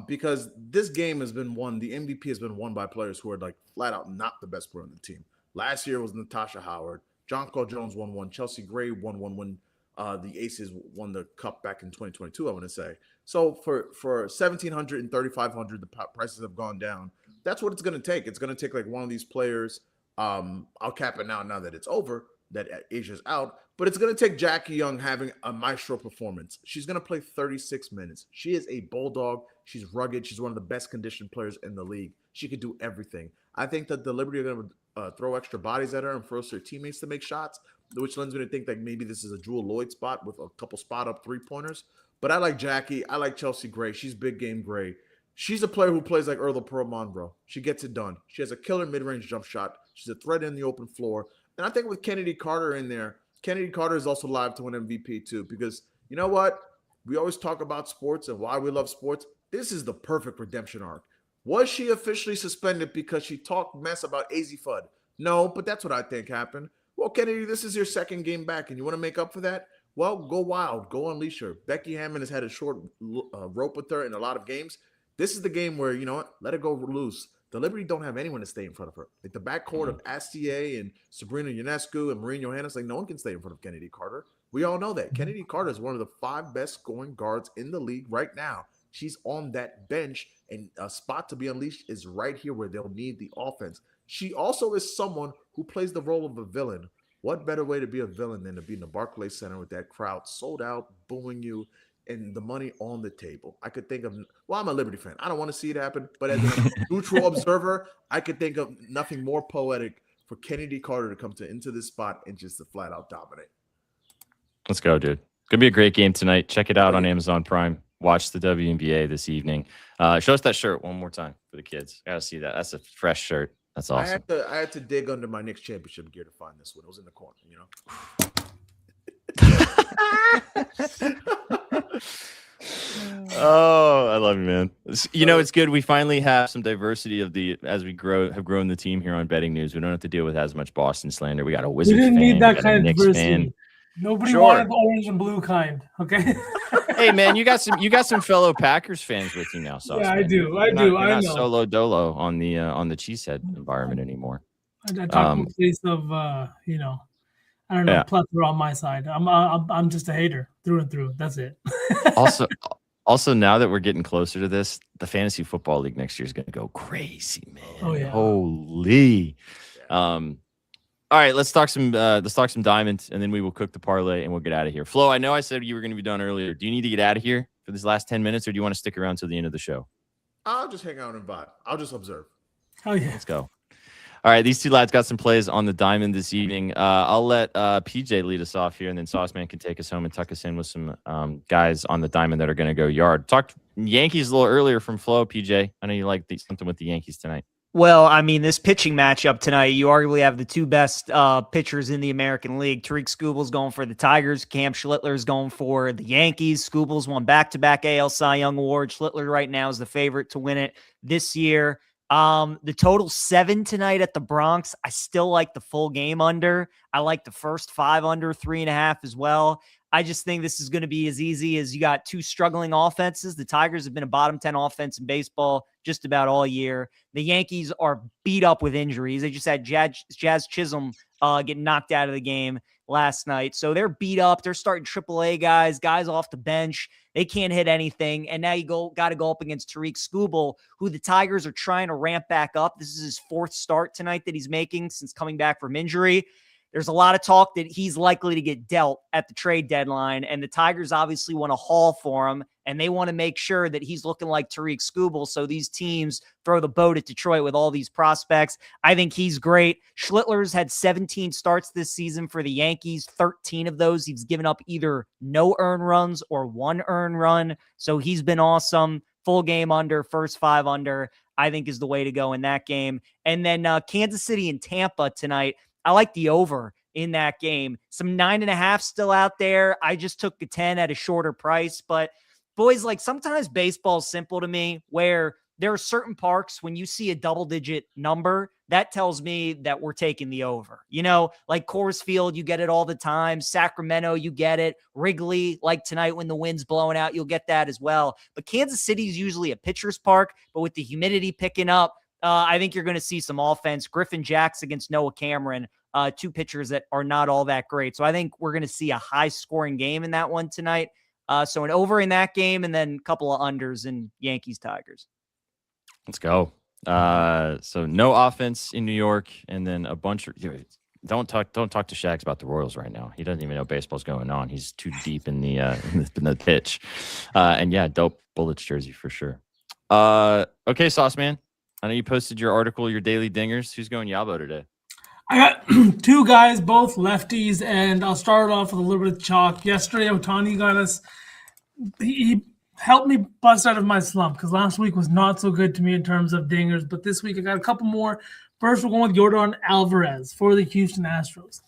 because this game has been won. The MVP has been won by players who are like flat out not the best player on the team. Last year was Natasha Howard. Jonquil Jones won one. Chelsea Gray won one when the Aces won the cup back in 2022, I want to say. So for 1,700 and 3,500, the prices have gone down. That's what it's going to take. It's going to take like one of these players. I'll cap it now that it's over, that Asia's out. But it's going to take Jackie Young having a maestro performance. She's going to play 36 minutes. She is a bulldog. She's rugged. She's one of the best conditioned players in the league. She could do everything. I think that the Liberty are going to throw extra bodies at her and force her teammates to make shots, which lends me to think like maybe this is a Jewel Lloyd spot with a couple spot up 3-pointers. But I like Jackie. I like Chelsea Gray. She's big game Gray. She's a player who plays like Erla Pearl bro. She gets it done. She has a killer mid-range jump shot. She's a threat in the open floor. And I think with Kennedy Carter in there, Kennedy Carter is also live to win MVP too, because you know what? We always talk about sports and why we love sports. This is the perfect redemption arc. Was she officially suspended because she talked mess about AZ Fudd? No, but that's what I think happened. Well, Kennedy, this is your second game back, and you want to make up for that? Well, go wild. Go unleash her. Becky Hammond has had a short rope with her in a lot of games. This is the game where, you know what, let her go loose. The Liberty don't have anyone to stay in front of her. Like the backcourt of Astier and Sabrina Ionescu and Marine Johannes, like no one can stay in front of Kennedy Carter. We all know that. Kennedy Carter is one of the 5 best scoring guards in the league right now. She's on that bench, and a spot to be unleashed is right here where they'll need the offense. She also is someone who plays the role of a villain. What better way to be a villain than to be in the Barclays Center with that crowd sold out, booing you, and the money on the table? I could think of, well, I'm a Liberty fan. I don't want to see it happen, but as a neutral observer, I could think of nothing more poetic for Kennedy Carter to come into this spot and just to flat out dominate. Let's go, dude. Gonna be a great game tonight. Check it out on Amazon Prime. Watch the WNBA this evening. Show us that shirt one more time for the kids. Gotta see that. That's a fresh shirt. That's awesome. I had to dig under my Knicks championship gear to find this one. It was in the corner, you know. Oh, I love you, man. You know, it's good. We finally have some diversity as we have grown the team here on Betting News. We don't have to deal with as much Boston slander. We got a Wizards fan. We didn't need that kind of Knicks diversity. fan. Nobody wanted the orange and blue kind. Okay. Hey, man, you got some fellow Packers fans with you now. Sauce, yeah, man. I do. You're not know. Solo dolo on the cheesehead environment anymore. I talk from a place of you know, I don't know, plethora on my side. I'm just a hater through and through. That's it. Also, now that we're getting closer to this, the fantasy football league next year is going to go crazy, man. Oh yeah. Holy. All right, let's talk some diamonds, and then we will cook the parlay and we'll get out of here. Flo, I know I said you were going to be done earlier. Do you need to get out of here for this last 10 minutes, or do you want to stick around till the end of the show? I'll just hang out and vibe. I'll just observe. Oh yeah. Let's go. All right, these two lads got some plays on the diamond this evening. I'll let PJ lead us off here, and then Sauceman can take us home and tuck us in with some guys on the diamond that are going to go yard. Talked Yankees a little earlier from Flo, PJ. I know you like something with the Yankees tonight. Well, I mean, this pitching matchup tonight, you arguably have the 2 best pitchers in the American League. Tarik Skubal's going for the Tigers. Cam Schlittler's going for the Yankees. Skubal's won back-to-back AL Cy Young Award. Schlittler right now is the favorite to win it this year. The total 7 tonight at the Bronx. I still like the full game under. I like the first 5 under, 3.5 as well. I just think this is going to be as easy as you got 2 struggling offenses. The Tigers have been a bottom 10 offense in baseball just about all year. The Yankees are beat up with injuries. They just had Jazz Chisholm get knocked out of the game last night. So they're beat up. They're starting AAA guys off the bench. They can't hit anything. And now you got to go up against Tarik Skubal, who the Tigers are trying to ramp back up. This is his 4th start tonight that he's making since coming back from injury. There's a lot of talk that he's likely to get dealt at the trade deadline, and the Tigers obviously want to haul for him, and they want to make sure that he's looking like Tarik Skubal, so these teams throw the boat at Detroit with all these prospects. I think he's great. Schlittler's had 17 starts this season for the Yankees. 13 of those, he's given up either no earned runs or 1 earned run, so he's been awesome. Full game under, first 5 under, I think is the way to go in that game. And then Kansas City and Tampa tonight. I like the over in that game. Some 9.5 still out there. I just took the 10 at a shorter price. But boys, like sometimes baseball is simple to me where there are certain parks when you see a double-digit number, that tells me that we're taking the over. You know, like Coors Field, you get it all the time. Sacramento, you get it. Wrigley, like tonight when the wind's blowing out, you'll get that as well. But Kansas City is usually a pitcher's park, but with the humidity picking up, I think you're going to see some offense. Griffin Jacks against Noah Cameron, 2 pitchers that are not all that great. So I think we're going to see a high-scoring game in that one tonight. So an over in that game, and then a couple of unders in Yankees-Tigers. Let's go. So no offense in New York, and then a bunch of don't talk to Shags about the Royals right now. He doesn't even know baseball's going on. He's too deep in the in the pitch. And yeah, dope Bullets jersey for sure. Okay, Sauce Man. I know you posted your article, your daily dingers. Who's going Yabo today? I got two guys, both lefties, and I'll start off with a little bit of chalk. Yesterday, Otani got us. He helped me bust out of my slump because last week was not so good to me in terms of dingers. But this week, I got a couple more. First, we're going with Yordan Alvarez for the Houston Astros.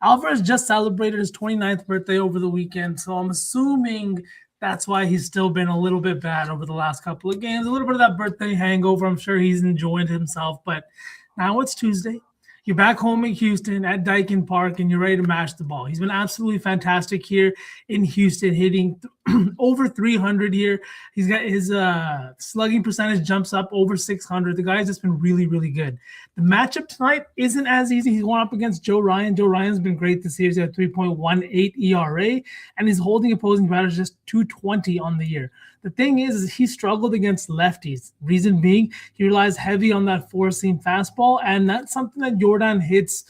Alvarez just celebrated his 29th birthday over the weekend, so I'm assuming that's why he's still been a little bit bad over the last couple of games. A little bit of that birthday hangover. I'm sure he's enjoying himself, but now it's Tuesday. You're back home in Houston at Daikin Park, and you're ready to mash the ball. He's been absolutely fantastic here in Houston, hitting over 300 here. He's got his slugging percentage jumps up over 600. The guy's just been really, really good. The matchup tonight isn't as easy. He's going up against Joe Ryan. Joe Ryan's been great this year. He's got 3.18 ERA, and he's holding opposing batters just 220 on the year. The thing is he struggled against lefties. Reason being, he relies heavy on that four-seam fastball, and that's something that Yordan hits,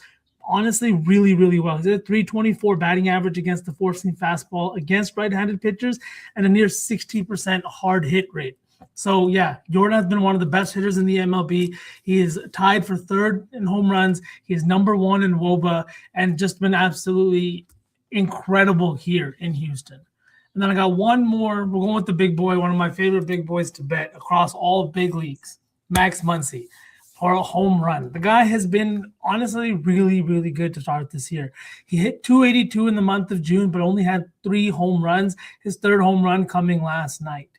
honestly, really, really well. He's at a 324 batting average against the four-seam fastball against right-handed pitchers and a near 60% hard hit rate. So, yeah, Yordan's been one of the best hitters in the MLB. He is tied for third in home runs. He is number one in WOBA and just been absolutely incredible here in Houston. And then I got one more. We're going with the big boy, one of my favorite big boys to bet across all big leagues, Max Muncy, for a home run. The guy has been honestly really, really good to start this year. He hit 282 in the month of June, but only had 3 home runs, his third home run coming last night.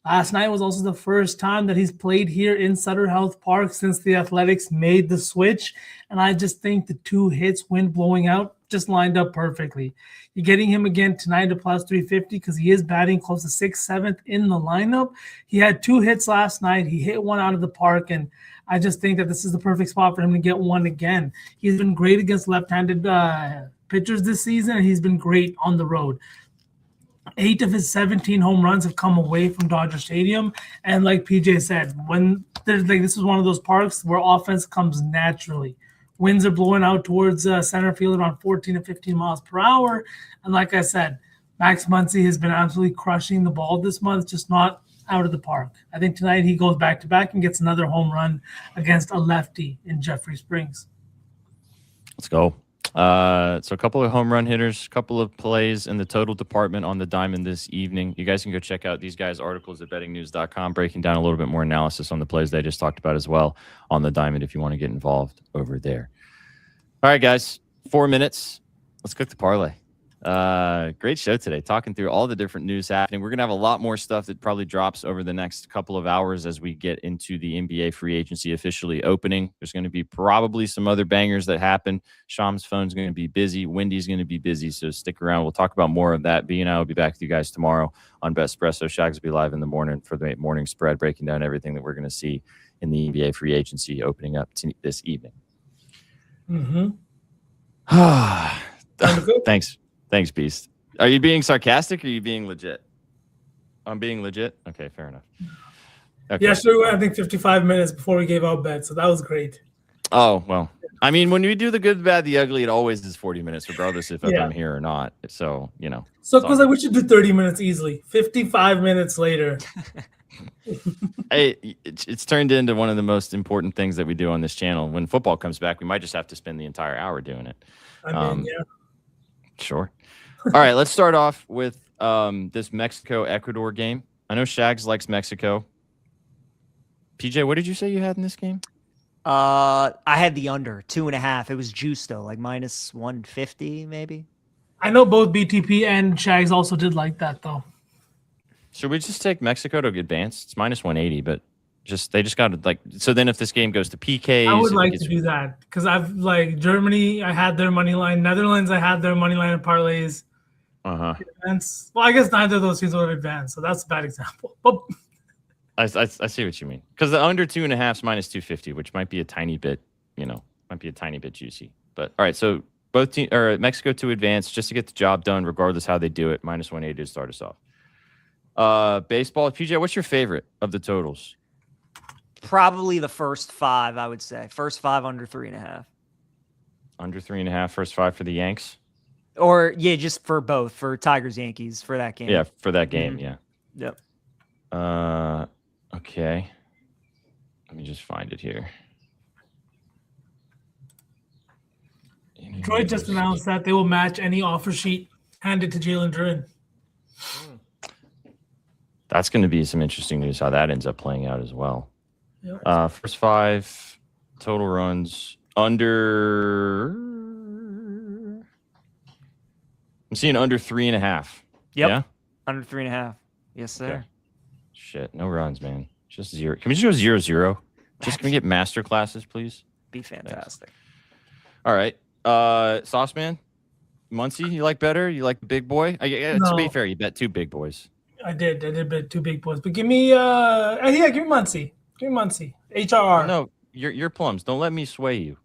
Last night was also the first time that he's played here in Sutter Health Park since the Athletics made the switch. And I just think the 2 hits, wind blowing out, just lined up perfectly. You're getting him again tonight at plus 350 because he is batting close to 6th, 7th in the lineup. He had 2 hits last night. He hit one out of the park, and I just think that this is the perfect spot for him to get one again. He's been great against left-handed pitchers this season, and he's been great on the road. 8 of his 17 home runs have come away from Dodger Stadium. And like PJ said, when there's this is one of those parks where offense comes naturally. Winds are blowing out towards center field around 14 to 15 miles per hour. And like I said, Max Muncy has been absolutely crushing the ball this month, just not out of the park. I think tonight he goes back-to-back and gets another home run against a lefty in Jeffrey Springs. Let's go. So a couple of home run hitters, a couple of plays in the total department on the diamond this evening. You guys can go check out these guys' articles at bettingnews.com, breaking down a little bit more analysis on the plays they just talked about as well on the diamond if you want to get involved over there. All right, guys, 4 minutes. Let's cook the parlay. Great show today, talking through all the different news happening. We're going to have a lot more stuff that probably drops over the next couple of hours as we get into the NBA free agency officially opening. There's going to be probably some other bangers that happen. Sham's phone's going to be busy. Wendy's going to be busy, so stick around. We'll talk about more of that. B and I will be back with you guys tomorrow on Bespresso. Shags will be live in the morning for the morning spread, breaking down everything that we're going to see in the NBA free agency opening up this evening. Thanks, Beast. Are you being sarcastic or are you being legit? I'm being legit? Okay, fair enough. Okay. Yeah, sure. We went, I think, 55 minutes before we gave out bets, so that was great. Oh, well. I mean, when we do the good, the bad, the ugly, it always is 40 minutes, regardless if I'm here or not. So, you know. So, because we should do 30 minutes easily. 55 minutes later. Hey, it's turned into one of the most important things that we do on this channel. When football comes back, we might just have to spend the entire hour doing it. I mean, yeah. Sure. All right, let's start off with this Mexico-Ecuador game. I know Shags likes Mexico. PJ, what did you say you had in this game? I had the under 2.5. It was juiced though, like minus 150 maybe. I know both BTP and Shags also did like that though. Should we just take Mexico to advance? It's minus 180, but they just got to like. So then, if this game goes to PKs, I would like to do that because I've like Germany. I had their money line. Netherlands. I had their money line and parlays. Advance. Well, I guess neither of those teams would advance, so that's a bad example. But I see what you mean because the under 2.5 is minus 250, which might be a tiny bit, might be a tiny bit juicy. But all right, so both teams or Mexico to advance just to get the job done, regardless how they do it. Minus 180 to start us off. Baseball, PJ, what's your favorite of the totals? Probably the first 5, I would say. First 5 under 3.5. Under 3.5, first 5 for the Yanks? Or, yeah, just for both. For Tigers, Yankees, for that game. Yeah, for that game, yeah. Yep. Okay. Let me just find it here. Detroit just announced that they will match any offer sheet handed to Jalen Duren. That's going to be some interesting news how that ends up playing out as well. Yep. First 5 total runs under. I'm seeing under 3.5. Yep. Yeah? Under 3.5. Yes, sir. Okay. Shit, no runs, man. Just 0. Can we just go 0-0? Just can we get master classes, please? Be fantastic. Thanks. All right. Sauce Man, Muncie, you like better? You like the big boy? To be fair, you bet 2 big boys. I did bet 2 big boys, but give me give me Muncie. Give me Muncie. HRR. No, you're plums. Don't let me sway you.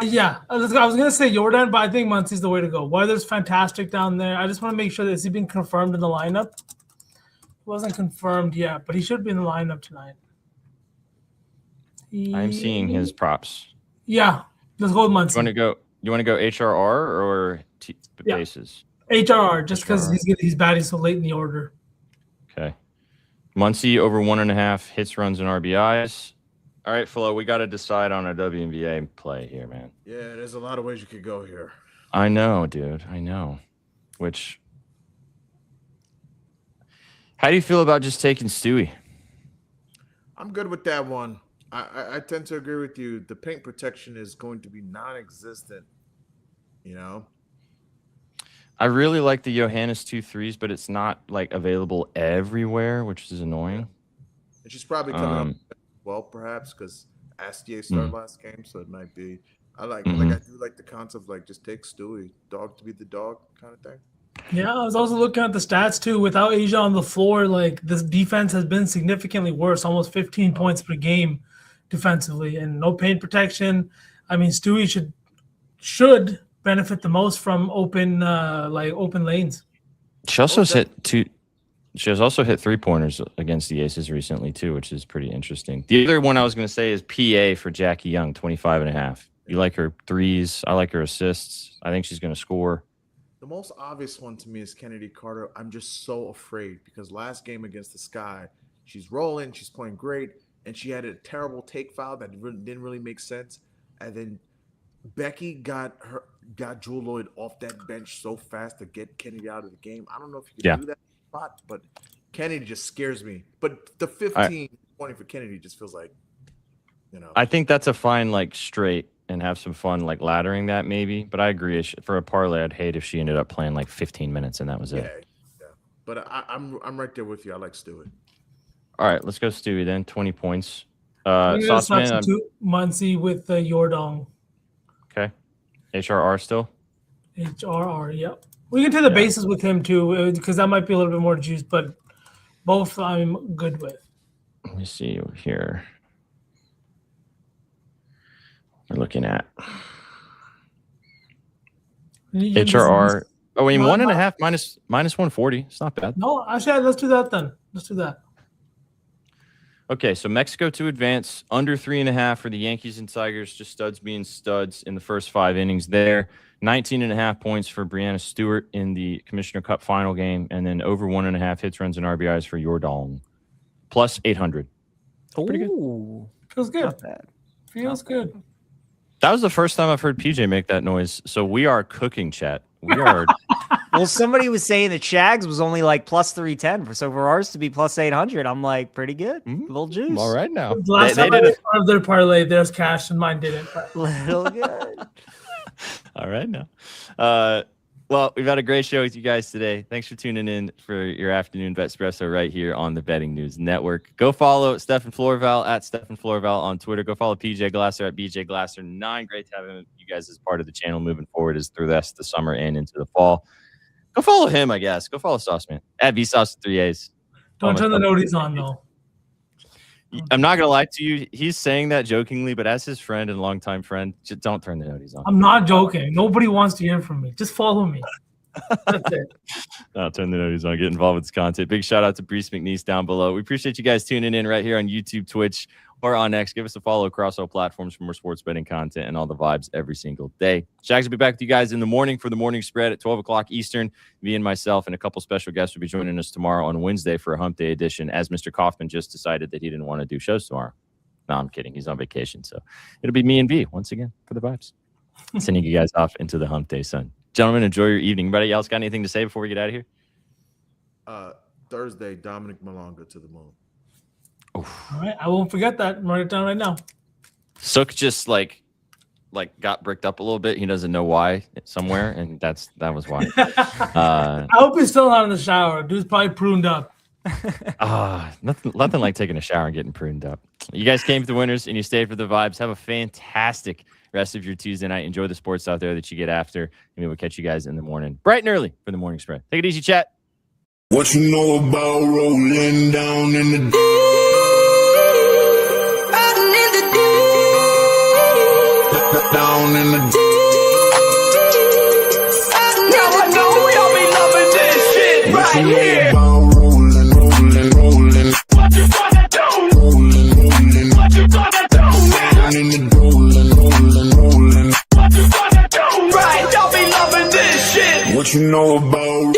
Yeah, I was gonna say Jordan, but I think Muncie's the way to go. Weather's fantastic down there. I just want to make sure that he's been confirmed in the lineup. He wasn't confirmed yet, but he should be in the lineup tonight. I'm seeing his props. Yeah, let's go with Muncie. You want to go HRR or bases? HRR, just because he's batting so late in the order. Okay. Muncie over 1.5 hits, runs, and RBIs. All right, Flo, we got to decide on a WNBA play here, man. Yeah, there's a lot of ways you could go here. I know, dude. I know. How do you feel about just taking Stewie? I'm good with that one. I tend to agree with you. The paint protection is going to be non-existent, I really like the Johannes 2 3s, but it's not like available everywhere, which is annoying. And she's probably coming up well, perhaps, because Astier started last game, so it might be. I do like the concept of like just take Stewie, dog to be the dog kind of thing. Yeah, I was also looking at the stats too. Without Asia on the floor, like this defense has been significantly worse, almost 15 points per game defensively, and no paint protection. I mean, Stewie should benefit the most from open lanes. She also hit 3-pointers against the Aces recently too, which is pretty interesting. The other one I was going to say is PA for Jackie Young, 25.5. You like her threes? I like her assists. I think she's going to score. The most obvious one to me is Kennedy Carter. I'm just so afraid because last game against the Sky, she's rolling, she's playing great, and she had a terrible take foul that didn't really make sense. And then Becky got Jewel Lloyd off that bench so fast to get Kennedy out of the game. I don't know if you can do that spot, but Kennedy just scares me. But the 15-20 for Kennedy just feels like, I think that's a fine straight and have some fun laddering that maybe. But I agree. For a parlay, I'd hate if she ended up playing 15 minutes and that was it. Yeah. But I'm right there with you. I like Stewie. All right, let's go Stewie then. 20 points. Substitute Muncie with Yordong. Okay. HRR still? HRR, yep. We can take the bases with him too, because that might be a little bit more juice, but both I'm good with. Let me see here. We're looking at HRR. Oh, I mean, 1.5 minus 140. It's not bad. No, actually, let's do that then. Let's do that. Okay, so Mexico to advance under 3.5 for the Yankees and Tigers, just studs being studs in the first 5 innings there. 19.5 points for Brianna Stewart in the Commissioner Cup final game, and then over 1.5 hits, runs, and RBIs for Yordong. Plus 800. Pretty good. Feels good. Not bad. Feels good. That was the first time I've heard PJ make that noise. So we are cooking, chat. We are. Well, somebody was saying that Shags was only plus 310, so for ours to be plus 800, I'm pretty good. Little juice. All right now. Last time I was part of their parlay, there's cash and mine didn't. Little good. All right now. Well, we've had a great show with you guys today. Thanks for tuning in for your afternoon Vetspresso right here on the Betting News Network. Go follow Stefan Florval at Stefan Florval on Twitter. Go follow PJ Glasser at BJ Glasser9. Great to have you guys as part of the channel moving forward as through the rest of the summer and into the fall. Go follow him, I guess. Go follow Sauceman at VSauce 3A's. Don't turn the noties on, though. I'm not going to lie to you. He's saying that jokingly, but as his friend and longtime friend, just don't turn the noties on. I'm not joking. Nobody wants to hear from me. Just follow me. That's it. No, turn the noties on. Get involved with this content. Big shout out to Brees McNeese down below. We appreciate you guys tuning in right here on YouTube, Twitch, or on X. Give us a follow across all platforms for more sports betting content and all the vibes every single day. Shags will be back with you guys in the morning for the morning spread at 12 o'clock Eastern. Me and myself and a couple special guests will be joining us tomorrow on Wednesday for a hump day edition, as Mr. Kaufman just decided that he didn't want to do shows tomorrow. No, I'm kidding. He's on vacation. So it'll be me and B once again for the vibes. Sending you guys off into the hump day sun. Gentlemen, enjoy your evening. Anybody else got anything to say before we get out of here? Thursday, Dominic Malonga to the moon. Oof. All right, I won't forget that. I'm writing it down right now. Sook just like got bricked up a little bit. He doesn't know why somewhere, and that was why. I hope he's still not in the shower. Dude's probably pruned up. Nothing like taking a shower and getting pruned up. You guys came for the winners and you stayed for the vibes. Have a fantastic rest of your Tuesday night. Enjoy the sports out there that you get after, and we will catch you guys in the morning, bright and early for the morning spread. Take it easy, chat. What you know about rolling down in the deep? Down in the deep. Now I know y'all be loving this shit right here. Rolling. What you gonna do? Rolling. What you gonna do now? Down in the rolling. What you gonna do? Right, y'all be loving this shit. What you know about